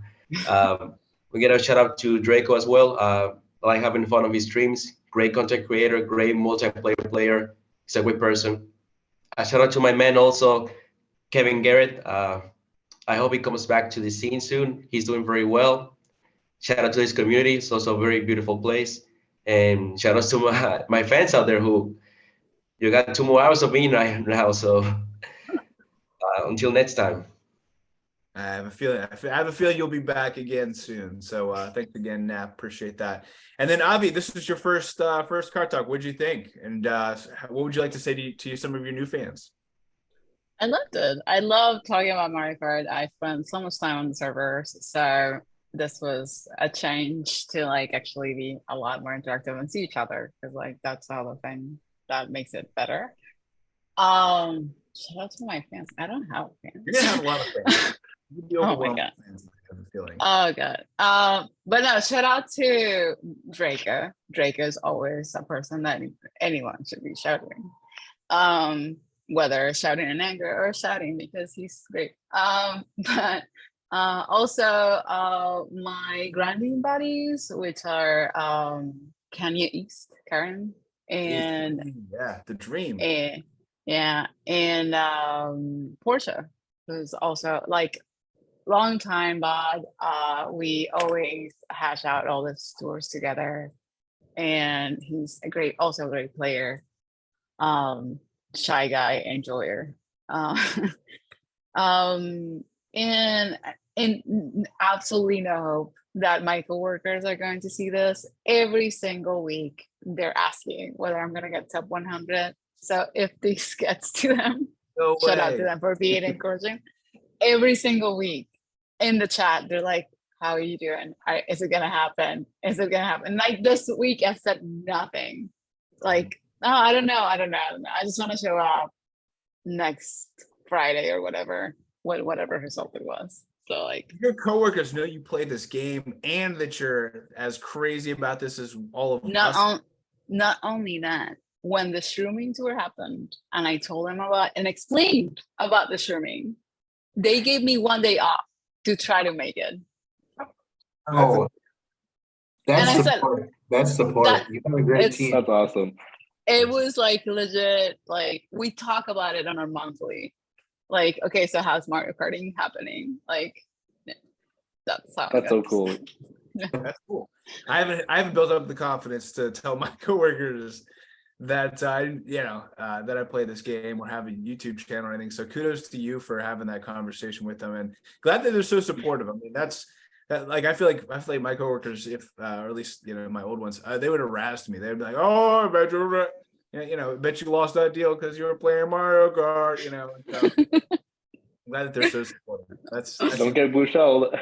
We get a shout out to Draco as well. I like having fun on his streams. Great content creator, great multiplayer player. He's a great person. A shout out to my man also, Kevin Garrett. I hope he comes back to the scene soon. He's doing very well. Shout out to his community. It's also a very beautiful place. And shout out to my fans out there who you got 2 more hours of me right now. So until next time. I have a feeling you'll be back again soon. So thanks again, Nap. Appreciate that. And then Avi, this was your first Kart Talk. What'd you think? And what would you like to say to some of your new fans? I loved it. I love talking about Mario Kart. I spent so much time on the servers, so this was a change to like actually be a lot more interactive and see each other, because like that's how the thing that makes it better. Shout out to my fans. I don't have fans. You're gonna have a lot of fans. Oh my god. Fans, I have a feeling. Oh god. But no, shout out to Draco. Draco is always a person that anyone should be shouting. Whether shouting in anger or shouting because he's great. But also my grinding buddies, which are Kenya East, Karen, and the dream. And Portia, who's also like long time bod. We always hash out all the stores together, and he's also a great player. Shy guy, enjoyer. And absolutely no that my coworkers are going to see this. Every single week, they're asking whether I'm gonna get top 100. So if this gets to them, No shout out to way. them for being encouraging. Every single week in the chat, they're like, "How are you doing? Is it gonna happen? Is it gonna happen?" Like this week, I said nothing. Like, oh, I don't know. I just want to show up next Friday or whatever result it was. So like, Your coworkers know you play this game and that you're as crazy about this as all of us. not only that, when the shrooming tour happened and I told them about and explained about the shrooming, they gave me 1 day off to try to make it. Oh, And I that's said, support. That's support. that- You have a great it's- team. That's awesome. It was like legit, like we talk about it on our monthly. Like, okay, so how's Mario Karting happening? Like, that's how. That's so cool. That's cool. I haven't built up the confidence to tell my coworkers that that I play this game or have a YouTube channel or anything. So kudos to you for having that conversation with them, and glad that they're so supportive. I mean, like I feel like my coworkers, if or at least my old ones, they would have harassed me. They'd be like, "Oh, I bet bet you lost that deal because you were playing Mario Kart." So, I'm glad that they're so supportive. That's Don't get blue shelled.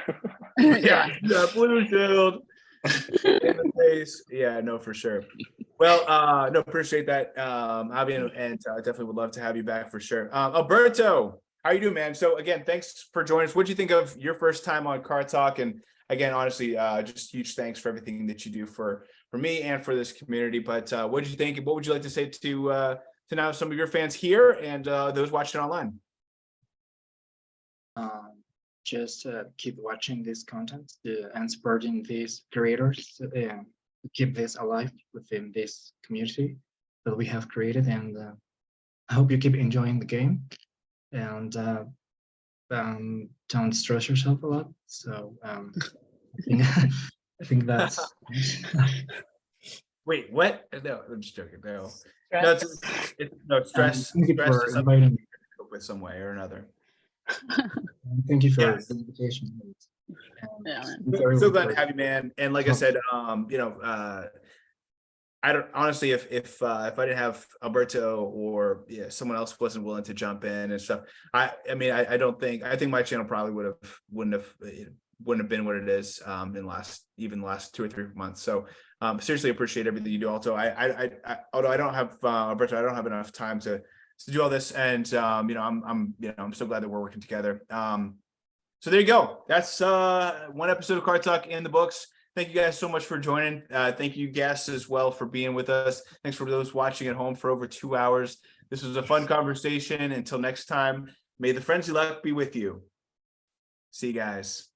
Yeah. blue shield in the face. Yeah, no, for sure. Well, no, appreciate that, Avi, and definitely would love to have you back for sure. Alberto, how you doing, man? So again, thanks for joining us. What'd you think of your first time on Kart Talk? And again, honestly, just huge thanks for everything that you do for me and for this community. But what did you think? What would you like to say to now some of your fans here and those watching online? Just keep watching this content and supporting these creators to keep this alive within this community that we have created. And I hope you keep enjoying the game and don't stress yourself a lot. So I think that's. Wait, what? No, I'm just joking. No, Stress. stress. Thank you Stress for is something inviting me. to cope with some way or another. Thank you for Yes. the invitation. Yeah, man. So glad to have you, man. And like I said, I don't honestly, if I didn't have Alberto or someone else wasn't willing to jump in and stuff, I think my channel probably wouldn't have been what it is in the last 2 or 3 months. So seriously appreciate everything you do. Also, I although I don't have Alberto, I don't have enough time to do all this, and I'm so glad that we're working together. So there you go. That's one episode of Kart Talk in the books. Thank you guys so much for joining. Thank you guests as well for being with us. Thanks for those watching at home for over 2 hours. This was a fun conversation. Until next time, may the frenzy luck be with you. See you guys.